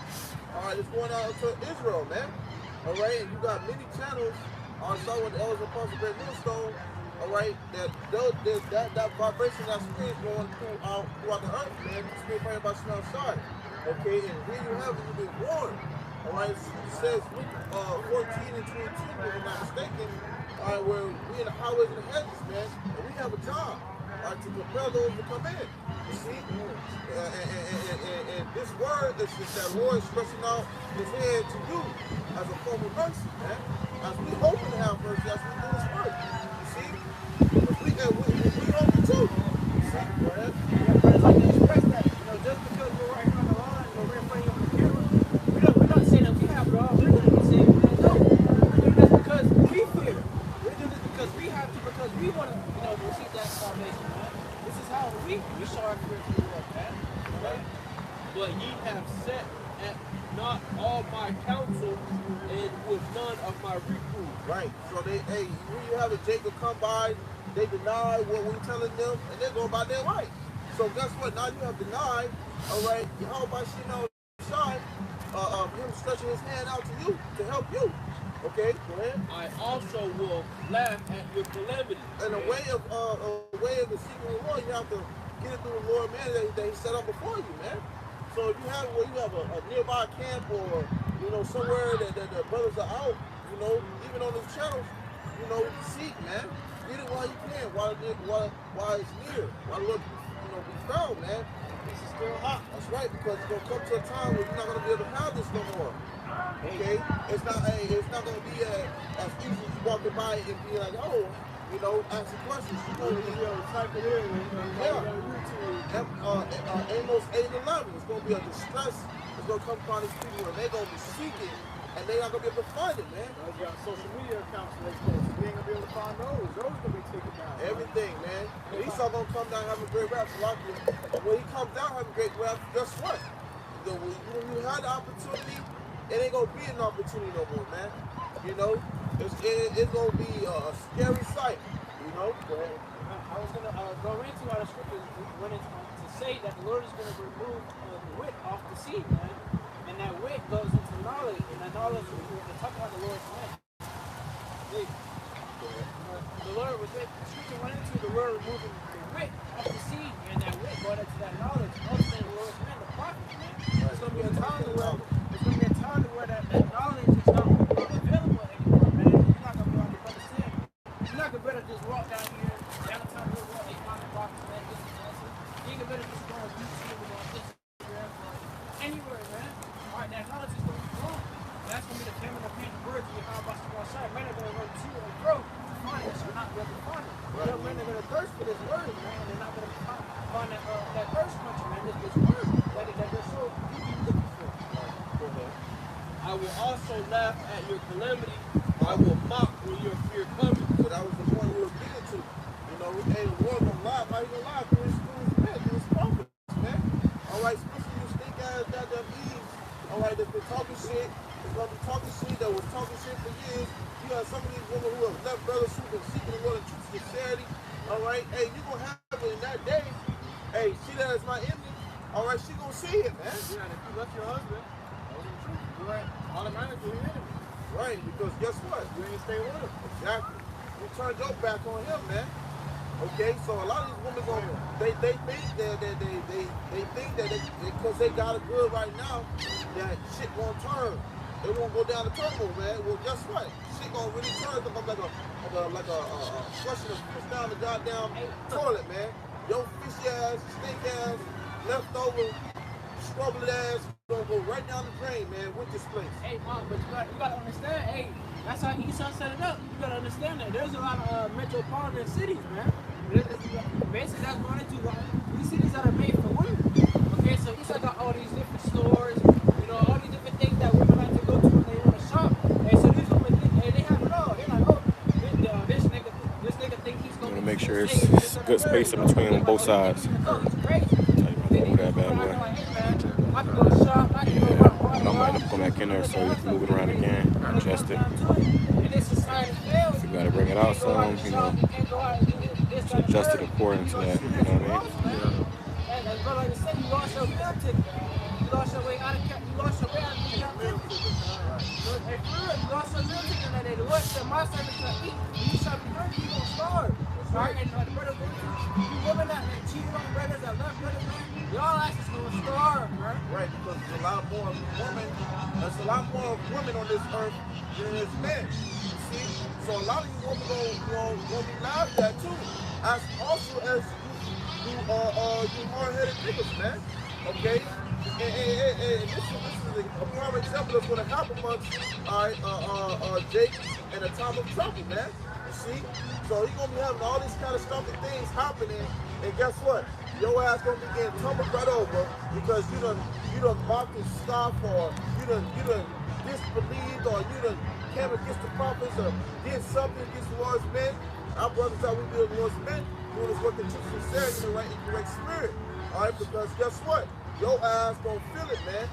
All right, it's going out to Israel, man. All right, and you got many channels. I saw with the elders of Apostle Greg Millstone. All right, that vibration, that spirit going throughout the earth, man. The spirit praying about you outside. Okay, and here you have it, you've been warned. All right, it says 14 and 22, if I'm not mistaken. All right, where we in the highways and the hedges, man, and we have a job. To compel those to come in. You see? And this word is just that Lord stretching out his hand to you as a form of mercy, man. As we hoping to have mercy as we do this work. You see? We hoping too. You see? Go ahead. Yeah, but it's like to express that, you know, just because we're right here on the line, or we're in front of the camera, we're not saying that we have it all. We're going to be saying, no, we're doing this because we fear. We're doing this because we have to, because we want to, you know, receive that salvation, man. This is how we show our fear to the Lord, man. Right? But ye have set at not all my counsel, and with none of my reproof. Right. So when you have a Jacob come by, they deny what we're telling them, and they go about their way. So guess what? Now you have denied, all right, how about you know, shine, him stretching his hand out to you to help you. Okay, go ahead. I also will laugh at your calamity. And a way of the seeking the Lord, you have to get it through the Lord, man, that He set up before you, man. So if you have a nearby camp or somewhere that the brothers are out, even on these channels, seek, man. Get it while you can, while it's near, while the Lord be found, man. This is still hot. That's right, because it's gonna come to a time where you're not gonna be able to have this no more. Okay, it's not gonna be as easy as you walking by and be like, oh, asking questions. You're gonna be able to type it in Amos 8 and 11. It's gonna be a distress. It's gonna come upon these people and they're gonna be seeking and they're not gonna be able to find it, man. You got social media accounts and they post. You ain't gonna be able to find those. Those gonna be taken down. Everything, man. And Esau gonna come down having great raps. When he comes down having great raps, guess what? When you had the opportunity, it ain't gonna be an opportunity no more, man. It's gonna be a scary sight. I was gonna go into our scriptures when it's to say that the Lord is gonna remove the wit off the sea, man. And that wit goes into knowledge, and that knowledge we're talking about the Lord's land. The Lord was the scripture went into the Lord removing the wit off the sea, and that wit going into that knowledge. Ultimately, the Lord's man, the prophets, man. It's gonna be a time where that knowledge is not available anymore, man. You're not gonna be able to understand. You're not gonna better just walk down here, downtown New York, 8 mile blocks, man. You can better just go on YouTube or on Instagram or anywhere, man. Alright, that knowledge is gonna be gone. That's gonna be the famine of pain, the birds, and your how about to go outside. Men are gonna run to and fro to find it, so not be able to find it. Right. Men are gonna thirst for this word, man, and they're not gonna find that thirst country, man. This word that they're so deeply looking for. I will also laugh at your calamity. I will mock when your fear comes. So that was the point we were getting to. Hey, the Lord gonna lie. Why he gonna lie? Through his men, through his prophets, man. Alright, especially you stink ass goddamn Eve. Alright, that's been talking shit. It's gonna be talking shit that was talking shit for years. You got some of these women who have left brothers who've been seeking the Lord in truth and sincerity. Alright, hey, you gonna have it in that day. Hey, see that as my enemy. Alright, she gonna see it, man. Yeah, and if you left your husband, that was the truth. You're right. Automatically an enemy. Right, because guess what? You ain't stay with him. Exactly. You turned your back on him, man. Okay, so a lot of these women they think that because they got it good right now, that shit won't turn. It won't go down the turbo, man. Well, guess what? Shit gonna really turn like a flushing down the goddamn toilet, man. Your fishy ass, stink ass, leftover, scrubbly ass gonna go right down the drain, man, with this place. Hey, Mom, but you gotta understand, hey, that's how Esau set it up. You gotta understand that there's a lot of metropolitan cities, man. Basically, that's one into these cities that are made for women. Okay, so Esau got all these different stores, all these different things that women like to go to when they want to shop. Hey, so these women think, hey, they have it all. They're like, oh, this nigga think he's gonna make sure it's good space in between on both sides. Oh, he's crazy. Over that bad boy. I can go to shop, I can go run. And I might have to go back in there so you can move it around again, adjust it. If you gotta bring it out some, to adjust it according to that, you know what I mean? And like I said, you lost your meal ticket. You lost your way out of the captivity. Hey, for real, you lost your meal ticket that day. The Lord said, my servants gonna eat. You shall be hungry, you gonna starve. Right? And the brothers, you women that cheated on brothers, that left brothers, man, y'all asses gonna starve, right? Right, because there's a lot more women on this earth than there's men. You see? So a lot of you women gonna be laughed at too. As also as you hard-headed niggas, man. Okay? And this is a prime example of what's gonna happen amongst Jake in a time of trouble, man. You see? So you're gonna be having all these kind of stumpy things happening, and guess what? Your ass gonna be getting tumbled right over because you done mocked and scoffed, or you done disbelieved, or you done came against the prophets, or did something against the Lord's men. Our brothers how we do the Lord's men, doing this work in truth and sincerity in the right and correct spirit. Alright, because guess what? Your ass gonna feel it, man.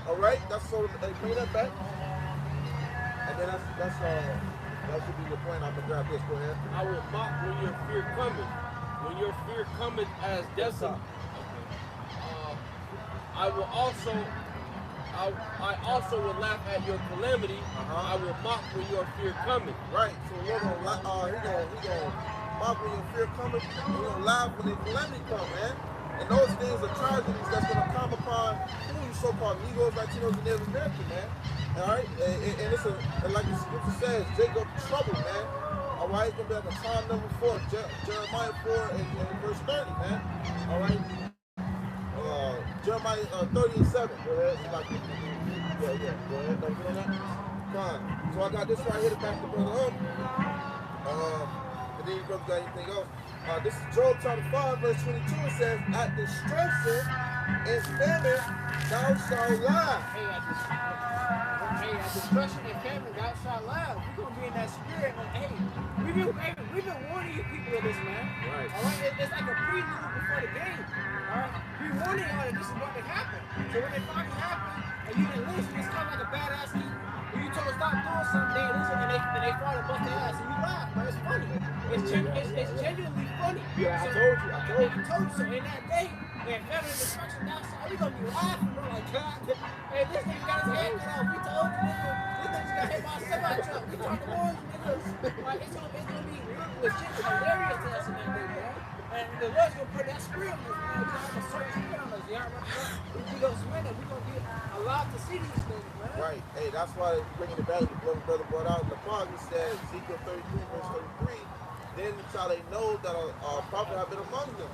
Alright, that's so bring that back. And then that should be your point. I'm gonna grab this. Go ahead. I will mock when your fear cometh. When your fear cometh as desolate. I will also I also will laugh at your calamity. I will mock when your fear cometh. Right. So we're gonna he gonna mock when your fear coming. We're gonna laugh when the calamity come, man. And those things are tragedies that's gonna come upon who you so-called Negroes, Latinos, and Native Americans, man. All right. And it's and like the scripture says, Jacob trouble, man. All right. It's gonna be like a time number 4, Jeremiah 4 and verse 30, man. All right. Jeremiah 30 and 7. Go ahead. Like, yeah. Go ahead. Don't get on that. Fine. So I got this right here to back the brother up. And then you brother got anything else? This is Job chapter 5, verse 22. It says, "At destruction and famine thou shalt lie." Hey, at destruction and famine thou shalt lie. We're gonna be in that spirit. We've been warning you people of this, man. Right. All right. It's like a prelude before the game. All right. We warning y'all that this is what may happen. So when it finally happens and you didn't listen, it's kind of like a badass kid. When you told them stop doing something, they listen and they fall and bust their ass and you laugh. But it's funny. It's genuinely funny. Yeah, So, I told you. I told you. So in that day, when famine and destruction outside, we gonna be laughing. We're like, God, hey, this nigga got his head cut off. We told you, nigga. This nigga got hit by a semi-truck. We trying to warn you, niggas. Like, it's gonna be legit hilarious to us in that day, man. And the Lord's gonna put that spirit on us, man. We're gonna have a certain spirit on us. Y'all remember? We gonna surrender. We're gonna be allowed to see these things, man. Right. Hey, that's why bringing it back, the brother brought out in the blog, he said, Ezekiel 33, verse 33, then shall they know that a prophet have been among them.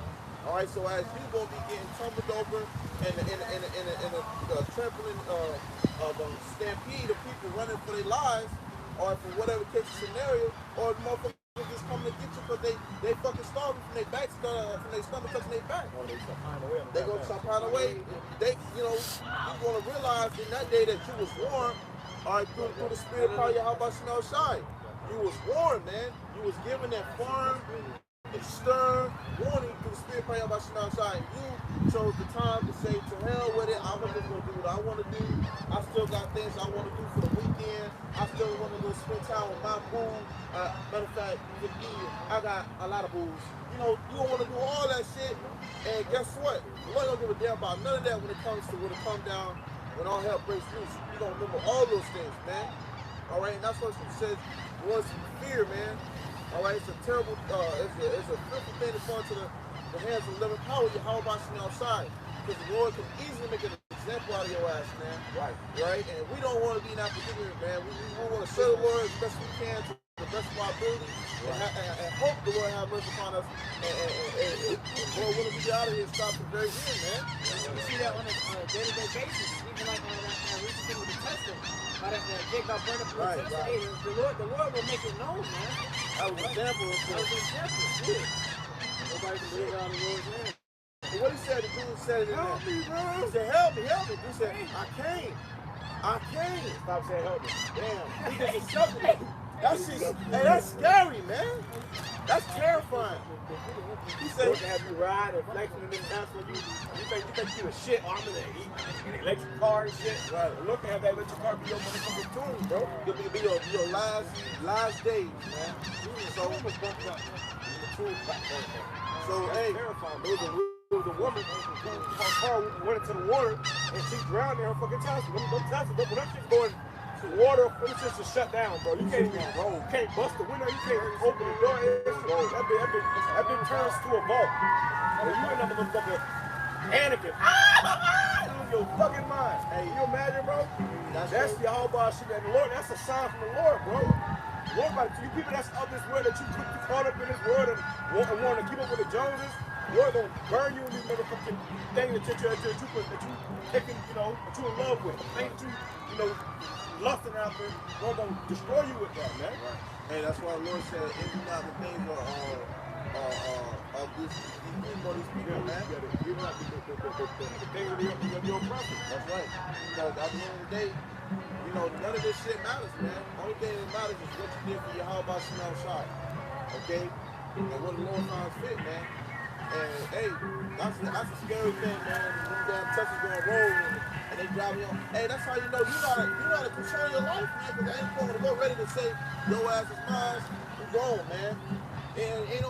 All right, so as you gonna be getting tumbled over in a trampling of a stampede of people running for their lives, or for whatever case scenario, or motherfuckers just coming to get you because they fucking starving from their backs, from their stomach touching their back. Oh, They gonna stop hiding away. They, you know, you gonna realize in that day that you was warned, all right, through the spirit of power, how about Chanel Shai? You was warned, man. You was given that firm and stern warning through the spirit of power, how about Chanel Shai. You chose the time to say, to hell with it. I'm just gonna do what I want to do. I still got things I want to do for the weekend. I still want to go spend time with my boo. Matter of fact, I got a lot of boos. You know, you don't want to do all that shit. And guess what? You don't give a damn about none of that when it comes down, when all hell breaks loose. You don't remember all those things, man. All right, and that's what it says was fear, man. All right, it's a terrible, it's a fearful thing to fall into the hands of living power. How about you outside? Because the Lord can easily make an example out of your ass, man. Right? And we don't want to be in that predicament, man. We want to serve the Lord as best we can to the best of our ability, and hope the Lord have mercy upon us. And Lord, willing to get out of here and stop the very end, man. You see that on a day-to-day basis, even like on that recent thing with the testing. That Jake got burned up in the test. Hey, the Lord will make it known, man. That was an example. Yeah. Nobody can live out of the Lord's hand. But what he said, the dude said it in there. Help me, bro. He said, help me. He said, I came. Stop saying help me. Damn. He just accepted it. That's scary, man. That's terrifying. He said, Lord can have you ride and flexing and then that's when you think you a shit, oh, I'm gonna eat an electric car and shit. Right. Look at that electric car be your motherfucking tune, bro. It'll be your last days, man. So, hey, Terrifying. There was a woman who car went into the water and she drowned in her fucking Tesla. Them Tesla, but when that shit's going to water, it's just a shut down, bro. You can't even roll. You can't bust the window. You can't open the door. That bitch turns to a vault. And you in that motherfucker panicking. Lose your fucking mind. Hey, you imagine, bro? That's the whole bar shit. And the Lord, that's a sign from the Lord, bro. Lord, like you people that's of this world that you caught up in this world and want to keep up with the Joneses, Lord gonna burn you in this motherfucking thing that you taking, you know, that you in love with, the thing that you know, lusting after. Lord gonna destroy you with that, man. Right. Hey, that's why the Lord said, if you not the things of these people, man. You're not the thing of your prophet. That's right. Because at the end of the day, you know, none of this shit matters, man. Only thing that matters is what you did for your how about Chanel shot. Okay? And what the Lord finds fit, man. And hey, that's a scary thing, man. Them damn Texas gonna roll and they drive you on. Hey, that's how you know you gotta control your life, man, because I ain't going to go ready to say your ass is mine, you gone, man. And you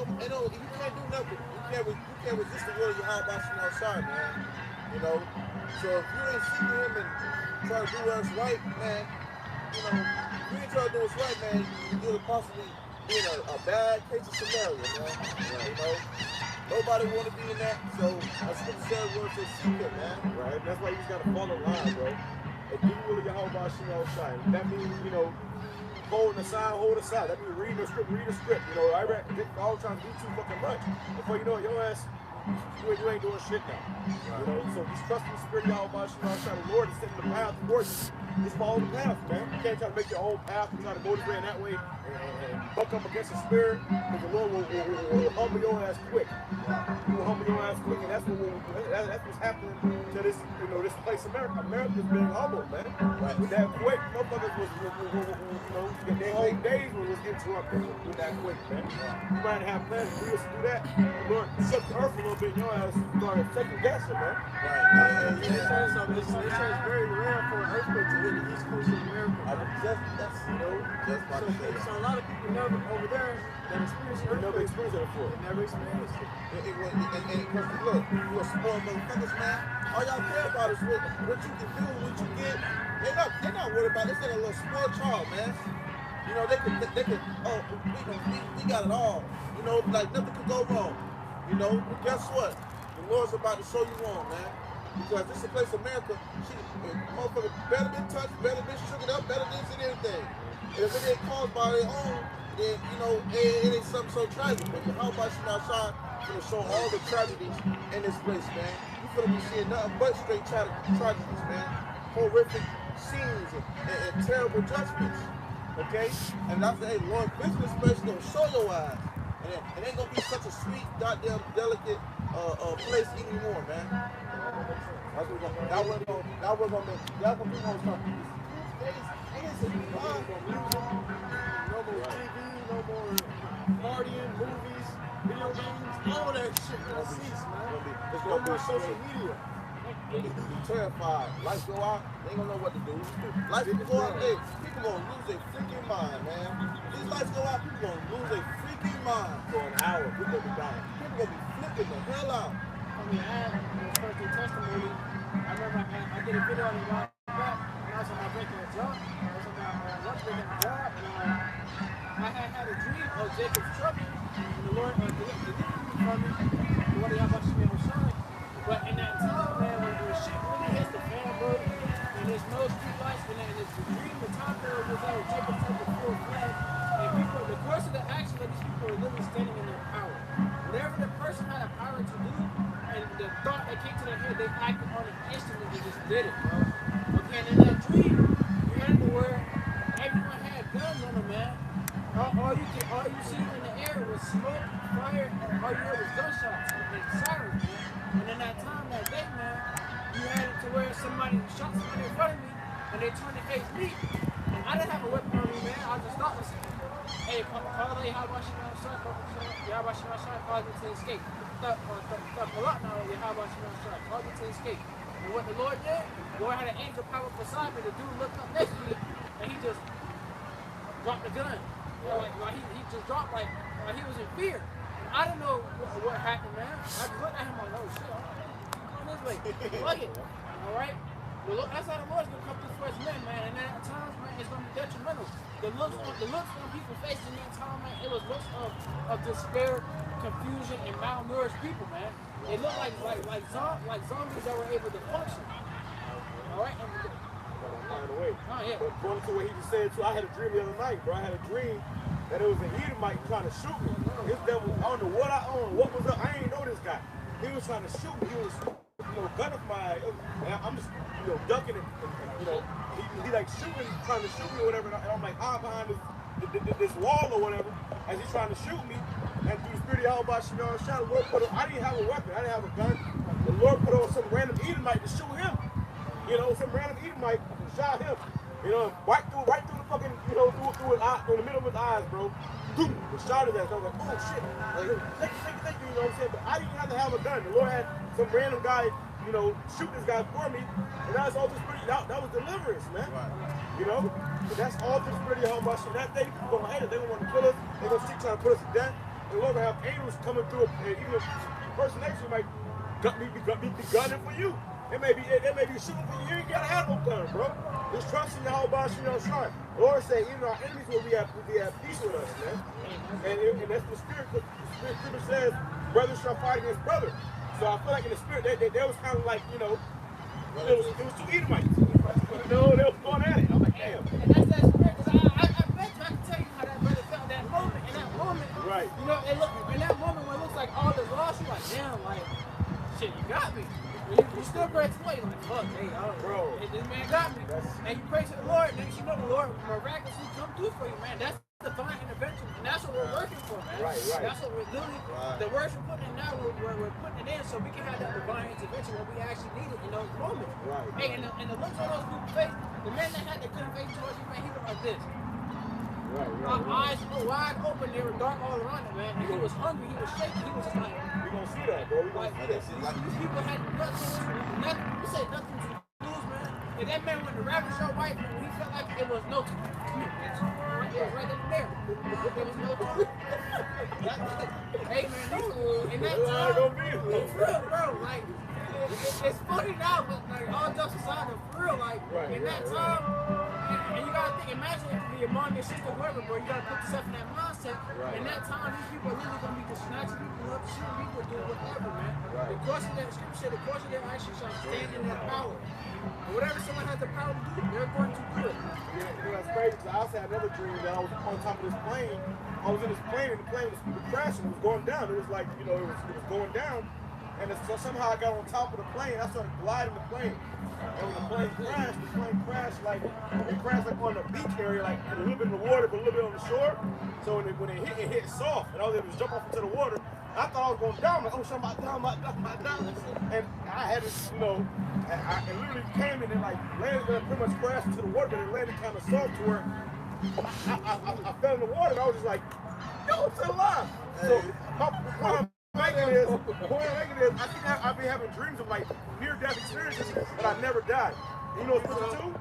can't do nothing. You can't resist the will of your how about Chanel shot, man. You know? So if you ain't seeking him and try to do what's right, man, you know, if you ain't trying to do what's right, man, you'll possibly be in a bad case of scenario, man. You know, nobody want to be in that. So I scripture says, Lord says, seek him, man. Right? That's why you just gotta follow the line, bro. And do the will of Yahweh Shema Shai. That means, you know, hold aside. That means read the script. You know, I read all the time do too fucking much. Before you know it, your ass, you ain't doing shit now. You know, so just trust in the spirit of Yahweh Shema Shai. The Lord is setting the path towards you. Just follow the path, man. You can't try to make your own path and try to go this way and that way and buck up against the spirit, because the Lord will humble your ass quick. He will humble your ass quick, and that's what's happening to this, you know, this place, America. America's being humbled, man. Right. With that quick, motherfuckers was you know, their whole days was interrupted with that quick, man. You might have plans for us to do that. The Lord shook the earth a little bit, your ass started second guessing, man. Right. They say something. They say it's very rare for an earthquake to hit the east coast of America. That's, you know, just about to say that. So a lot of people never over there that experience They never earthquakes. experienced it before. They never experienced it. And look, you a spoiled motherfuckers, man. All y'all care about is what you can do, what you get. They're not worried about it. It's like a little spoiled child, man. You know, they could, oh, we got it all. You know, like nothing could go wrong. You know, but guess what? The Lord's about to show you wrong, man. Because this is a place, America, motherfucker better been touched, better been shook it up, better than anything. And if it ain't caused by their own, then, you know, it ain't something so tragic. But how about you outside gonna show all the tragedies in this place, man? You finna be seeing nothing but straight tragedies, man. Horrific scenes and terrible judgments. Okay? And that's the Lord, business place gonna show your eyes. And it ain't gonna be such a sweet, goddamn, delicate place anymore, man. That's what we're gonna make. That's what we're gonna start. No more TV, no more partying, movies, video games, all that shit gonna cease, man. It's No gonna more be social media. be terrified. Lights go out, they ain't gonna know what to do. Lights go out, hey, people gonna lose their freaking mind, man. These lights go out, people gonna lose their freaking mind. For an hour, people gonna be dying. People gonna be flipping the hell out. I mean, I had a testimony. I remember I did a video on the while back when I was on my break at a job. I was on my lunch break at a job, and I had a dream of Jacob's trouble, and the Lord delivered me from it. What do y'all about to be on shine? But in that time, man, when shit really hits the fan, bro, and there's no street lights, and then it's the dream, the time period was there, Jacob's trouble full flag, and people, the course of the action of these people are literally standing in their power. Whatever the person had a power to do, and the thought that came to their head, they acted on it instantly. They just did it, bro. Okay, and in that dream, you had to where everyone had guns on them, man. All you see in the air was smoke, fire, and all you heard was gunshots and sirens, man. And in that time, that day, man, you had it to where somebody shot somebody in front of me, and they turned to face me, and I didn't have a weapon on me, man. I just thought, hey, call they how about you now, son? How about you now, son? Cause me to escape. Pull up now, how about you now, son? Cause me to escape. And what the Lord did, the Lord had an angel pop up beside me. The dude looked up next to me, and he just dropped the gun. You know, like he just dropped like he was in fear. And I didn't know what happened, man. I just looked at him like, oh shit, I'm this way. Fuck it. All right. Well, look, that's how the Lord's gonna come through for his men, man. And at times, man, it's gonna be detrimental. The looks on people's faces in that time, man, it was looks of despair, confusion, and malnourished people, man. It looked like zombies that were able to function. All right. Find a way. Oh yeah. But going to what he just said too, I had a dream the other night, bro. I had a dream that it was an Edomite trying to shoot me. This devil, I don't know what I own, what was up. I ain't know this guy. He was trying to shoot me. He was, gunning for my, and I'm just, ducking it. And, he like shooting, trying to shoot me or whatever. And I'm like behind this wall or whatever, as he's trying to shoot me. And through the spirit of Yahweh Shah, the Lord put on, I didn't have a weapon. I didn't have a gun. The Lord put on some random Edomite to shoot him. Some random Edomite shot him. Right through the fucking, through his eye, through the middle of his eyes, bro. Boom! The shot his ass. I was like, oh shit. Like, thank you, you know what I'm saying? But I didn't have to have a gun. The Lord had some random guy, shoot this guy for me. And that's all this pretty, that was deliverance, man. Right. But that's all this pretty how much. That day, people gonna hate us. They gonna want to kill us. They gonna keep trying to put us to death. The Lord gonna have angels coming through, and even if the person next to you might be gunning for you. It may be shooting for you. You ain't got an animal gun, bro. Just trust in your whole body, you know, shine. Lord say, even our enemies will be at peace with us, man. And that's the spirit. The spirit scripture says, brothers shall fight against brothers. So I feel like in the spirit, they was kind of like, you know, it was two Edomites. You know, they was going at it. I'm like, damn. And that's that spirit, because I bet you I can tell you how that brother felt that moment. In that moment, Right. You know, in that moment when it looks like all is lost, you're like, damn, like, shit, you got me. You still pray to the Lord, you're like, fuck, hey, Bro. This man got me. And you pray to the Lord, and you know the Lord miraculously come through for you, man. That's divine intervention, and that's what we're working for, man. Right. That's what we're literally, the words we're putting in now, we're putting it in so we can have that divine intervention when we actually need it in those moments. Right. Hey, and the looks on those people's face, the man that had the good face towards you, man, he was like this. Our eyes were wide open, they were dark all around him, man. And he was hungry, he was shaking, he was just like, We gonna see that, bro. We gonna see that. these people had nothing, you said nothing to lose, man. And that man went to ravish your wife, and he felt like it was no time. Come here, bitch. It was right there. There was no time. Hey, man, in that time, for real, bro, like, it's funny now, but like, all jokes aside, for real, like, in that time, and you gotta think, imagine it could be your mom, your sister, whoever, bro, you gotta put yourself in that mindset. In that time, these people are literally gonna be just snatching people up, shooting people, doing whatever, man. The course of their scripture said, the course of their action shall stand in their power. And whatever someone has the power to do, they're going to do it. You know, that's crazy. I also had another dream that I was on top of this plane. I was in this plane, and the plane was crashing. It was going down. It was like, you know, it was going down. And so somehow I got on top of the plane. I started gliding the plane. And when the plane crashed like, it crashed like on the beach area, like a little bit in the water, but a little bit on the shore. So when it hit soft, and I was able to jump off into the water. I thought I was going down. Like, oh, shit, I'm down. And I had this, you know, it literally came and it like landed, pretty much crashed into the water, but it landed kind of soft to where I fell in the water, and I was just like, yo, I'm still alive. So what I'm making is, I think I've been having dreams of like near-death experiences, but I never died. You know what's crazy too?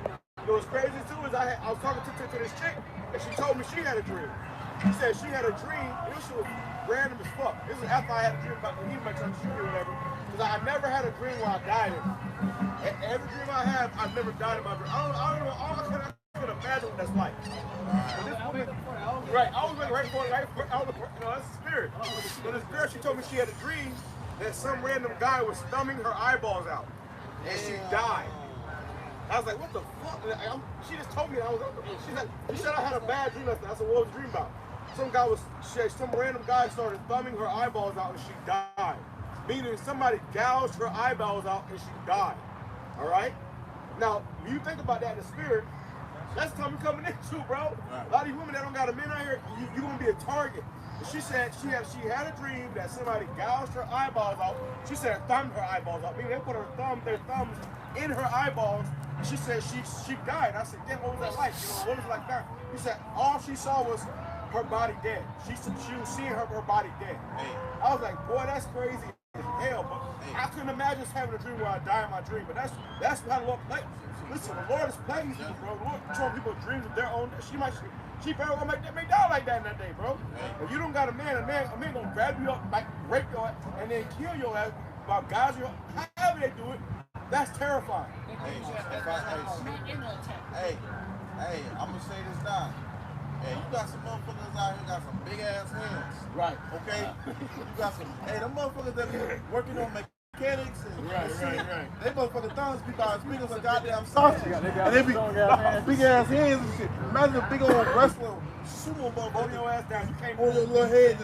You know what's crazy too is I was talking to this chick, and she told me she had a dream. She said she had a dream, and this shit was random as fuck. This is after I had a dream about me my trying to shoot me or whatever. Because I never had a dream where I died in. And every dream I have, I've never died in my dream. I don't know, I can imagine what that's like. Right, I was looking right for it, you know, that's the spirit. So the spirit, she told me she had a dream that some random guy was thumbing her eyeballs out. And she died. I was like, what the fuck? She just told me, she said I had a bad dream last night. I said, what was the dream about? Some random guy started thumbing her eyeballs out and she died. Meaning somebody gouged her eyeballs out and she died. All right? Now, when you think about that in the spirit, that's the time we're coming into, bro. A lot of these women that don't got a man out here, you're going to be a target. She said she had a dream that somebody gouged her eyeballs out. She said thumbed her eyeballs out. Meaning they put their thumbs in her eyeballs. She said she died. I said, damn, what was that like? You know, what was it like that? He said all she saw was her body dead. She was seeing her body dead. Hey. I was like, boy, that's crazy as hell. But I couldn't imagine just having a dream where I die in my dream. But that's how the Lord plays. Listen, the Lord is playing people, bro. The Lord showing people dreams of their own. She very well may die like that in that day, bro. If you don't got a man gonna grab you up, like rape your ass, and then kill your ass by guys, however they do it. That's terrifying. Hey, I'm gonna say this now. Hey, you got some motherfuckers out here got some big ass hands. Right. Okay? You got some, them motherfuckers that be working on mechanics and right. they motherfucking thumbs be as big as a goddamn sausage. And they be big ass hands and shit. Imagine a big old wrestler, sumo motherfucker. Hold your ass down. You can't hold your little head.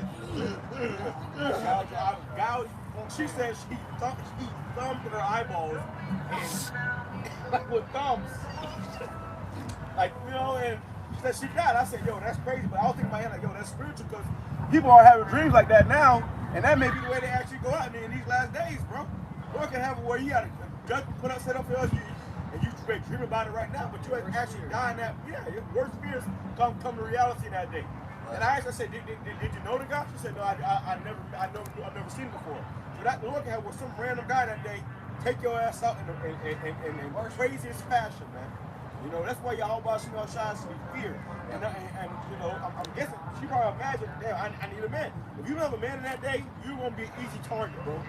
She said she thumbed her eyeballs and like with thumbs. Like, you know, and she said she died. I said, yo, that's crazy, but I was thinking in my head like, yo, that's spiritual because people are having dreams like that now, and that may be the way they actually go out in these last days, bro. Or it can happen where you got a judgment put up, set up for us, and you dream about it right now, but you actually die in that. Yeah, your worst fears come to reality in that day. And I asked her, I said, did you know the guy? She said, no, I've never seen him before. So that look at was some random guy that day take your ass out in craziest fashion, man. You know, that's why your whole body shines to be fear. And you know, I'm guessing she probably imagined, damn, I need a man. If you don't have a man in that day, you're gonna be an easy target, bro.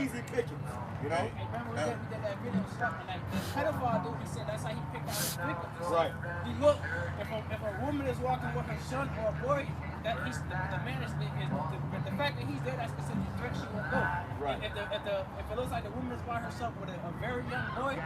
easy pickings, you know? Hey, remember we did that video stuff, and like the pedophile dude, he said that's how he picked out his victims. Right. He looked, if a woman is walking with her son or a boy, that he's the man is the fact that he's there, that's the direction he will go. Right. If it looks like the woman is by herself with a very young boy,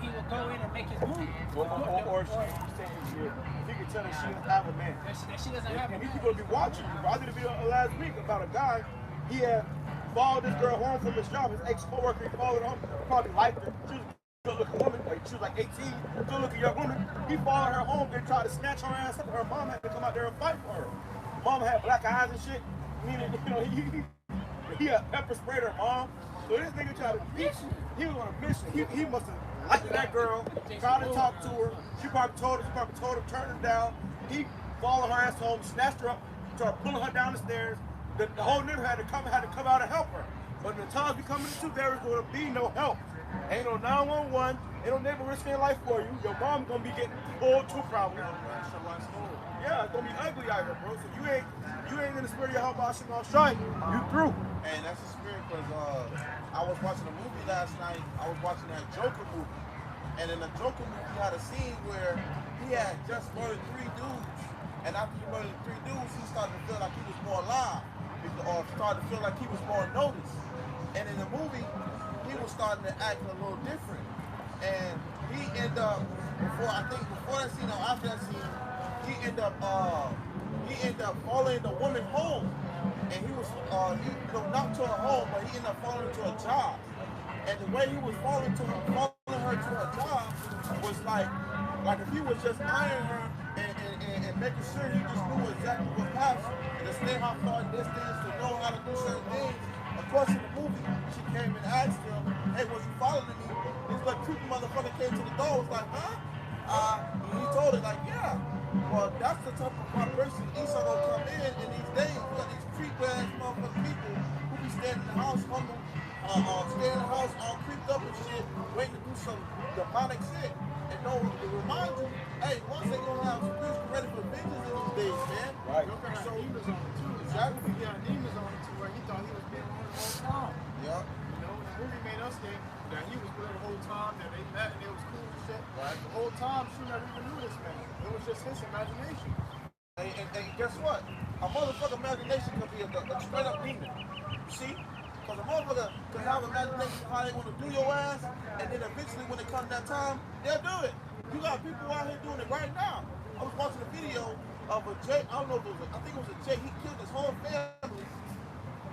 he will go in and make his move. Or she's saying shit. He can tell that she doesn't have a man. That she doesn't have a And these man. people will be watching. I did a video last week about a guy. He had followed this girl home from his job. His ex-coworker, he followed her home. Probably liked her. She was a good-looking woman. Like, she was like 18, good-looking young woman. He followed her home and tried to snatch her ass up. Her mom had to come out there and fight for her. Mom had black eyes and shit. Meaning, you know, he had pepper sprayed her mom. So this nigga tried to beat you. He was on a mission. He must have liked that girl, tried to talk to her. She probably told him, turned her down. He followed her ass home, snatched her up, started pulling her down the stairs. The whole neighborhood had to come out and help her. But in the times we coming into, there is going to be no help. Ain't no 911, ain't no neighbor risking their life for you. Your mom gonna be getting pulled too probably. Yeah, it's gonna be ugly out here, bro. So you ain't in the spirit of your help out shit on strike. You through. And that's the spirit because I was watching a movie last night. I was watching that Joker movie. And in the Joker movie, he had a scene where he had just murdered 3 dudes. And after he murdered 3 dudes, he started to feel like he was more alive. Or started to feel like he was more noticed. And in the movie, he was starting to act a little different. And he ended up, before that scene or after that scene, he ended up following the woman home. And he was, not to her home, but he ended up following her to a job. And the way he was following her to her job was like if he was just eyeing her and making sure he just knew exactly what passed and to stay how far distance to know how to do certain things. Of course, in the movie, she came and asked him, "Hey, was you following me?" This like creepy motherfucker came to the door, was like, "Huh?" And he told her like, "Yeah." Well, that's the type of vibration Esau gonna come in these days. You got these creep ass motherfucking people who be staying in the house, staying in the house all creeped up and shit, waiting to do some demonic shit. And no one to remind you, hey, once they gonna have spirits ready for vengeance in these days, man. Right. Joker had demons on it too. Exactly. He had demons on it too, where he thought he was being one the whole time. Yeah. You know, the movie made us think that he was with her the whole time, that they met and it was cool and shit. Right. The whole time, she never even knew this man. It was just his imagination. And guess what? A motherfucker imagination could be a straight up demon. You see? Because a motherfucker can have imagination of how they want to do your ass, and then eventually when it comes that time, they'll do it. You got people out here doing it right now. I was watching a video of a Jay, I don't know if it was I think it was a Jay, he killed his whole family,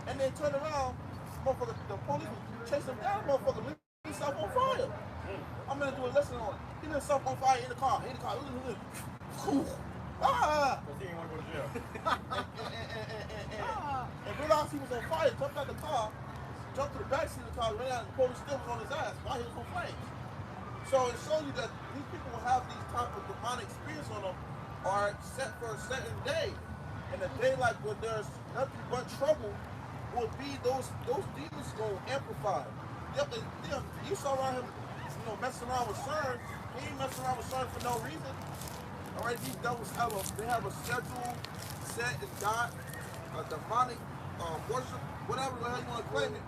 and then turned around, motherfucker, the police was chasing him down, motherfucker lit himself on fire. I'm gonna do a lesson on it. He lit himself on fire in the car, Ah! Because he didn't want to go to jail. And realized he was on fire, jumped out the car, jumped to the back seat of the car, ran out, and the police still was on his ass while he was on flames. So it shows you that these people will have these type of demonic spirits on them are set for a certain day. And a day like when there's nothing but trouble will be those demons go amplified. You saw around him, messing around with CERN. He ain't messing around with CERN for no reason. All right, these devils have a schedule set and got a demonic worship, whatever the hell you want to claim it,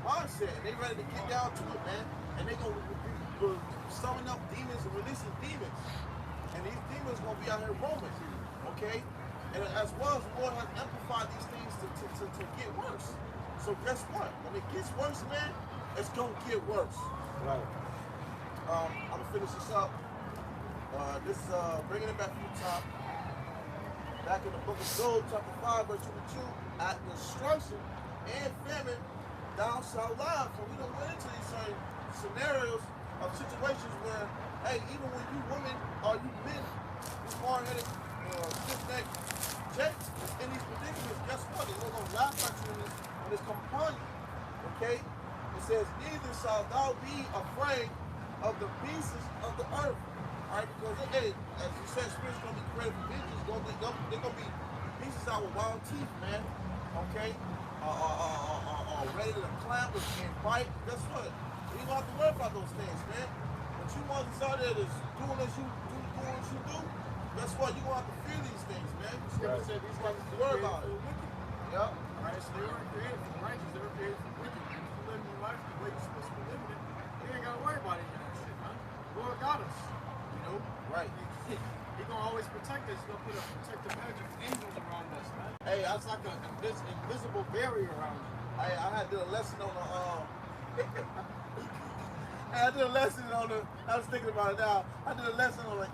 mindset, and they ready to get down to it, man. And they gonna be summoning up demons and releasing demons, and these demons gonna be out here roaming, okay? And as well as the Lord has amplified these things to get worse. So guess what? When it gets worse, man, it's gonna get worse. Right. I'm gonna finish this up. This is bringing it back from the top. Back in the book of Job, chapter 5, verse 22, at destruction and famine, thou shalt laugh. So we don't get into these certain scenarios of situations where, hey, even when you women or you men, you hard-headed, stiff-necked jakes in these predicaments, guess what? They're gonna laugh at you when this come upon you. Okay? It says, neither shalt thou be afraid of the beasts of the earth. Alright, because hey, as you said, spirits gonna be created for vengeance. They're gonna be beasts out with wild teeth, man. Okay, ready to clamp and bite. Guess what? You don't have to worry about those things, man. But you ones that's out there that's doing as you do, guess what? You gonna have to fear these things, man. Scripture said these guys to worry about it. Yep. Alright, so they weren't created for righteous, they were created for wicked. life the way you're supposed to be living it, you ain't gotta worry about any of that shit, man. The Lord got us, you know? Right. He gonna always protect us. He's gonna put a protective edge of angels around us, man. Hey, That's like an invisible barrier around you. I had did a lesson on the I did a lesson on the. I was thinking about it now. I did a lesson on the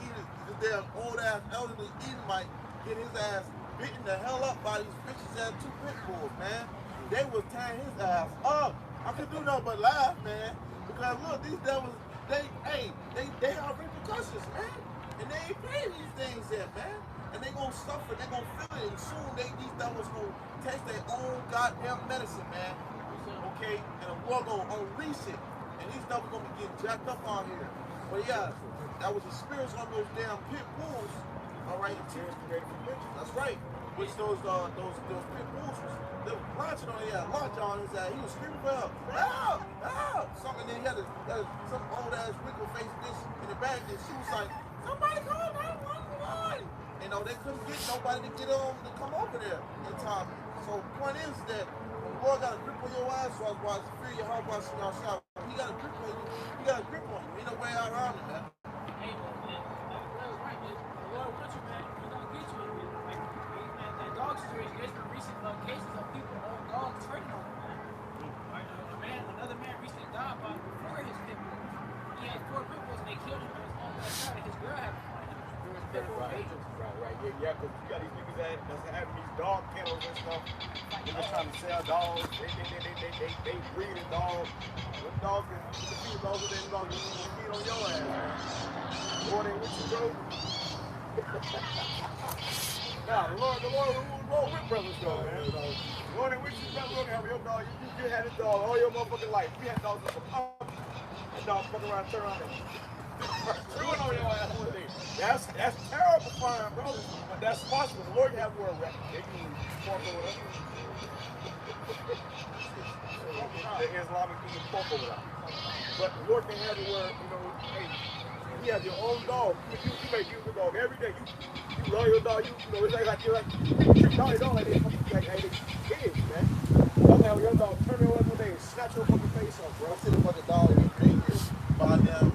damn old ass elderly Edomite get his ass beaten the hell up by these bitches ass 2 pit bulls, man. They was tearing his ass up. I could do nothing but laugh, man. Because look, these devils, they have repercussions, man. And they ain't paying these things yet, man. And they gonna suffer, they gonna feel it, and soon these devils gonna taste their own goddamn medicine, man. Okay? And the war gonna unleash it. And these devils gonna be getting jacked up on here. But yeah, that was the spirits on those damn pit bulls. All right, that's right. Which those pit bulls was, they were launching on, launch on his ass. He was screaming for help. Help! Help! Something, then he had some old ass wrinkle faced bitch in the back, and she was like, somebody call 911! You know, they couldn't get nobody to get on to come over there in time. So the point is that when the Lord got a grip on your ass, so I was fear your heart while you outside. He got a grip on you. He got a grip on you. Ain't no way out around it, man. Hey, man, that's right, man. The Lord wants you, man. He's gonna get you. Man, that dog situation, there's been recent cases of people on dogs turning on them, man. Another man recently died by 4 of his pit bulls. He had 4 pit bulls and they killed him on his own backyard, and his girl had to find him. Pit bull agents. Right. Yeah, because you got these niggas that's having these dog kennels and stuff. They're just trying to sell dogs. They breeding dogs. Them dogs can feed dogs with them dogs can feed on your ass, man. Lord ain't with you, bro. Nah, the Lord with brothers, though, man. The Lord ain't with you, brother. Lord have your dog. You had this dog all your motherfucking life. We had dogs for pump. That dog fucking around, turn around and chewing on your ass one day. That's terrible crime, bro. But that's possible. The Lord can have word rap. They can pork over us. The Islamic eating pork over that. But the Lord can have the word, you know, hey, you have your own dog. You may use the dog every day. You love your dog. You know, it's like you treat your dog like they kids, man. Don't have your dog turn your one day and snatch your fucking face off, bro. I see the fucking dog every day here by them.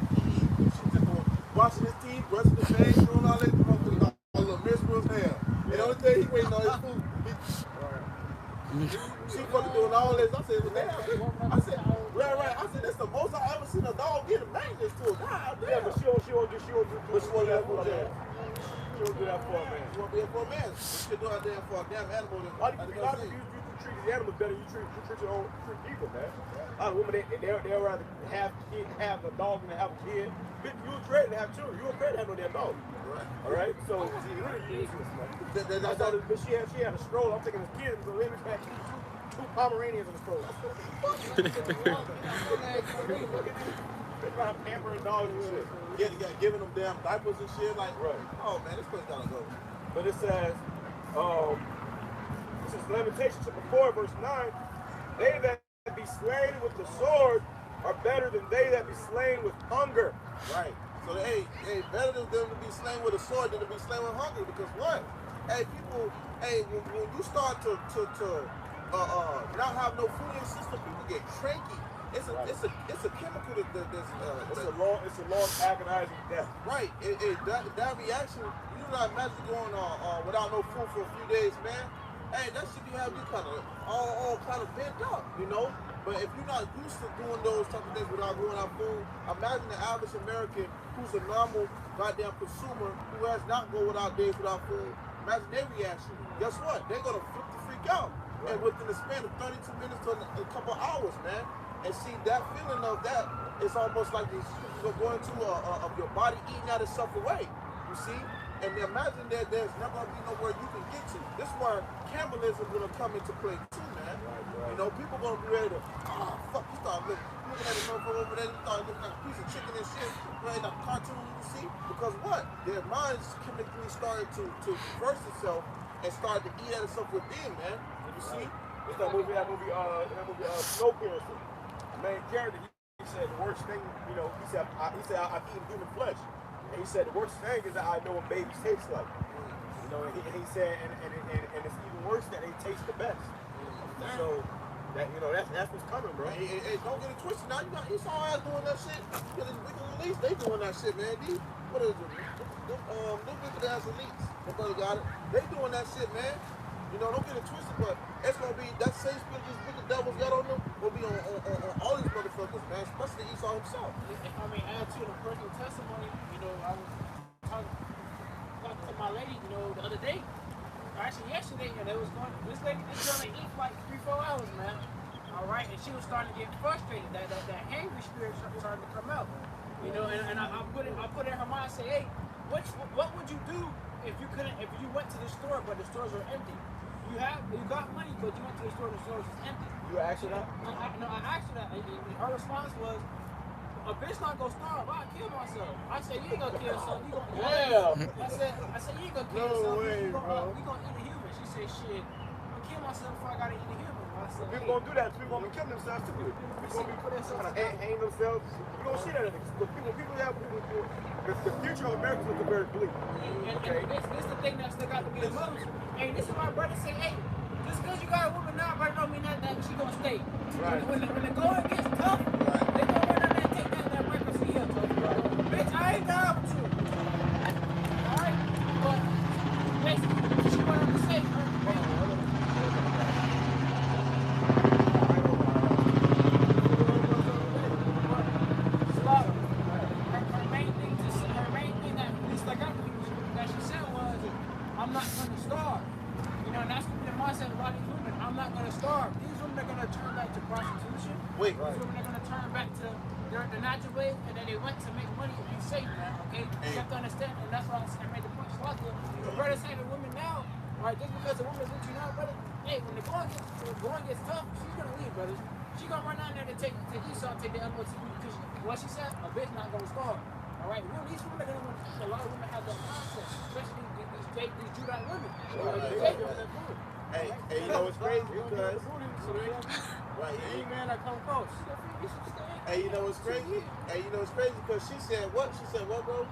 Washing his teeth, brushing his face, doing all that motherfucking dog. A little miserable as hell. And the only thing he waiting on his food. She fucking doing all this. I said, well, damn. I said, right. I said, that's the most I ever seen a dog get a maintenance to a God damn. Yeah, but she won't do that for a man. She won't do that for a man. She won't be there for a man. She do that damn for a damn animal. Why do you treat the animals better? You treat people, man. A lot of women, they'll rather have a dog than have a kid. You were created to have children. You were created to have no damn dog. Right. All right? So, she's really useless, man. I thought but she had a stroller. I'm thinking of kids, but then had two Pomeranians in the stroller. They're trying to pamper a dog and shit. Yeah, giving them damn diapers and shit. Like, right. Oh, man, this place gotta go. But it says, this is Lamentations chapter 4, verse 9. They that be slain with the sword are better than they that be slain with hunger. Right. So hey, better than them to be slain with a sword than to be slain with hunger. Because what? Hey, people. Hey, when you start to not have no food in your system, people get cranky. It's a chemical it's a long agonizing death. Right. That reaction. You not imagine going without no food for a few days, man. Hey, that should be having you kind of all kind of bent up, you know. But if you're not used to doing those type of things without going out food, imagine the average American who's a normal goddamn consumer who has not gone without days without food. Imagine their reaction. Guess what? They're gonna flip the freak out, and within the span of 32 minutes to a couple hours, man. And see that feeling of that, it's almost like you're going to your body eating out itself away. You see? And imagine that there's never gonna be nowhere you can get to. This is where cannibalism gonna come into play too, man. Right. You know, people gonna be ready to, fuck, you start looking at the motherfucker over there, you start looking like a piece of chicken and shit, right, like a cartoon, you see? Because what? Their minds chemically started to reverse itself and started to eat at itself within, man. You see? It's that movie, Snowpiercer. The main character, he said the worst thing, you know, he said I've eaten human flesh. And he said the worst thing is that I know what babies taste like. You know, and he said, and it's even worse that they taste the best. So That that's what's coming, bro. Hey, don't get it twisted. Now you got Esau ass doing that shit. Because it's wicked elites, they doing that shit, man. What is it? Them wicked ass elites. My brother got it. They doing that shit, man. Don't get it twisted, but it's gonna be that same spirit these wicked devils got on them will be on all these motherfuckers, man, especially Esau himself. If I may add to the personal testimony, I was talking to my lady, the other day, actually yesterday, and this girl they eat for like 3-4 hours, man. All right, and she was starting to get frustrated. That hangry spirit started to come out, And I put it in her mind, say, hey, what would you do if you went to the store but the stores were empty? You got money, but you went to the store and the store was empty. You asked her that? I asked her that. And her response was, a bitch not gonna starve. I'll kill myself. I said, you ain't gonna kill yourself. You gonna I said, you ain't gonna kill yourself. Way, We gonna eat a human. She said, shit, I'm gonna kill myself before I gotta eat a human. I said, People gonna do that. People gonna be killing themselves too. People gonna be trying to hang themselves. You gonna see that. People have the future of America is looking very bleak. And this the thing that still got to be the Muslims. Hey, this is my brother say, hey, just because you got a woman now, brother, don't mean that she gonna stay. Right. When the going gets tough, they gonna run out there and take that pregnancy here. Bitch, I ain't down with you. Alright? But basically, she wanted to say her main thing that at least I got that she said was, I'm not gonna starve. And that's gonna be the mindset of a lot of these women. I'm not gonna starve. These women are gonna turn back to prostitution. Wait. These women are gonna turn back to the natural way and then they went to make money and be safe, man. Okay? You have to understand, and that's why I made the point slot there. The brother saying the women now, alright, just because the woman's with you now, brother, hey, when the going gets tough, she's gonna leave, brothers. She gonna run down there to take Esau, take the MOT, because what she said, a bitch not gonna starve. Alright, these women are gonna want a lot of women have that mindset, especially these Judite women. Hey, you know what's crazy? Because any man that come close. Hey, you know what's crazy? Because she said what? She said what, bro?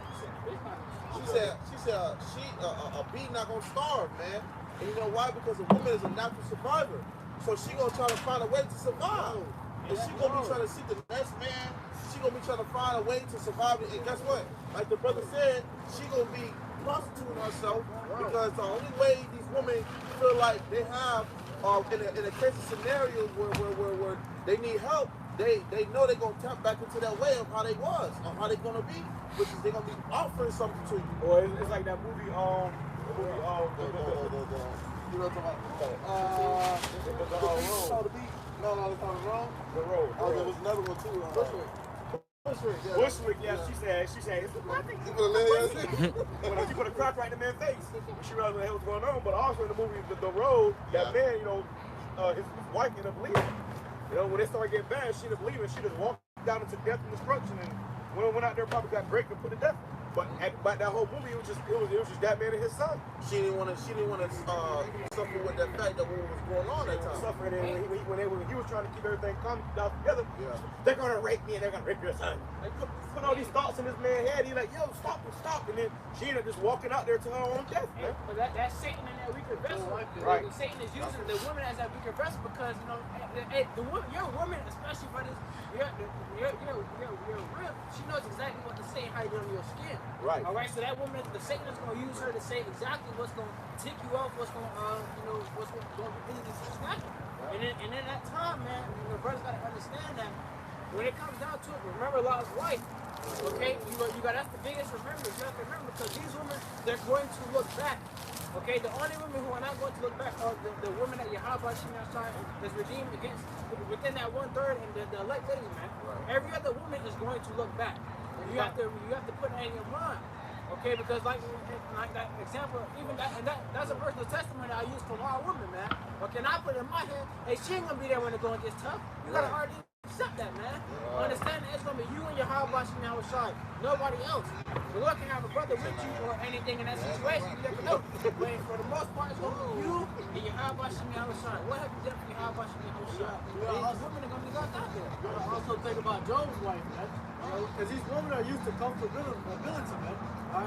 She said a bee not gonna starve, man. And you know why? Because a woman is a natural survivor. So she gonna try to find a way to survive. And she gonna be trying to seek the next man. She gonna be trying to find a way to survive. And guess what? Like the brother said, she gonna be prostituting herself because the only way these women feel like they have in a case of scenarios where they need help, they know they're gonna tap back into that way of how they was, or how they gonna be, which is they're gonna be offering something to you. Or it's like that movie, you know what I'm talking about? No, it's not wrong. The Road. Oh, there was another one too. Bushwick, yeah, she said, it's a nothing. When she put a crack right in the man's face, she realized what the hell was going on. But also in the movie, The Road, that man, his wife ended up leaving. When they started getting bad, she ended up leaving. She just walked down into death and destruction, and went out there, probably got raped and put to death. But that whole movie, it was just that man and his son. She didn't want to suffer with that fact that what was going on that time. Suffering, and when he was trying to keep everything calm down together, they're gonna rape me and they're gonna rape your son. Like, put all these thoughts in this man's head. He's like, yo, stop, and then she ended up just walking out there to her own death. Man. But that's Satan in that weaker vessel. Right. Satan is using the woman as that weaker vessel because the woman, your woman, especially brothers, you're real. She knows exactly what to say and how you get on your skin. Right. All right. So that woman, the Satan is going to use her to say exactly what's going to tick you off, what's going to, what's going to really snap you. Right. And in that time, man, the brothers got to understand that when it comes down to it, remember Lot's wife. Okay, that's the biggest remembrance. You have to remember because these women, they're going to look back. Okay, the only women who are not going to look back are the women that Yahweh is redeemed against within that 1/3 and the elect lady, man. Right. Every other woman is going to look back. You have to put that in your mind. Okay, because like that example, even that's a personal testimony I use from our women, man. Okay, and I put it in my head, hey, she ain't gonna be there when the going gets tough. You gotta already accept that, man. Understand that it's gonna be you and your Yahweh side, nobody else. The Lord can have a brother with you or anything in that situation, you never know. But for the most part, it's gonna be you and your Yahweh side. What have you done for your Yahweh side? These women are gonna be left out there. You gotta also think about Job's wife, man. Because these women are used to comfortability, man.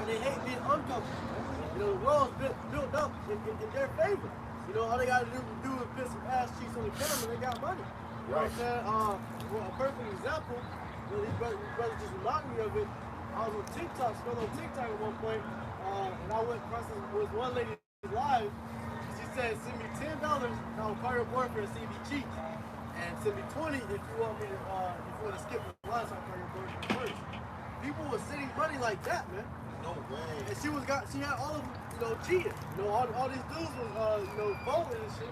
They hate being uncomfortable. Man. The world's built up in their favor. You know, all they gotta do is put some ass cheeks on the camera, they got money. You know what I'm saying? Well, a perfect example, well, these brothers just reminded me of it. I was on TikTok, scrolling on TikTok at one point, and I went across with one lady live. She said, send me $10 and I'll call your boyfriend and see if he cheats. And send me 20 if you want me to, if you want to skip the line, so I'll call your boyfriend first. People were sending money like that, man. No way. And she had all of them, you know, cheating. You know, all these dudes was, you know, voting and shit.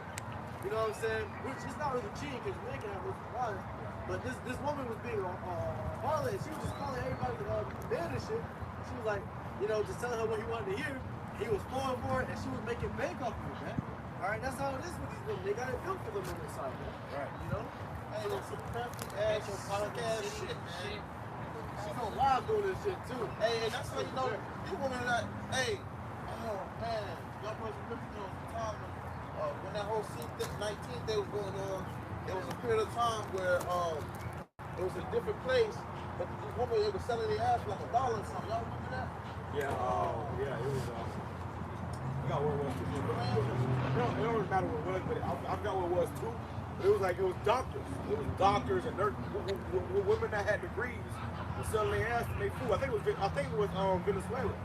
You know what I'm saying? Which is not really cheating because men can have those wives. But this woman was being harlot, and she was just calling everybody men and shit. She was like, you know, just telling her what he wanted to hear. He was falling for it, and she was making bank off of it, man. All right, that's how it is with these women. They got it built for them on their side, man. Right. You know? Hey, that's some perfect ass shit, man. She's on live doing this shit too. Hey, and that's how you know these women are like, hey, oh man, y'all boys remember the time when that whole C-19 day was going on. There was a period of time where it was a different place, but these women they were selling their ass for like $1 or something. Y'all remember that? Yeah, yeah, it was. I forgot what it was. It don't really matter what it was, but I forgot what it was too. But it was like it was doctors. It was doctors and nurses, women that had degrees were selling their ass to make food. I think it was Venezuela.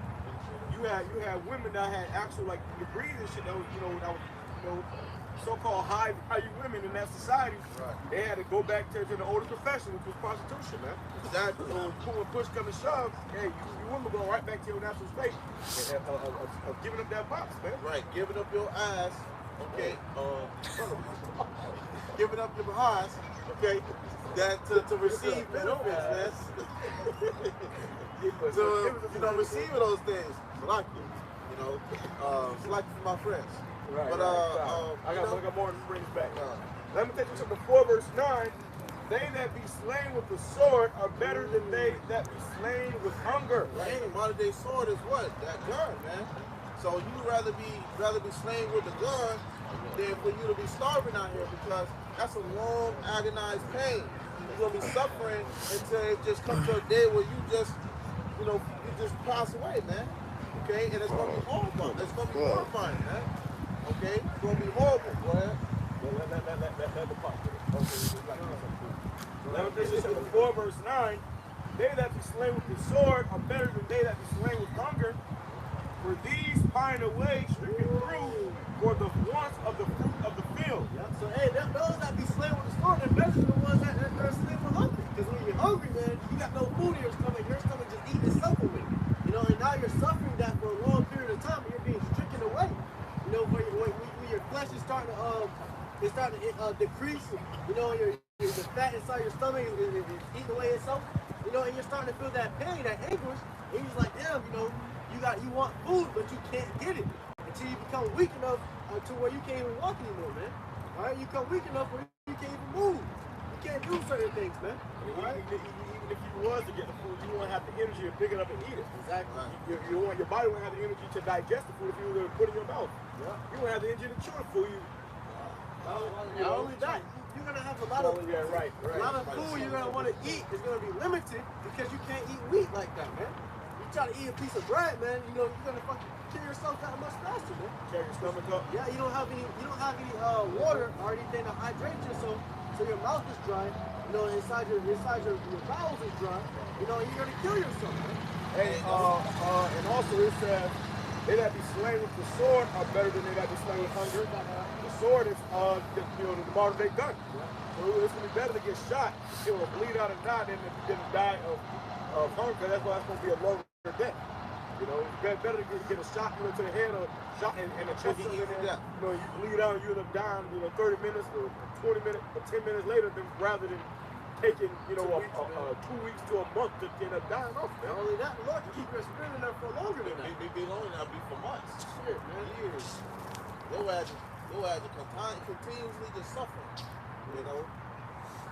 You had women that had actual like degrees and shit that was so-called high value women in that society. Right. They had to go back to the oldest profession, which was prostitution, man. That when push come to shove, hey, you women go right back to your natural state of giving up that box, man. Right, giving up your ass, okay, giving up your ass, okay, that to receive benefits, man. To receive those things, like for my friends. Right, but I got more to bring back. Let me tell you something. 4 verse 9. They that be slain with the sword are better than they that be slain with hunger. Right. The modern day sword is what? That gun, man. So you'd rather be slain with the gun than for you to be starving out here, because that's a long, agonized pain. You're gonna be suffering until it just comes to a day where you just pass away, man. Okay, and it's gonna be horrible. It's gonna be horrifying, man. Okay, it's gonna be horrible. Go ahead. Let the pop. Lamentations chapter 4 verse 9. They that be slain with the sword are better than they that be slain with hunger. For these pine away stricken through for the wants of the fruit of the field. Yeah. So hey, those that be slain with the sword, they're better than the ones that are slain for hunger. Because when you're hungry, man, you got no food in your stomach just eating itself away. You know, and now you're suffering that for a long period of time, and you're being stricken away. You know, when your flesh is starting to decrease. You know, the fat inside your stomach is eating away itself. You know, and you're starting to feel that pain, that anguish, and you're just like, damn, you know, you want food, but you can't get it until you become weak enough to where you can't even walk anymore, man. All right, you become weak enough where you can't even move. You can't do certain things, man. All right? Even if you was to get the food, you won't have the energy to pick it up and eat it. Exactly. Your body won't have the energy to digest the food if you were to put it in your mouth. Yeah. You won't have the energy to chew the food. Not only that, you're gonna have a lot of a lot of food you're gonna want to eat is gonna be limited because you can't eat wheat like that, man. You try to eat a piece of bread, man, you know you're gonna fucking kill yourself that much faster, man. Tear your stomach up. Yeah, you don't have any water or anything to hydrate you, so your mouth is dry. You know, inside your bowels is dry. You know, you're gonna kill yourself, man. And also it says, they that be slain with the sword are better than they that be slain with hunger. The sword is the modern day gun. So it's gonna be better to get shot, kill or bleed out and die than to die of hunger. That's why it's gonna be a longer death. You know, it's better to get a shot to the head or shot in the chest. You bleed out and you end up dying 30 minutes or 20 minutes or 10 minutes later rather than taking 2 weeks to a month to end up dying off. Not only that, Lord, you keep your spirit in there for longer than that. Be longer than that, be for months. Shit, man, years. Your ass continuously just suffering. You know,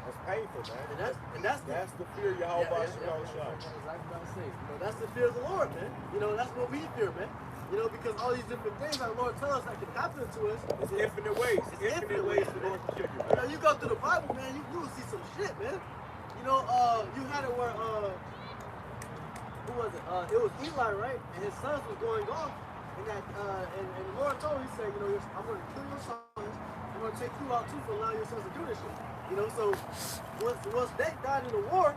that's painful, man. And that's the fear of Yahweh Shah. That's exactly what I'm saying. You know, that's the fear of the Lord, man. You know, that's what we fear, man. You know, because all these different things that the Lord tells us that can happen to us. It's infinite ways. It's infinite ways the Lord can kill you. You know, you go through the Bible, man, you will see some shit, man. You know, you had it where, who was it? It was Eli, right? And his sons was going off, And the Lord told him, he said, you know, I'm going to kill your sons. I'm going to take you out too for allowing your sons to do this shit. You know, so once they died in the war,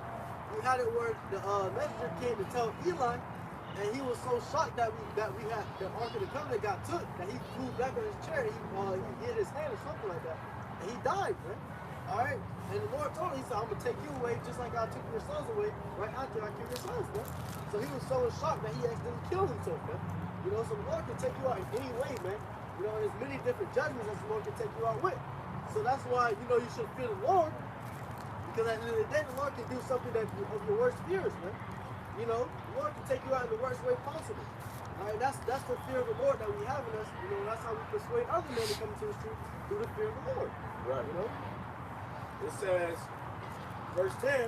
we had it where the messenger came to tell Eli, and he was so shocked that we had the Ark of the Covenant got took that he flew back on his chair. He hit his hand or something like that, and he died, man. All right, and the Lord told him, he said, I'm gonna take you away just like I took your sons away right after I killed your sons, man. So he was so shocked that he accidentally killed himself, man. You know, so the Lord can take you out in any way, man. You know, there's many different judgments that the Lord can take you out with. So that's why, you know, you should fear the Lord, because at the end of the day, the Lord can do something that of your worst fears, man. You know, the Lord can take you out in the worst way possible. All right, that's the fear of the Lord that we have in us. You know, that's how we persuade other men to come into His truth through the fear of the Lord. Right. You know. It says, verse 10,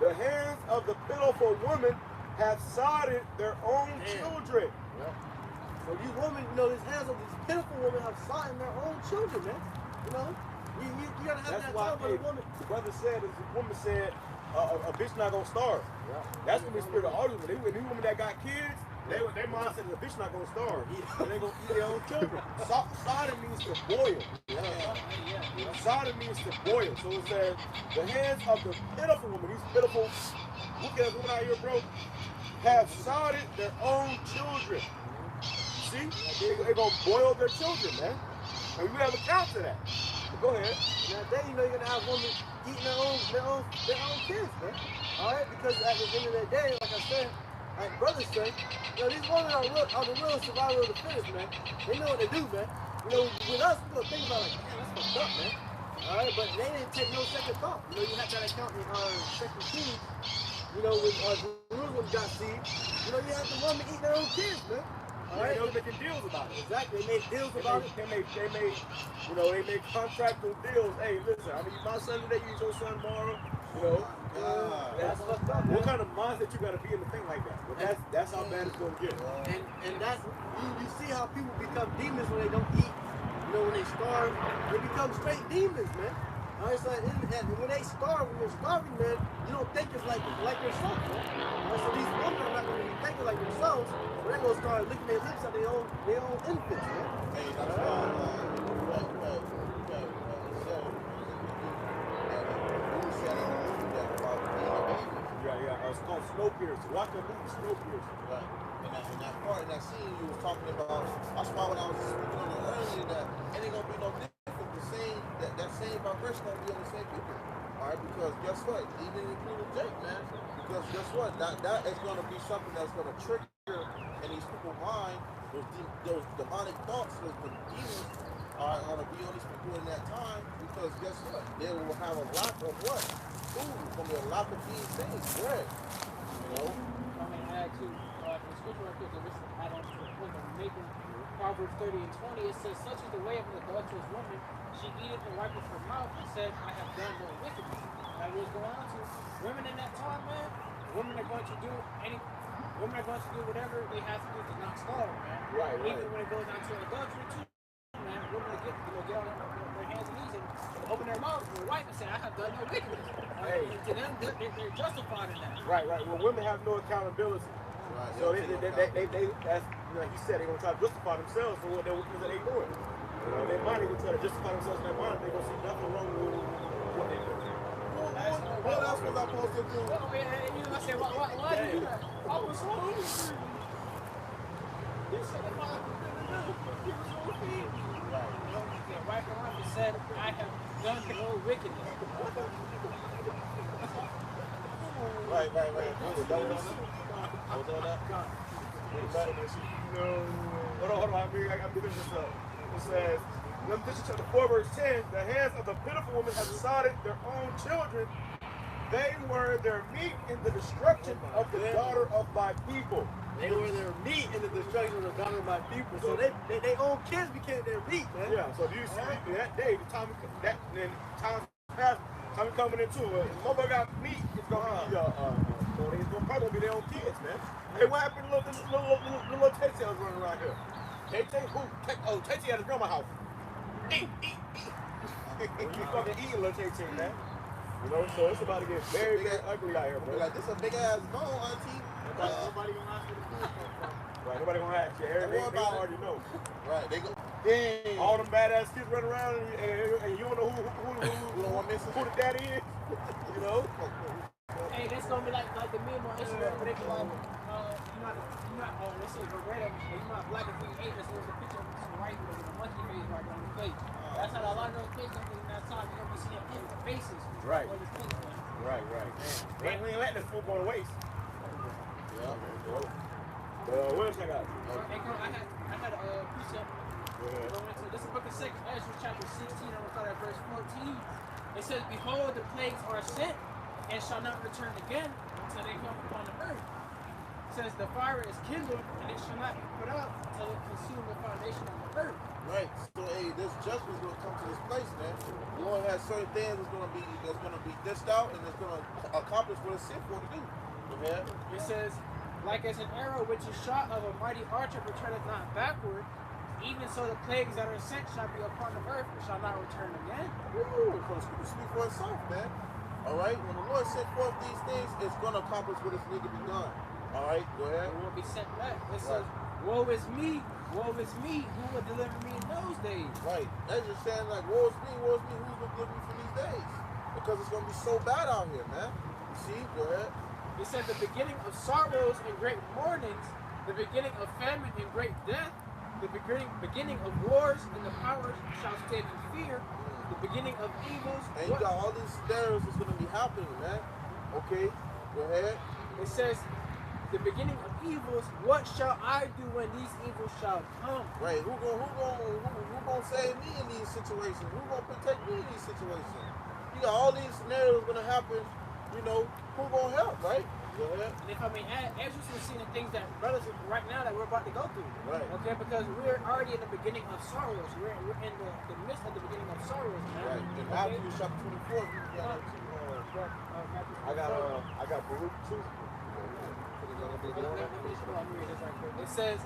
the hands of the pitiful women have sodded their own children. Yep. So these women, you know, these hands of these pitiful women have sodden their own children, man. You know, you gotta have that time for the woman. The brother said, the woman said, a bitch not gonna starve. Yeah. That's when the spirit of argument. These women that got kids, they mom said the bitch not gonna starve. And they gonna eat their own children. Sodden means to boil. Sodden means to boil. So it says, the hands of the pitiful woman, these pitiful wicked women out here, bro, have sodded their own children. See? They're gonna boil their children, man. And we have a count to that. But go ahead. Now then, you know, you're gonna have women eating their own kids, man. All right, because at the end of the day, like I said, like brother said, you know, these women are the real survival of the fittest, man. They know what to do, man. You know, with us, we gonna think about like, man, that's fucked up, man. All right, but they didn't take no second thought. You know, you have that account in 2 Kings. You know, when Jerusalem got sieged, you know, you have the women eating their own kids, man. All right, they were making deals about it. Exactly, they made deals about it. They made contractual deals. Hey, listen, I mean, my son today, you eat your son tomorrow. You know, that's fucked up. What kind of mindset you gotta be in the thing like that? But that's how bad it's gonna get. And that's you see how people become demons when they don't eat. You know, when they starve, they become straight demons, man. All right, so when they starve, when you're starving, man, you don't think it's like yourself, man. All right, so these women are not going to be thinking like themselves, but they're going to start licking their lips at their own infants, man. Hey, that's why, it's called Snowpiercer. Watch the movie Snowpiercer. Right. And that part in that scene you was talking about, that's why when I was speaking on it earlier, that it ain't gonna be no different. That same vibration gonna be on the same people. Alright, because guess what? Even including Jake, man. Because guess what? That is gonna be something that's gonna trigger in these people's mind, those demonic thoughts, those demons are gonna be on these people in that time, because guess what? They will have a lack of what? Food. It's gonna be a lack of these things, bread. You know? I'm going to add to the scripture right quick, this is add on to the point that we're making. Proverbs 30 and 20, it says, such is the way of an adulterous woman. She eateth and wipeth her mouth and said, I have done no wickedness. That was going on to women in that time, man. Women are going to do whatever they have to do to not starve, man. Right. Even when it goes down to adultery too, man. Women will get on their hands and knees and open their mouths and wipe and say, I have done no wickedness. Hey. To them, they're justified in that. Right. Well, women have no accountability. Right. So they as you know, he said, they're gonna try to justify themselves for what they're doing. You know, their mind, they gonna try to justify themselves in their mind. They're gonna see nothing wrong with what they do. What else was I supposed to do? Oh, yeah, you know, I said, why did you do that? I was so hungry. You said, if I you were so feed. Right around and said, I have done no wickedness. Right. Hold on. I got to finish this up. It says, Leviticus chapter 4, verse 10, the hands of the pitiful woman have sodded their own children. They were their meat in the destruction of the daughter of my people. They were their meat in the destruction of the daughter of my people. So they own kids became their meat, man. Yeah, so do you see that day, the time passed, time coming into it. If mother got meat, it's gonna be it's probably gonna be their own kids, man. Hey, what happened to little Tasty I was running around here? Tasty at his grandma's house. Eat. You fucking eating little Tasty, man. You know, so it's about to get very, very ugly out here, bro. Like, this a big ass bone, auntie. Nobody gonna ask where the food come from. Right, Nobody gonna ask you. Everything they already know. Right, they go, dang. All them badass kids running around and you don't know who the daddy is. You know? Hey, that's gonna be like the meme on Instagram where they be like, you're not, oh, let's say Beretta, you're not black if you ate, there's a picture of some white with a monkey face right on the face. That's how a lot of those kids in that time, you're gonna be seeing people's faces. Right. On the face, man. Right. We ain't letting this food go to waste. Yeah. What else I got? Hey, girl, I had a precept. This is book of 2 Ezra, chapter 16, I'm going to start at verse 14. It says, behold, the plagues are sent, and shall not return again until they come upon the earth. It says, the fire is kindled, and it shall not be put out until it consume the foundation of the earth. Right. So hey, this judgment's gonna come to this place, man. The Lord has certain things that's gonna be dished out and it's gonna accomplish what it's sent for to do. Okay? It says, like as an arrow which is shot of a mighty archer returneth not backward, even so the plagues that are sent shall be upon the earth and shall not return again. Woo! The scripture speak for itself, man. Alright? When the Lord sent forth these things, it's gonna accomplish what is needed to be done. Alright, go ahead. It won't be sent back. It says, woe is me, who will deliver me in those days? Right. That's just saying like, woe is me, who's gonna deliver me from these days? Because it's gonna be so bad out here, man. You see? Go ahead. It said the beginning of sorrows and great mournings, the beginning of famine and great death, the beginning of wars, and the powers shall stand in fear, the beginning of evils. And you got all these scenarios that's gonna be happening, man. Okay, go ahead. It says the beginning of evils, what shall I do when these evils shall come? Right, who gonna save me in these situations? Who gonna protect me in these situations? You got all these scenarios gonna happen, you know, who gonna help, right? Go ahead. And if I may add, Ezra's been seeing the things that brothers right now that we're about to go through. Right. Okay, because we're already in the beginning of sorrows. We're in the midst of the beginning of sorrows, man. Right. In Matthew chapter 24, you got I got Baruch too. It says,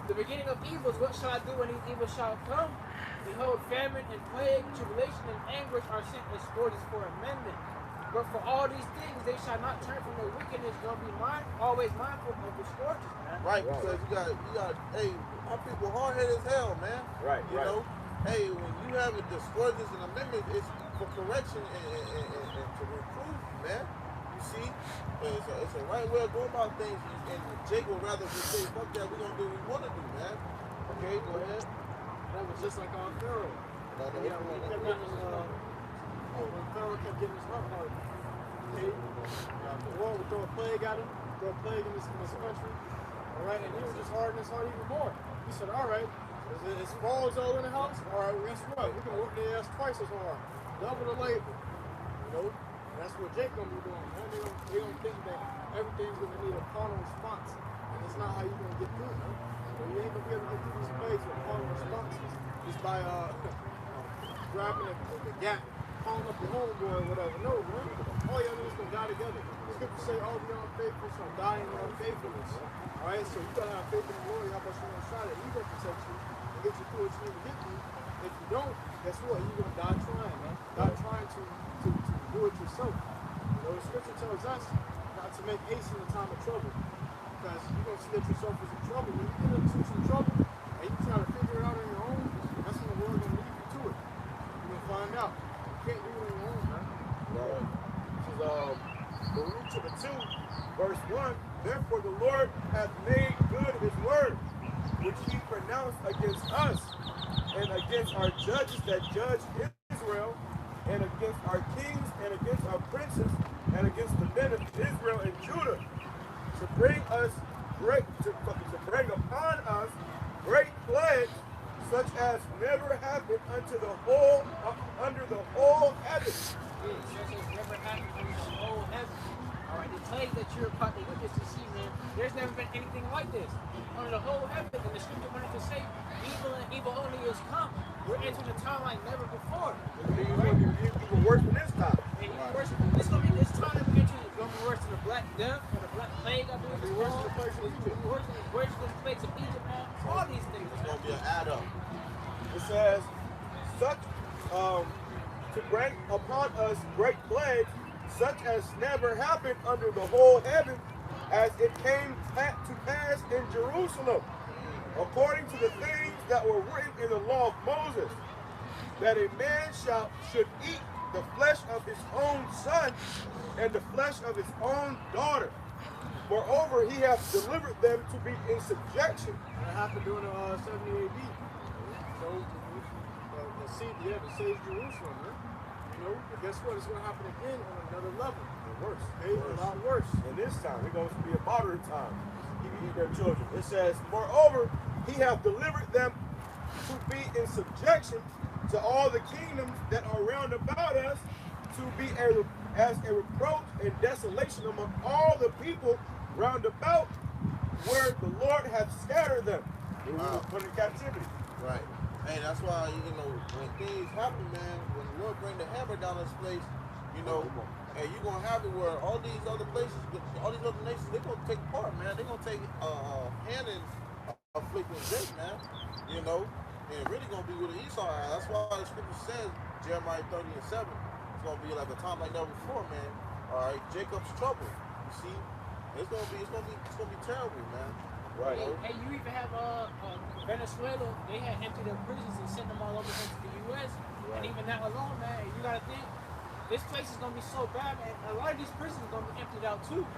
the beginning of evils, what shall I do when these evils shall come? Behold, famine and plague, tribulation and anguish are sent as scourges for amendment. But for all these things, they shall not turn from their wickedness, nor be always mindful of the scourges, man. Right, because you got, hey, our people hard-headed as hell, man. Right, you know, hey, when you have the scourges and amendments, it's for correction and to reprove, man. You see, it's a right way of going about things, and Jake would rather just say, fuck that, we're gonna do what we want to do, man. Okay, go ahead. That was just like our Pharaoh. When Pharaoh kept getting his heart hardened, okay? The Lord would throw a plague at him, throw a plague in this country, all right? And he would just harden his heart even more. He said, all right, it's balls all in the house, all right, well, guess what? We're going to work their ass twice as hard, double the labor, you know? And that's what Jake going to be doing, man. They don't think that everything's going to need a carnal response, and it's not how you're going to get through, man. So you ain't going to be able to get through these plagues with carnal responses just by grabbing the gap, calling up the homeboy or whatever. No, man. All y'all niggas gonna die together. The scriptures say all the unfaithful shall die in their unfaithfulness. Alright, so you gotta have faith in the Lord. How much you gonna try that He gonna protect you and get you through what you need to get through. If you don't, guess what? You're gonna die trying, man. Die trying to do it yourself. You know, the scripture tells us not to make haste in the time of trouble. Because you're gonna see that yourself is in trouble. When you get into some trouble and you try to figure it out on your own, that's when the Lord gonna lead you to it. You're gonna find out. Can't do it on your own, man. Right. This is Baruch chapter 2, verse 1. Therefore the Lord hath made good his word, which he pronounced against us, and against our judges that judge Israel, and against our kings, and against our princes, and against the men of Israel and Judah, to bring upon us great plagues, such as never happened under the whole heaven. Such as never happened under the whole heaven. Alright, the plague that you're about to witness to see, man, there's never been anything like this. Under the whole heaven, and the scripture wanted to say, evil and evil only is come. We're entering a time like never before. Even worse than this time. And this gonna be this time that we're entering is gonna be worse than the Black Death or the Black Plague. I believe it's worse than the plagues of Egypt. Worse than the plagues of Egypt, man. All these things. It's gonna be an add-up. It says, to bring upon us great plagues, such as never happened under the whole heaven, as it came to pass in Jerusalem, according to the things that were written in the law of Moses, that a man should eat the flesh of his own son and the flesh of his own daughter. Moreover, he hath delivered them to be in subjection. That happened during 70 AD. So, the siege Jerusalem, man. You know, but guess what? It's going to happen again on another level. Worse. A lot worse. And this time, it's going to be a moderate time. He can eat their children. It says, moreover, he hath delivered them to be in subjection to all the kingdoms that are round about us, to be as a reproach and desolation among all the people round about, where the Lord hath scattered them. They were put in captivity. Right. Hey, that's why, you know, when things happen, man, when the Lord bring the hammer down this place, you know, and you're going to have it where all these other places, all these other nations, they're going to take part, man. They're going to take hand in afflicting this, man, you know, and really going to be with Esau. That's why the scripture says, Jeremiah 30:7, it's going to be like a time like never before, man. All right, Jacob's trouble, you see, it's going to be terrible, man. Right. Hey, you even have Venezuela. They had emptied their prisons and sent them all over into the U.S. Right. And even that alone, man, you gotta think this place is gonna be so bad, man. A lot of these prisons are gonna be emptied out too.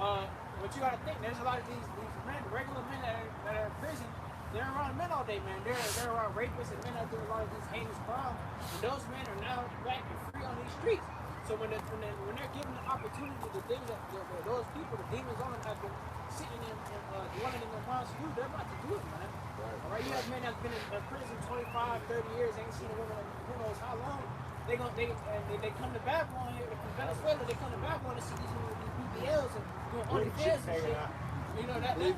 But you gotta think there's a lot of these men, regular men that are in prison. They're around men all day, man. They're around rapists and men that do a lot of these heinous crimes. And those men are now back and free on these streets. So when they're given the opportunity, the things that those people, the demons on them, have been sitting and dwelling in their minds to do, they're about to do it, man. Right. All right, you have men that's been in prison 25, 30 years, ain't seen a woman in who knows how long. They come to Babylon here from Venezuela. They come to Babylon to see these BBLs and doing OnlyFans and shit. You know that they're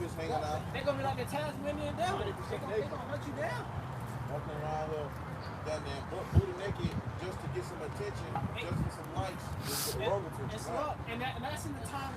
gonna be like the Tasmanian devil. They're gonna hunt you down. Walking around here, down there, booty naked, just to get some attention, just for some likes, just for and that's in the times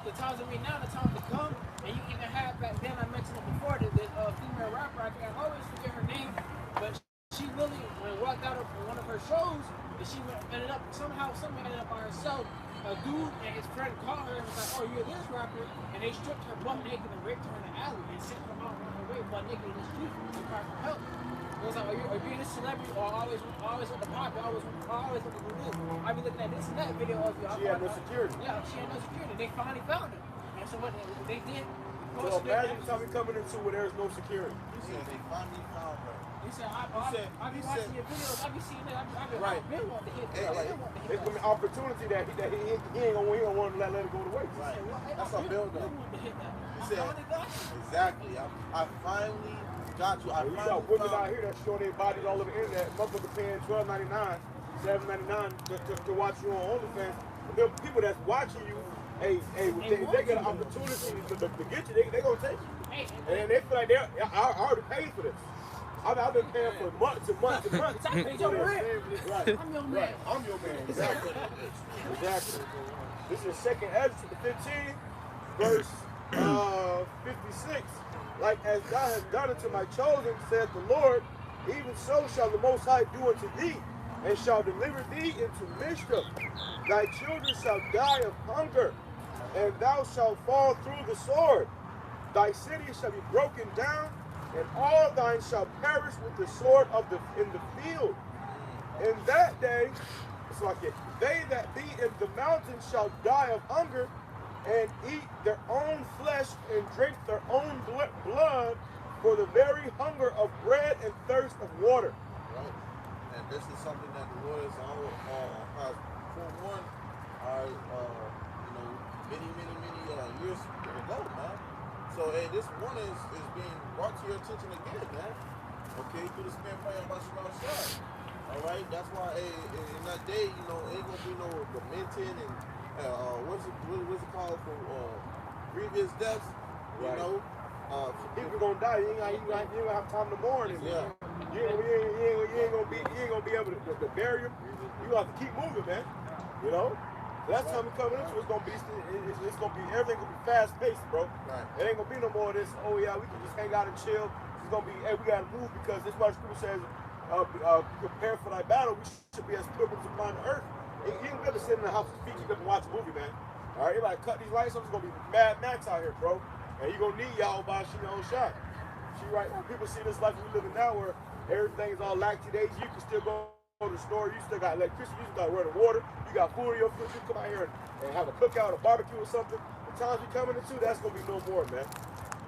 that we now, the time to come. And you even have back then, I mentioned it before, the female rapper, I always forget her name, but she really, when walked out of one of her shows, and she ended up, somehow ended up by herself. A dude and his friend called her and was like, oh, you're this rapper, and they stripped her butt naked and raped her in the alley and sent her out on her way butt naked in the street to cry for help. It was like, are you this celebrity or always with the pop? Always with the this. I be looking at this and that video of you. She had no security. Yeah, she had no security. They finally found her. And so what they did. So imagine the time we coming into where there's no security. You said they finally found her. He said, I be watching your videos. I be seeing that. I been wanting to hit that. It's gonna be an opportunity that he ain't gonna want to let it go to waste. Right. That's a build up. He said, exactly. I finally got you. I finally found women out here that show their bodies all over the internet. Motherfuckers paying $12.99, $7.99 to watch you on OnlyFans. And there are people that's watching you. Hey, if they get an opportunity to get you, they gonna take you. And they feel like I already paid for this. I've been paying for months and months and months. I paid your rent. Right. I'm your man. Right. I'm your man. Exactly. Exactly. This is 2nd Ezra 15, verse 56. Like as thou hast done unto my chosen, said the Lord, even so shall the Most High do unto thee, and shall deliver thee into mischief. Thy children shall die of hunger, and thou shalt fall through the sword. Thy city shall be broken down, and all thine shall perish with the sword in the field. In that day, it's like it, they that be in the mountains shall die of hunger, and eat their own flesh and drink their own blood for the very hunger of bread and thirst of water. Right. And this is something that the Lord has forewarned many years ago, man. So, hey, this warning is being brought to your attention again, man. Okay, through the Spirit praying about Shah. All right, that's why, hey, in that day, you know, ain't gonna be no lamenting and what's it called for grievous deaths, you know. People gonna die. You ain't gonna have time to mourn him. Yeah. You ain't gonna be able to bury him. You have to keep moving, man. You know. That's time we coming into. It's gonna be everything gonna be fast paced, bro. Right. It ain't gonna be no more of this. Oh yeah, we can just hang out and chill. It's gonna be, hey, we gotta move because this is why the scripture says, prepare for thy battle. We should be as pilgrims upon the earth. You ain't gonna be able to sit in the house with feet up and watch a movie, man. All All right, everybody cut these lights up. It's gonna be Mad Max out here, bro. And you gonna need y'all by she on shot. She right now. People see this life we living now where everything's all laxy days. You can still go to the store. You still got electricity. You still got running water. You got food in your fridge. You come out here and have a cookout, a barbecue or something. The times we coming into, that's gonna be no more, man.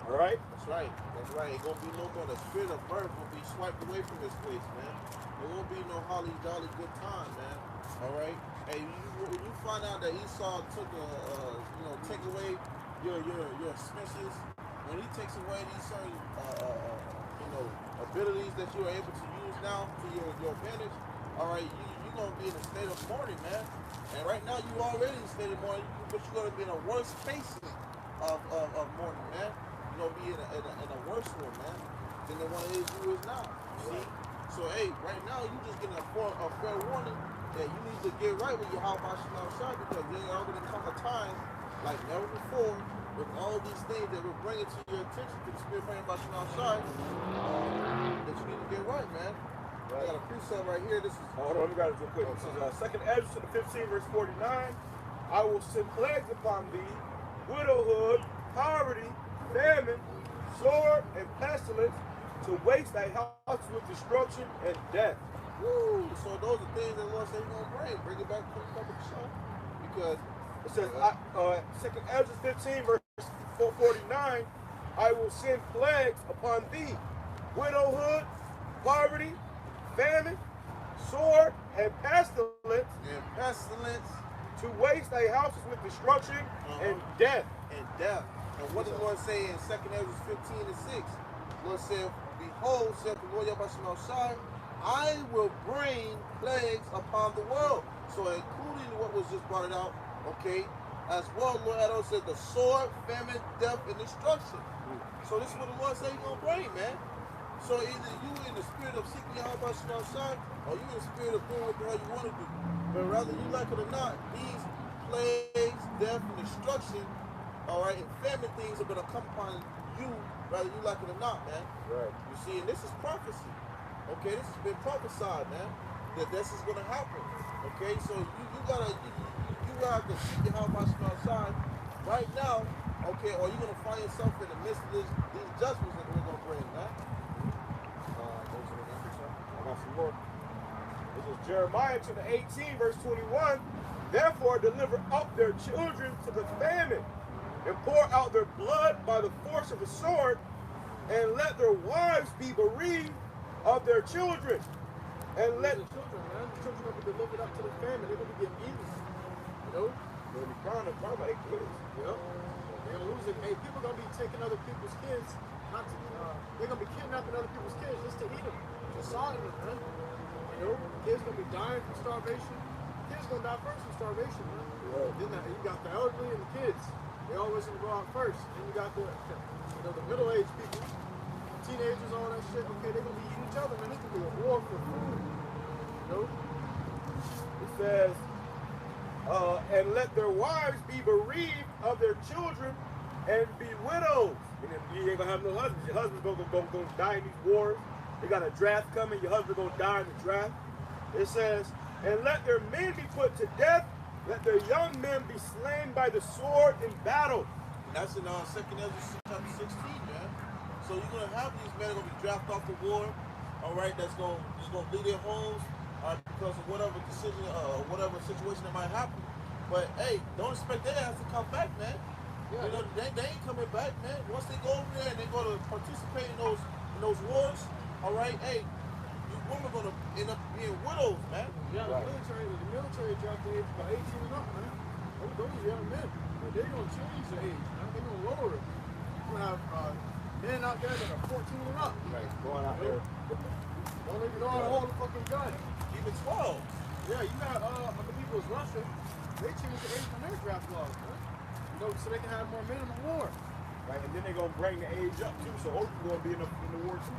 All right. That's right. That's right. It gonna be no more. The spirit of birth will be swiped away from this place, man. There won't be no holly jolly good time, man. All right. Hey, when you find out that Esau took take away your expenses, when he takes away these certain abilities that you are able to use now to your advantage, all right, you're gonna be in a state of mourning, man. And right now you already in a state of mourning, but you're gonna be in a worse spaces of mourning, man. You're gonna be in a worse one, man, than the one you is now. See? So hey, right now you just getting a fair warning that you need to get right with your Shabbat because there are going to come a time like never before with all these things that we're bringing to your attention to the spirit bringing about that you need to get right, man. I got a precept right here. This is hold on, we got it real quick. This is 2nd Ezra 15 verse 49. I will send plagues upon thee, widowhood, poverty, famine, sword, and pestilence, to waste thy house with destruction and death. Woo! So those are things that the Lord said He's gonna bring. Bring it back to the show. Because it says 2nd Ezra 15 verse 49, I will send plagues upon thee, widowhood, poverty, famine, sword, and pestilence. To waste thy houses with destruction and death. And death. And what does the Lord say in 2nd Ezra 15 and 6? The Lord said, behold, saith the Lord Yahweh, I will bring plagues upon the world. So including what was just brought out, okay, as well, Lord Adon said the sword, famine, death, and destruction. So this is what the Lord said He's going to bring, man. So either you in the spirit of seeking Yahweh outside, or you in the spirit of doing what the hell you want to do. But rather you like it or not, these plagues, death, and destruction, all right, and famine things are going to come upon you, whether you like it or not, man. Right. You see, and this is prophecy. Okay, this has been prophesied, man, that this is going to happen. Okay, so you gotta have to seek your house outside right now. Okay, or you're gonna find yourself in the midst of these judgments that we're gonna bring, man. I got some more. This is Jeremiah chapter 18, verse 21. Therefore, deliver up their children to the famine, and pour out their blood by the force of the sword, and let their wives be bereaved of their children, and let the children, man. The children will be delivered up to the family. They're gonna be getting eaten. You know? they'll be crying about their kids. Yep. They're gonna lose it. Hey, people gonna be taking other people's kids, not to they're gonna be kidnapping other people's kids just to eat them. Just sawing them, man. You know, kids gonna be dying from starvation. Kids gonna die first from starvation, man. Then you got the elderly and the kids. They always gonna go out first. Then you got the middle-aged people. Teenagers, all that shit, okay, they're gonna be eating each other, man. It's gonna be a war for food. You know? It says, and let their wives be bereaved of their children and be widows. And then you ain't gonna have no husbands. Your husband's gonna die in these wars. They got a draft coming, your husband gonna die in the draft. It says, and let their men be put to death, let their young men be slain by the sword in battle. And that's in 2nd Ezra chapter 16, man. So you're gonna have these men that are gonna be drafted off the war, all right, that's gonna leave their homes because of whatever decision, whatever situation that might happen. But hey, don't expect their ass to come back, man. Yeah. You know, they ain't coming back, man. Once they go over there and they go to participate in those wars, all right, hey, you women are gonna end up being widows, man. Yeah, the military draft the age by 18 and up, man. Those young men, they're gonna change the age, man. They're gonna lower it. You're gonna have men out there that are 14 and up. Right, going out there. Don't even know how to hold a fucking gun. Even 12. Yeah, you got I believe it was Russia. They changed the age on their draft laws, man. You know, so they can have more men in the war. Right, and then they're gonna bring the age up too, so old people gonna be in the war too.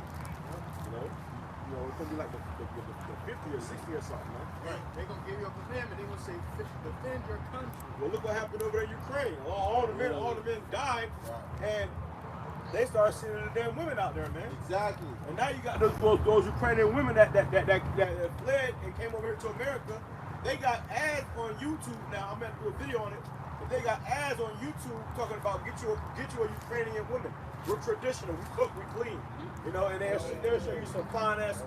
You know, it's gonna be like the 50 or 60 or something, man. Right. They're gonna give you a commandment. They're gonna say, defend your country. Well, look what happened over there in Ukraine. All the men died, and they started sending the damn women out there, man. Exactly. And now you got those Ukrainian women that fled and came over here to America. They got ads on YouTube now. I'm gonna do a video on it. they got ads on YouTube talking about get you a Ukrainian woman. We're traditional. We cook, we clean. You know, and they'll show you some fine ass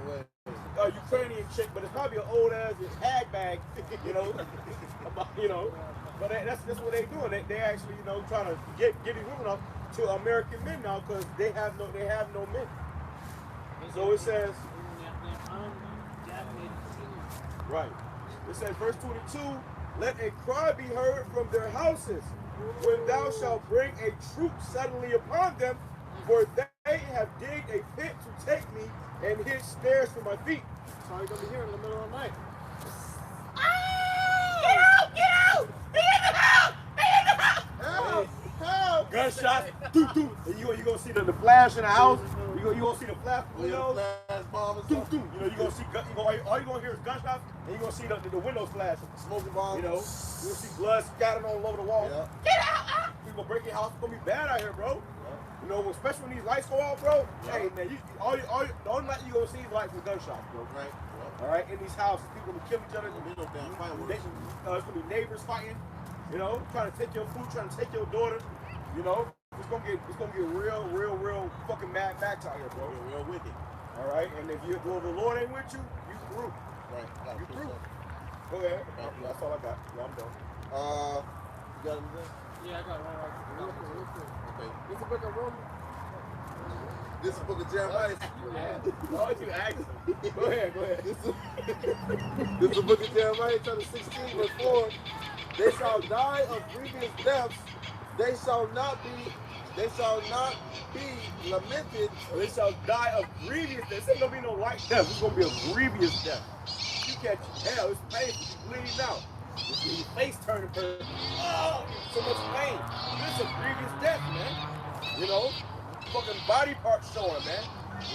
Ukrainian chick, but it's probably an old ass hag bag. You know, But that's what they doing. They actually trying to get these women up to American men now because they have no men. So it says. Right. It says, verse 22, let a cry be heard from their houses when thou shalt bring a troop suddenly upon them, for they have digged a pit to take me and hid snares for my feet. That's all you're going to be hearing in the middle of the night. Get out! Get out! Be in the house! Be in the house! Help! Help! Gunshots, doo doo. And you're gonna see the flash in the house. You gonna see the flash windows. Flash bomb and Doo stuff. doo. You gonna see all you gonna hear is gunshots, and you're gonna see the windows flashing. Smoking bombs. You're gonna see blood scattered all over the wall. Yeah. Get out! People break your house. It's gonna be bad out here, bro. Especially when these lights go out, bro. Yeah. Hey man, the only light you gonna see is lights with gunshots, bro. Right. All right, in these houses, people gonna kill each other. There's no damn fireworks. It's gonna be neighbors fighting. Trying to take your food, trying to take your daughter. It's gonna get real fucking Mad Max out here, bro. Real wicked. All right, and if the Lord ain't with you, you through. Right. You through. Go ahead. That's all I got. Yeah, I'm done. You got anything? Yeah, I got one right. Okay. It's a book of Romans. This is the book of Jeremiah. Oh, you asked. Go ahead. This is the book of Jeremiah, chapter 16, verse 4. They shall die of grievous deaths. They shall not be lamented. Or they shall die of grievous death. This ain't gonna be no light death. It's gonna be a grievous death. You catch hell. It's painful. You bleeding out. Your face turning purple. Oh, so much pain. This is a grievous death, man. Fucking body parts showing, man.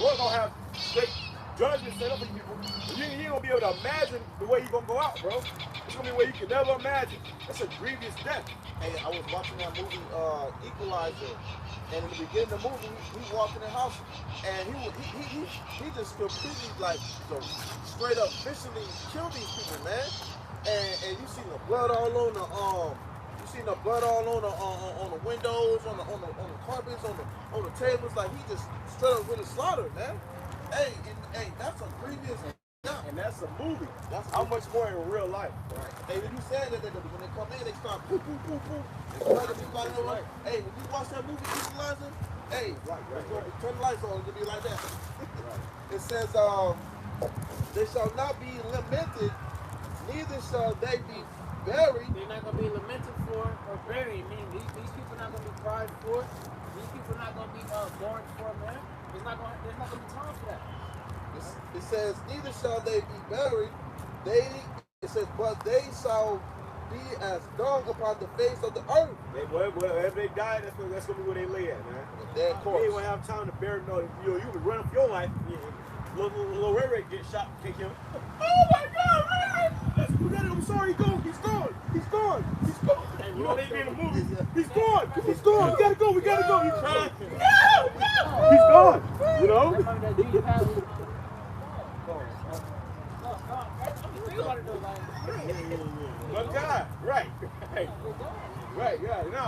We're gonna have straight judgment set up for you people. You ain't gonna be able to imagine the way you're gonna go out, bro. It's gonna be a way you can never imagine. That's a grievous death. Hey, I was watching that movie, Equalizer, and in the beginning of the movie, he walked in the house, and he just completely straight up vicious kill these people, man. And you see the blood all on the on the windows, on the carpets, on the tables. Like he just straight up really slaughtered, man. Hey, that's a grievous death. And that's a movie. That's how much more in real life. Right. Hey, when you said that when they come in, they start poo poo poo poo. Right. Hey, when you watch that movie Equalizer, hey, turn the lights on, it'll be like that. It says, they shall not be lamented, neither shall they be buried. They're not going to be lamented for or buried. Meaning these people are not going to be cried for. These people are not going to be mourned for, man. There's not going to be time for that. It says, neither shall they be buried. It says, but they shall be as dung upon the face of the earth. If they die, that's going to be where they lay at, man. Dead corpse. You ain't going to have time to bury no. You can run for your life. Little Ray Ray get shot, take him. Oh my God, Ray! I'm sorry, he's gone. You know they be in the movies. He's gone. We gotta go. He's crying. No! He's gone. One guy, right, yeah. No,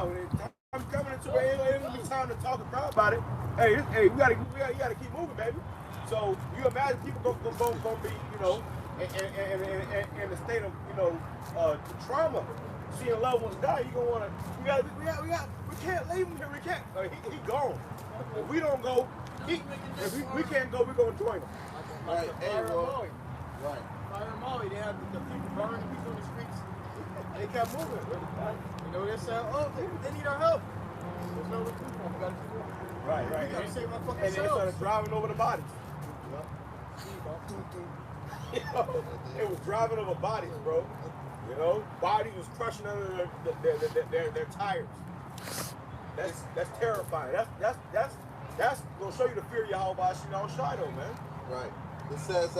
I'm coming into it. Ain't gonna be time to talk about it. Hey, we gotta keep moving, baby. So you imagine people gonna be, in a state of, trauma, seeing loved ones die. You gonna wanna, we can't leave him here. We can't. He gone. If we don't go, if we can't go, we're gonna join him. Right. Hey, well, right. Fire Molly, they have the people burning people in the streets. They kept moving. They said, oh, they need our help. There's no recruit for them. We gotta keep moving. Right. We gotta save our fucking And they selves. started driving over the bodies. It was driving over bodies, bro. Bodies was crushing under their tires. That's terrifying. That's gonna show you the fear of Yahweh Shiloh, man. Right. It says,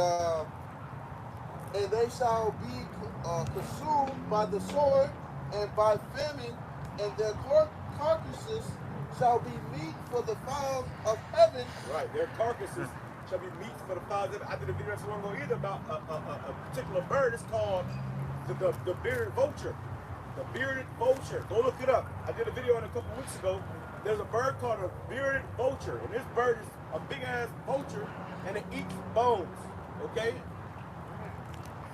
and they shall be consumed by the sword and by famine, and their carcasses shall be meat for the fowls of heaven. Right, their carcasses shall be meat for the fowls of heaven. I did a video not so long ago either about a particular bird. It's called the bearded vulture. The bearded vulture. Go look it up. I did a video on it a couple weeks ago. There's a bird called a bearded vulture, and this bird is a big ass vulture, and it eats bones. Okay,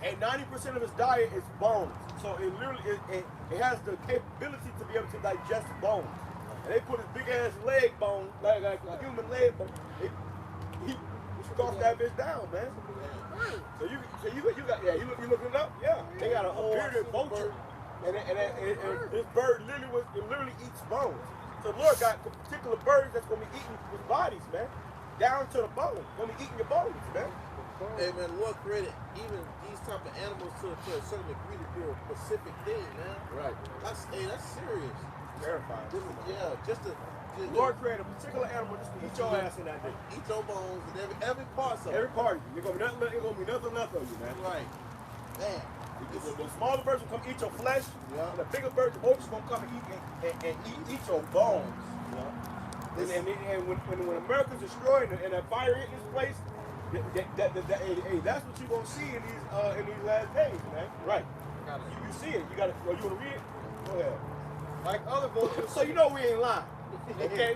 and 90% of its diet is bones. So it literally it has the capability to be able to digest bones. And they put his big ass leg bone, like a human leg bone. He scoffed that bitch down, man. So you got yeah, you looking it up? Yeah, they got a bearded vulture, and this bird literally eats bones. So the Lord got particular birds that's gonna be eating with bodies, man, down to the bone. Gonna be eating your bones, man. Hey man, the Lord created even these type of animals to a certain degree to do a specific thing, man. Right. That's serious. Terrifying. Just to the Lord created a particular animal just to eat your ass in that day. Eat your bones and every part of it. Every part of you. There's gonna be nothing left of you, man. Right. Man. The smaller birds will come eat your flesh. Yeah. And the bigger birds, the vultures gonna come and eat your bones. You know? And when America's destroyed and that fire hit this place, that's what you're gonna see in these last days, man. Right. You see it. You wanna read it? Go ahead. Like other vultures. So you know we ain't lying. Okay?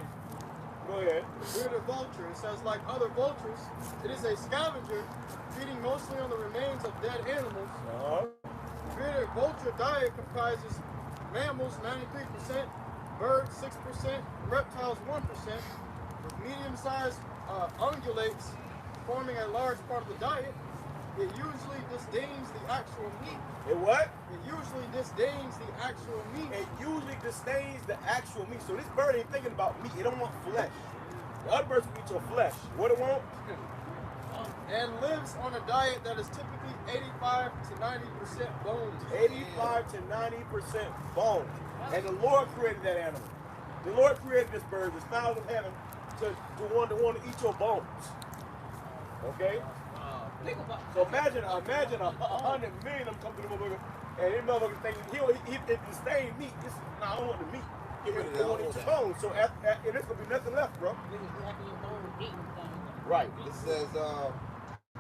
Go ahead. Bearded vulture. It says, like other vultures, it is a scavenger, feeding mostly on the remains of dead animals. Bearded vulture diet comprises mammals 93%, birds 6%, reptiles 1%, with medium-sized ungulates forming a large part of the diet. It usually disdains the actual meat. It what? It usually disdains the actual meat. It usually disdains the actual meat. So this bird ain't thinking about meat. It don't want flesh. The other birds will eat your flesh. What it want? And lives on a diet that is typically 85 to 90% bones. 85 to 90% bones. And the Lord created that animal. The Lord created this bird, this fowl of heaven, to want to eat your bones. Okay? So imagine 100 million of them come to the motherfucker, and this motherfucker think he disdain meat. I don't want the meat. He want to eat your bones. So and there's gonna be nothing left, bro. Right.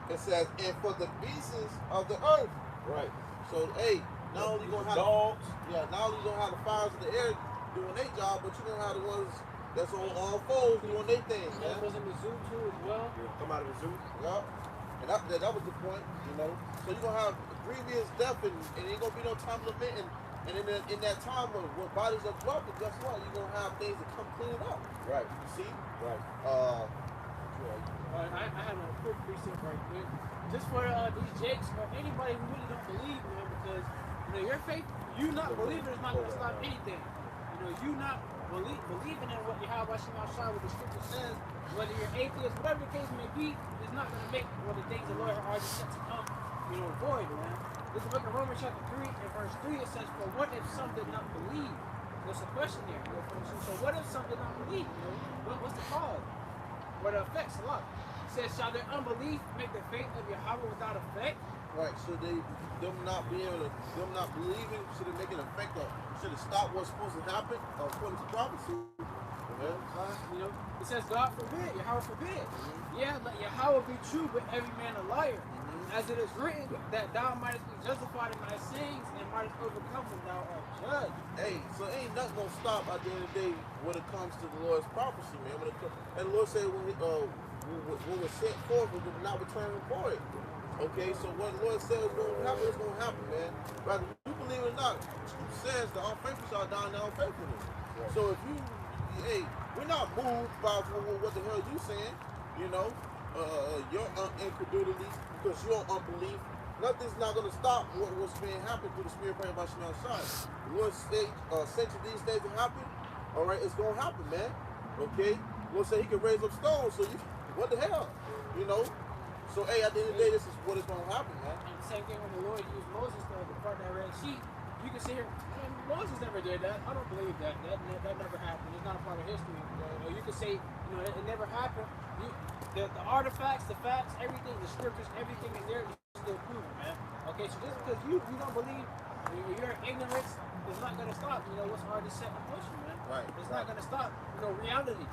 It says, and for the beasts of the earth. Right. So hey, not only you gonna have dogs. Not only you gonna have the fowls of the air doing their job, but you gonna have the ones that's on all fours doing their thing. That was in the zoo too as well. Yeah, come out of the zoo. Yeah. And that was the point, you know. So you're going to have grievous death and ain't going to be no time limit. And in that time of when bodies are corrupted, guess what? You're going to have things that come clean it up. Right. You see? Right. I have a quick precept right quick. Just for these jakes or anybody who really don't believe, man, because, your faith, you not believing is not going to stop anything. You not believing in what Yahweh Shai, what the scripture says, whether you're atheist, whatever the case may be, is not going to make what the things the Lord has already set to come, void, man. This is the book of Romans chapter 3 and verse 3, it says, for what if some did not believe? There's a question there. So what if some did not believe? What's the cause? What effects a lot? It says, shall their unbelief make the faith of Yahweh without effect? Right, so them not believing, should it make an effect of, should it stop what's supposed to happen according to prophecy? It says, God forbid, Yahweh forbid. Yeah, let Yahweh be true, but every man a liar. As it is written, that thou mightest be justified in thy sayings and mightest overcome when thou art judged. Hey, so ain't nothing gonna stop at the end of the day when it comes to the Lord's prophecy, man. And the Lord said when we're sent forth, we will not return void. Okay, so what the Lord says is going to happen, it's going to happen, man. Whether you believe it or not, it says the unfaithful shall die in their unfaithfulness. Right. So if we're not moved by what the hell you saying, your incredulity, because your unbelief. Nothing's not going to stop what's being happening through the Spirit praying by Shemal Shai. The Lord said to these days to happen, all right, it's going to happen, man. Okay? The Lord said he can raise up stones, so what the hell? So, at the end of the day, this is what is going to happen, man. And the same thing when the Lord used Moses to part that Red Sea. You can sit here, Moses never did that. I don't believe that. That never happened. It's not a part of history. Or you could say, it never happened. The artifacts, the facts, everything, the scriptures, everything in there is still proven, man. Okay, so just because you don't believe, you're in ignorance, it's not gonna stop, you know, what's already set in motion, man. Right. It's not gonna stop, you know, reality.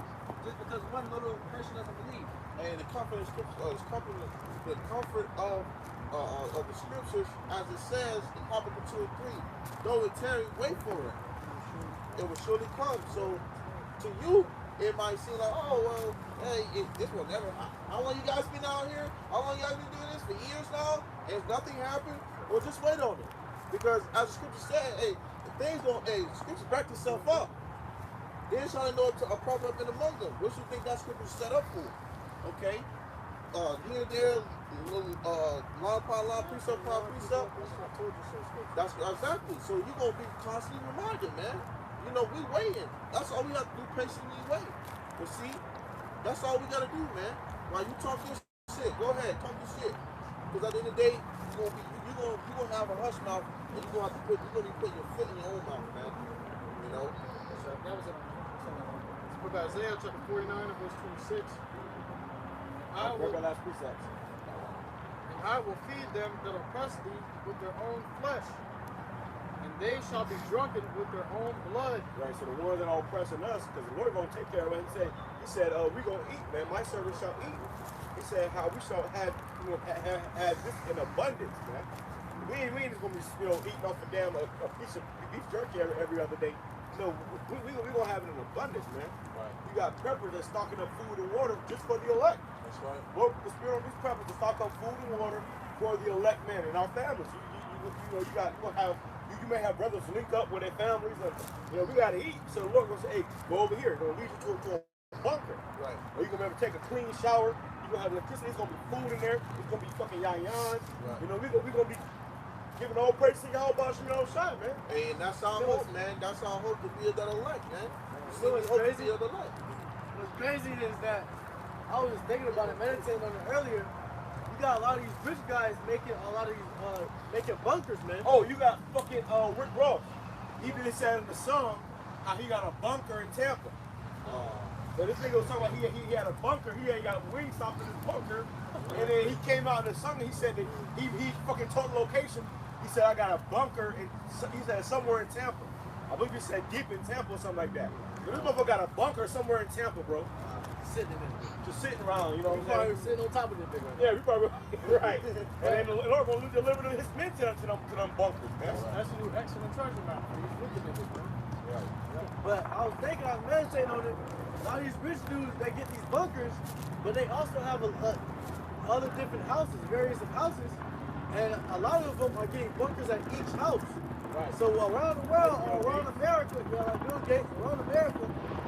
Just because one little person doesn't believe. And the comfort of scripture, the comfort of the scriptures, as it says in Habakkuk 2 and 3, though it tarry, wait for it. It will surely come. So to you, it might seem like, oh well, hey, this will never. How long you guys been out here? How long you guys been doing this for years now? And if nothing happened, well, just wait on it. Because as the scripture said, hey, scripture back itself up. Then shall they know a problem up in among them. What you think that scripture is set up for? Okay? Here and there, line upon line, precept upon precept. That's exactly. So you're gonna be constantly reminded, man. You know, we waiting. That's all we have to do, patiently wait. But see, that's all we gotta do, man. While you talk your shit, go ahead, talk your shit. Because at the end of the day, you're gonna have a hush mouth, and you're gonna be putting your foot in your own mouth, man. You know. So that was it. Book of Isaiah chapter 49 and verse 26. Last precepts. And I will feed them that oppress thee with their own flesh, and they shall be drunken with their own blood. Right, so the ones that are oppressing us, because the Lord going to take care of it. He said, we're going to eat, man. My servants shall eat. He said, how we shall have, have this in abundance, man. We ain't just going to be, eating off a damn a piece of beef jerky every other day. No, we going to have it in abundance, man. Right. You got preppers that's stocking up food and water just for the elect. That's right. Well, the Spirit on these preppers to stock up food and water for the elect men and our families. You may have brothers link up with their families, and we gotta eat. So the Lord gonna say, hey, go over here. Gonna lead you to a bunker. Right. Or you gonna be able to take a clean shower. You gonna have electricity. It's gonna be food in there. It's gonna be fucking yan-yans. Right. We gonna be giving all praise to y'all about shot, man. Hey, and that's our hope, man. That's our hope to be that elect, man. You know what's crazy? To be the elect. What's crazy is that I was just thinking about it, meditating on it earlier. You got a lot of these rich guys making making bunkers, man. Oh, you got fucking Rick Ross. He did said in the song how he got a bunker in Tampa. So this nigga was talking about he had a bunker. He ain't got wings stopped in his bunker. And then he came out in the song and he said that he fucking told the location. He said, I got a bunker he said somewhere in Tampa. I believe he said deep in Tampa or something like that. So this motherfucker got a bunker somewhere in Tampa, bro. Sitting in it. Just sitting around, you know what I'm Probably saying? sitting on top of this thing. Yeah, we probably right. And then the Lord gonna deliver his men to them bunkers, man. That's a new excellent treasure map. He's looking at it, man. Right. But I was meditating on it. A lot of these rich dudes, they get these bunkers, but they also have other different houses, various of houses, and a lot of them are getting bunkers at each house. Right. So around the world, or around America, like Bill Gates, around America,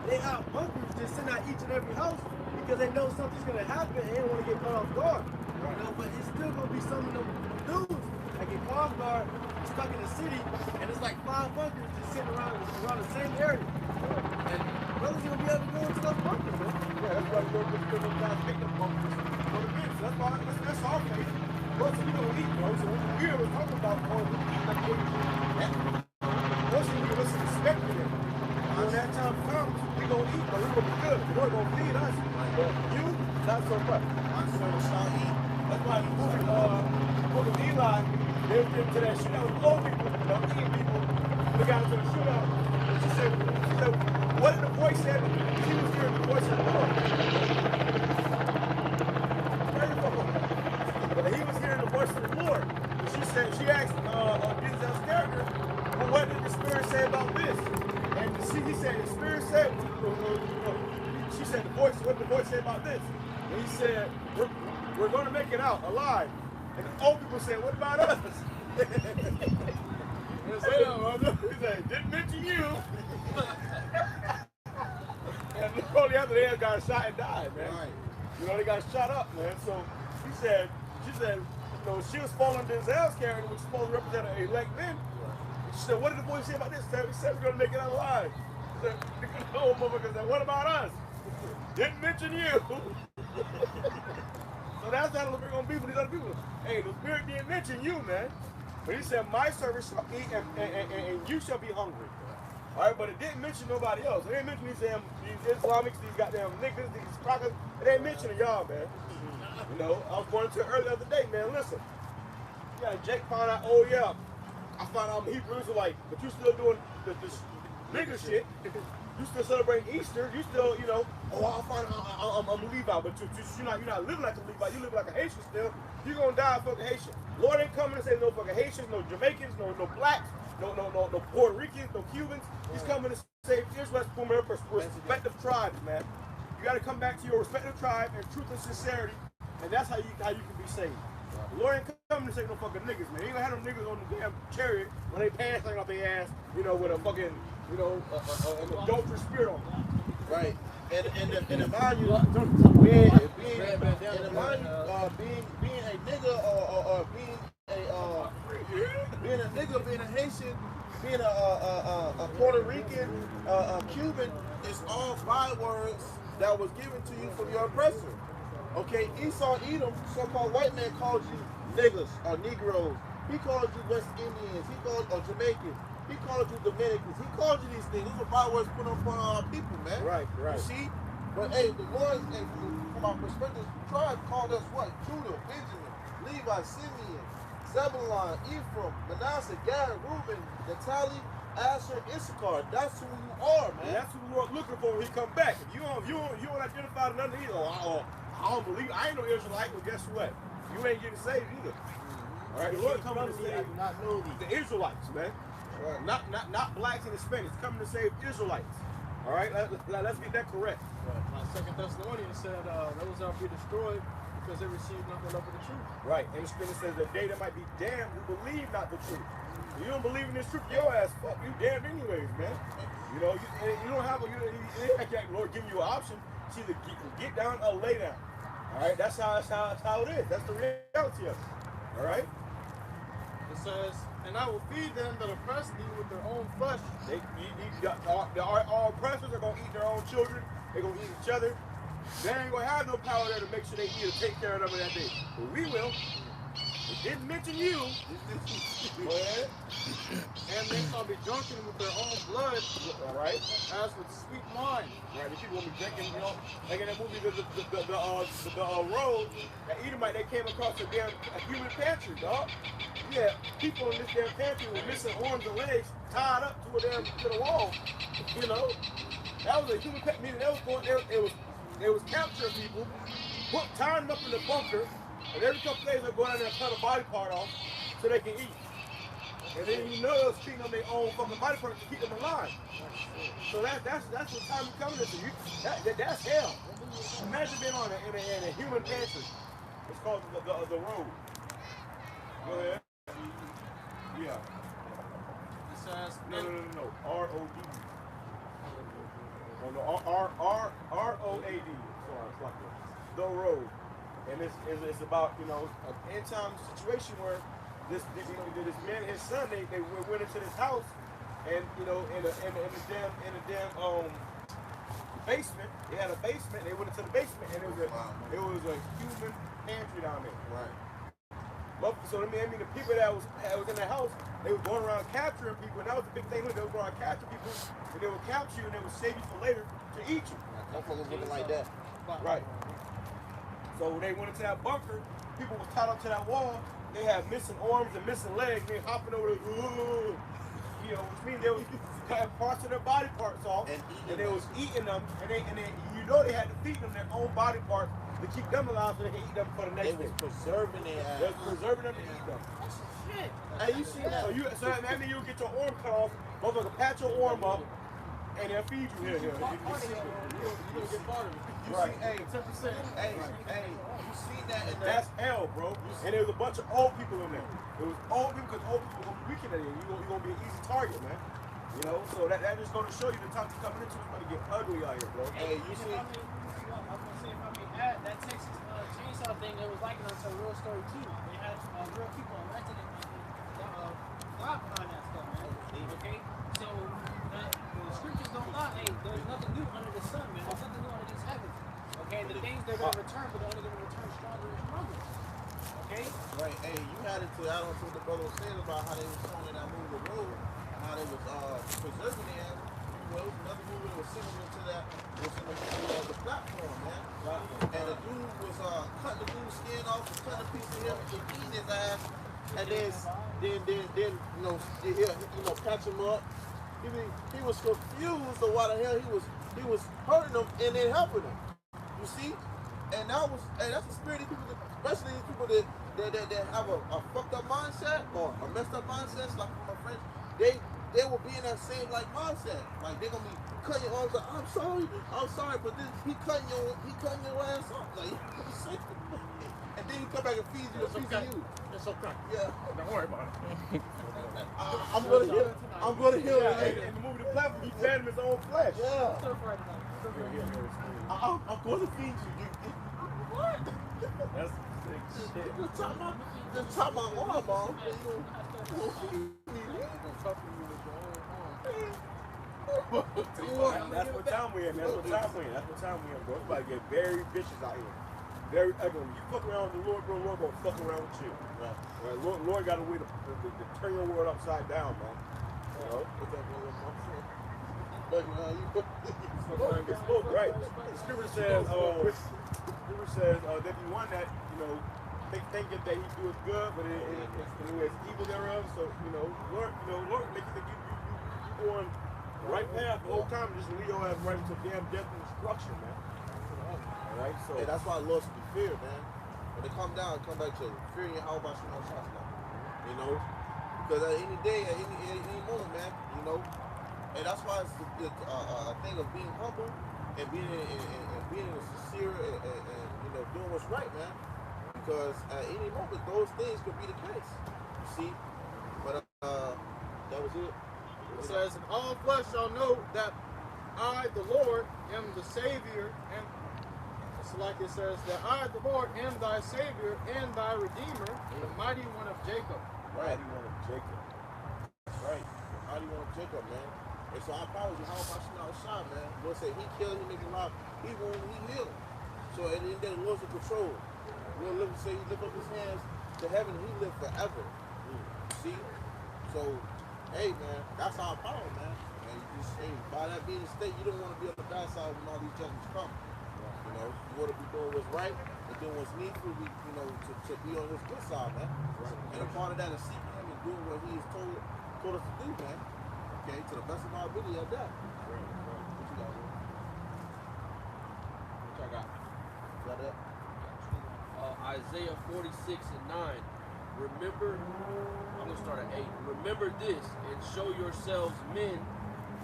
they have bunkers just sitting at each and every house because they know something's gonna happen and they don't want to get caught off guard. You know, but it's still gonna be some of them dudes that get caught off guard, stuck in the city, and it's like 5 bunkers just sitting around the same area. And brothers gonna be able to go into those bunkers, man. Yeah, that's why we're going to guys make them bunkers for the kids. That's our faith. Plus, we don't eat, bro. So we were talking about going to eat like plus, you give us some respect to it. When that time comes, we gonna eat, but we gonna be good. The Lord gonna feed us. But you, not so much. My servant shall eat. That's why the book of Eli, they went into that shootout with old people, eating people. They got into the shootout. And she said, what did the voice say? She was hearing the voice of the Lord. But he was hearing the voice of the Lord. And she asked Denzel's character, well, what did the Spirit say about this? And he said, the Spirit said, she said, what did the voice say about this? And he said, we're going to make it out alive. And the old people said, what about us? He said, didn't mention you. And only after they got shot and died, man. Right. You know, they got shot up, man. So she said, she was following Denzel's character, which is supposed to represent an elect men. She said, what did the voice say about this? He said, we're going to make it out alive. She said, the old motherfucker said, what about us? Didn't mention you. So that's how we're going to be for these other people. Hey, the Spirit didn't mention you, man. But he said, my servants shall eat and you shall be hungry. All right, but it didn't mention nobody else. It didn't mention these Islamics, these goddamn niggas, these crackers. It ain't mentioning y'all, man. You know, I was going to earlier the other day, man. Listen, yeah, Jake found out. Oh yeah, I found out I'm Hebrew Israelite, but you still doing this nigga shit. You still celebrating Easter. You still, you know, oh, I'm a Levite, but you're not living like a Levite. You live like a Haitian still. You're gonna die a fucking Haitian. Lord ain't coming to say no fucking Haitians, no Jamaicans, no blacks, no Puerto Ricans, no Cubans. He's coming to save Israel's respective tribes, man. You got to come back to your respective tribe and truth and sincerity, and that's how you can be saved. The Lord ain't coming to save no fucking niggas, man. He ain't gonna have them niggas on the damn chariot when they pants hanging off their ass, you know, with a fucking, you know, an adulterous spirit on them. Right. And in mind you, being a nigga or being a nigga, being a Haitian, being a Puerto Rican, a Cuban, is all bywords that was given to you from your oppressor. Okay, Esau Edom, so-called white man, called you niggas or Negroes. He called you West Indians. He called Jamaicans. He called you Dominicans. He called you these things. These are bywords put on front of our people, man. Right. You see? But hey, the Lord, from our perspective, tribe called us what? Judah, Benjamin, Levi, Simeon, Zebulon, Ephraim, Manasseh, Gad, Reuben, Naphtali, Asher, Issachar. That's who you are, man. And that's who the Lord looking for when he come back. If you don't identify with nothing either, I don't believe, I ain't no Israelite, well guess what? You ain't getting saved either. All right, the Lord coming to save the Israelites, man. Right. Not blacks and Hispanics, coming to save Israelites. All right, let's get that correct. Right. 2 Thessalonians said, those are be destroyed because they received not the love of the truth. Right, and the scripture says that they that might be damned who believe not the truth. If you don't believe in this truth, your ass fuck, you damned anyways, man. You know, you don't have Lord giving you an option. It's either get down or lay down. All right, that's how it is. That's the reality of it. All right. It says, and I will feed them that oppress thee with their own flesh. Our oppressors are gonna eat their own children. They're gonna eat each other. They ain't gonna have no power there to make sure they eat or take care of them that day. But we will. It didn't mention you. Go ahead. And they shall be drunken with their own blood, All right. as with sweet wine. Right, the people will be drinking, you know, like in that movie, the road, that Edomite, they came across a human pantry, dog. Yeah, people in this damn pantry were missing arms and legs, tied up to the wall. You know, that was a human pantry. Meaning they was capturing people, tying them up in the bunker, and every couple days they're going out there and cut a body part off so they can eat. And then you know they're cheating on their own fucking body parts to keep them alive. So that's what time you're coming into. That's hell. Imagine being in a human pantry. It's called the road. Go ahead. Yeah. It says, No. R-O-D. No, R-O-A-D. Sorry, it's like the road. And it's about, you know, an end time situation where this man and his son, they went into this house, and you know, in the damn basement. They had a basement. They went into the basement, and it was a human pantry down there. Right. So I mean, the people that was in the house, they were going around capturing people, and that was the big thing. They were going around capturing people, and they would capture you, and they would save you for later to eat you. Motherfuckers looking like that. Right. So when they went into that bunker, people was tied up to that wall. They had missing arms and missing legs. They hopping over, you know, which means they was cutting parts of their body parts off, and they was eating them. And they, you know, they had to feed them their own body parts to keep them alive, so they can eat them for the next day. They was preserving their ass. They was preserving them to eat them. Shit. Hey, you see that? So that means you'll get your arm cut off, motherfucker, patch your arm up, and they'll feed you here. You don't get part of it. Right. Hey, 10%. Hey, you see that? That's hell, bro. And there was a bunch of old people in there. There was old people, because old people gonna be weak in there. You're gonna be an easy target, man. You know, so that just gonna show you the time you're coming into is gonna get ugly out here, bro. Hey, you see? I was gonna say, if I may add, that Texas chainsaw thing, it was likened to a real story too. They had real people arrested and God behind that stuff, man. Okay, so the scriptures don't lie. Hey, there's nothing new under the sun, man. There's nothing new under these heavens. Okay, the things they're gonna return, but they're only gonna return stronger and stronger. Okay. Right. Hey, you had it to. I don't know what the brother was saying about how they was showing in that movie The Road, how they was preserving their ass. Well, it was another movie that was similar to that. It was in the movie The Platform, man. And the dude was cutting the dude's skin off, cutting a piece of him, and eating his ass. and then he'll patch him up. He was confused of why the hell he was hurting them and then helping them. You see, and that's the spirit of people, especially these people that have a fucked up mindset or a messed up mindset. Like my friends, they will be in that same like mindset. Like they're gonna be cutting your arms. Like I'm sorry, but this he cutting your ass off. Like and then he come back and feed you a piece of you. It's okay. Yeah. Don't worry about it. I'm gonna heal it later. In the movie The Platform, he fed him his own flesh. Yeah. Yeah. I'm gonna feed you. What? That's sick shit. Just chop my arm off. You gonna feed me? That's what time we in. That's what time we in, bro. It's about to get very vicious out here. Very ugly. When you fuck around with the Lord, bro, Lord gonna fuck around with you. Right? Lord got a way to turn your world upside down, man. You know? Put that boy in my face. But It's both, right? The scripture says, there be one that, thinking that he doeth good, but it is evil thereof. So, Lord make you think you on the right path the whole time, and just lead your ass right into damn death and destruction, man. Alright, so hey, that's why the Lord should be feared, man. When they come down, come back to fearing how about you know shots now. You know? Because at any day, at any moment, man, and that's why it's a thing of being humble and being sincere and doing what's right, man. Because at any moment, those things could be the case. You see? But that was it. It says, "And all flesh shall know that I, the Lord, am the Savior." And it's like it says that I, the Lord, am thy Savior and thy Redeemer, the mighty one of Jacob. Right. mighty one of Jacob. That's right. How do you want to Jacob, man? And so I promise you, how about you not shot, man? Lord said he killed, he make him alive. He won't, he healed. So at the end of the day, the Lord's in control. Lord live, say he lift up his hands to heaven, he live forever. See? So, hey, man, that's our power, man. And you just, hey, by that being the state, you don't want to be on the bad side when all these judgments come. You want to be doing what's right and doing what's needful, to be on his good side, man. And a part of that is seeking him and doing what he has told us to do, man. Okay, to the best of our ability at that. What you got, bro? What y'all got? You got that? Isaiah 46:9. Remember, I'm going to start at 8. Remember this and show yourselves men.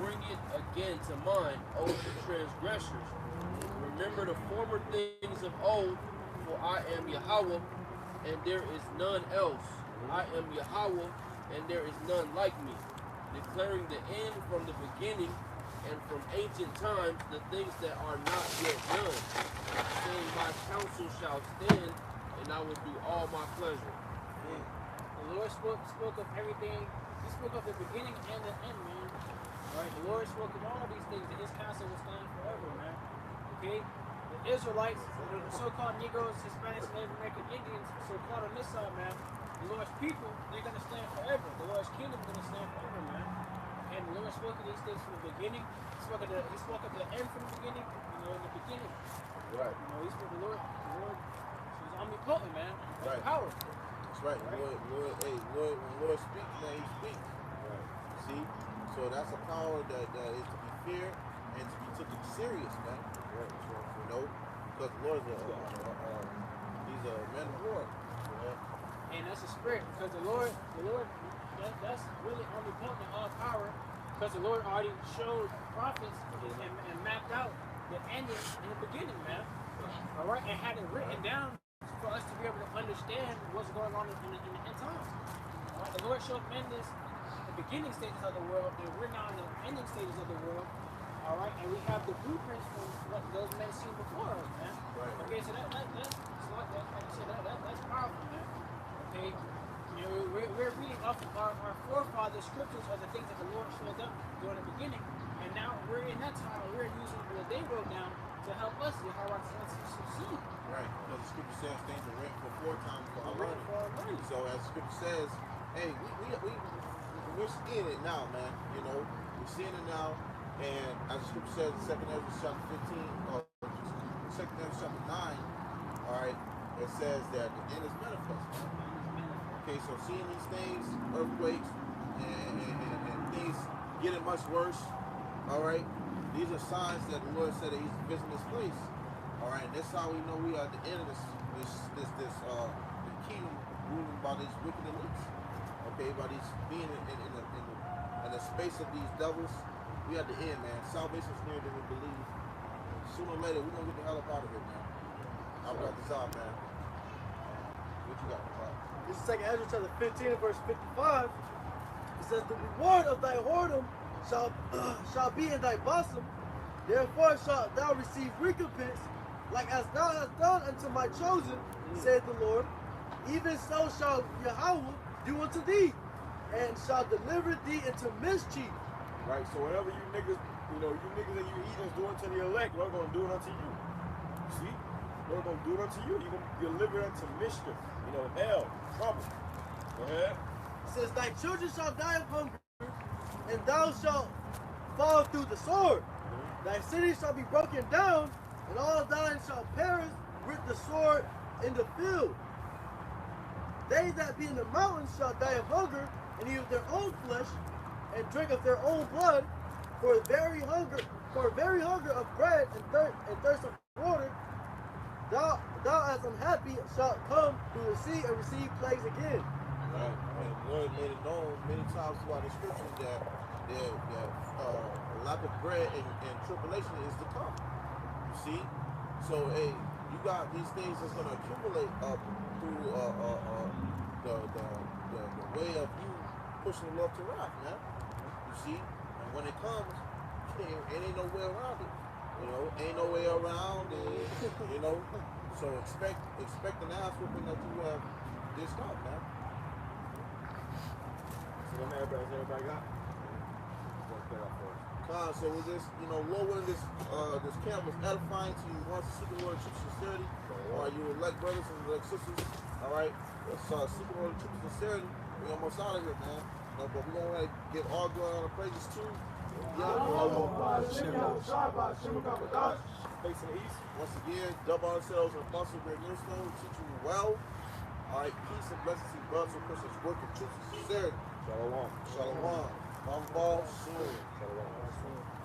Bring it again to mind, O transgressors. Remember the former things of old, for I am Yahweh, and there is none else. I am Yahweh, and there is none like me, declaring the end from the beginning, and from ancient times the things that are not yet done, saying my counsel shall stand, and I will do all my pleasure. The Lord spoke of everything. He spoke of the beginning and the end, man. All right, the Lord spoke of all these things, and his counsel will stand forever, man. Okay? The Israelites, the so-called Negroes, Hispanics, and Native American Indians, so-called on this side, man, the Lord's people, they're going to stand forever. The Lord's kingdom is going to stand forever, man. And the Lord spoke of these things from the beginning. He spoke of the end from the beginning, in the beginning. Right. He spoke the Lord he's omnipotent, man. Right. Power. That's right. Lord, when Lord speaks, man, he speaks. Right. See? So that's a power that is to be feared and to be taken serious, man. Right. Because the Lord is he's a man of war. And that's a spirit, because the Lord, that's really omnipotent and all power, because the Lord already showed prophets and mapped out the ending in the beginning, man. All right, and had it written down for us to be able to understand what's going on in the end times. All right, the Lord showed men this the beginning stages of the world, and we're now in the ending stages of the world. All right, and we have the blueprints from what those men seen before us, man. Right. Okay, so that's powerful, man. Okay, we're reading off of our forefathers' scriptures of the things that the Lord showed them during the beginning, and now we're in that time and we're using what they wrote down to help us see how our sons succeed. Right, because the scripture says things are written before time for our learning. So as the scripture says, hey, we're seeing it now, man. We're seeing it now, and as the scripture says in 2 Ezra chapter 15, or 2 Ezra chapter 9, all right, it says that the end is manifest. Okay, so seeing these things, earthquakes, and things getting much worse, all right, these are signs that the Lord said that He's visiting this place. All right, and that's how we know we are at the end of the kingdom ruling by these wicked elites. Okay, by these being in the space of these devils. We at the end, man. Salvation is nearer than we believe. Sooner or later, we're gonna get the hell up out of here, man. I'll wrap this out, man. What you got, Bob? This is 2 Ezra chapter 15 verse 55. It says, the reward of thy whoredom shall be in thy bosom. Therefore shalt thou receive recompense, like as thou hast done unto my chosen, saith the Lord. Even so shall Yahweh do unto thee, and shall deliver thee into mischief. Right, so whatever you niggas, you niggas that you heathens do unto the elect, we're gonna do it unto you. See? We're gonna do it unto you. You're gonna deliver it unto mischief, hell, trouble. Go ahead. It says, thy children shall die of hunger, and thou shalt fall through the sword. Thy cities shall be broken down, and all thine shall perish with the sword in the field. They that be in the mountains shall die of hunger, and eat of their own flesh, and drink of their own blood, for very hunger of bread and thirst of water. Thou as unhappy shalt come through the sea and receive plagues again. Right. And the Lord made it known many times throughout the scriptures that lack of bread and tribulation is to come. You see? So, hey, you got these things that's going to accumulate up through the way of you pushing the Lord to wrath, man. You see? And when it comes, it ain't no way around it. Ain't no way around it, So expect an ass whooping that you have dished out, man. So then everybody got? So was this, Lord willing, this camp was edifying to you once to seek the Lord in true sincerity. All right, you elect brothers and elect sisters. All right, let's seek the Lord in true sincerity. We're almost out of here, man. But we're going to give all glory and praises to Facing the east. Once again, double ourselves and apostle great millstone, teaching you well. All right, peace and blessings to you, brothers and Christians, work in truth and sincerity. Shalom. Shalom. Ball soon. Shalom.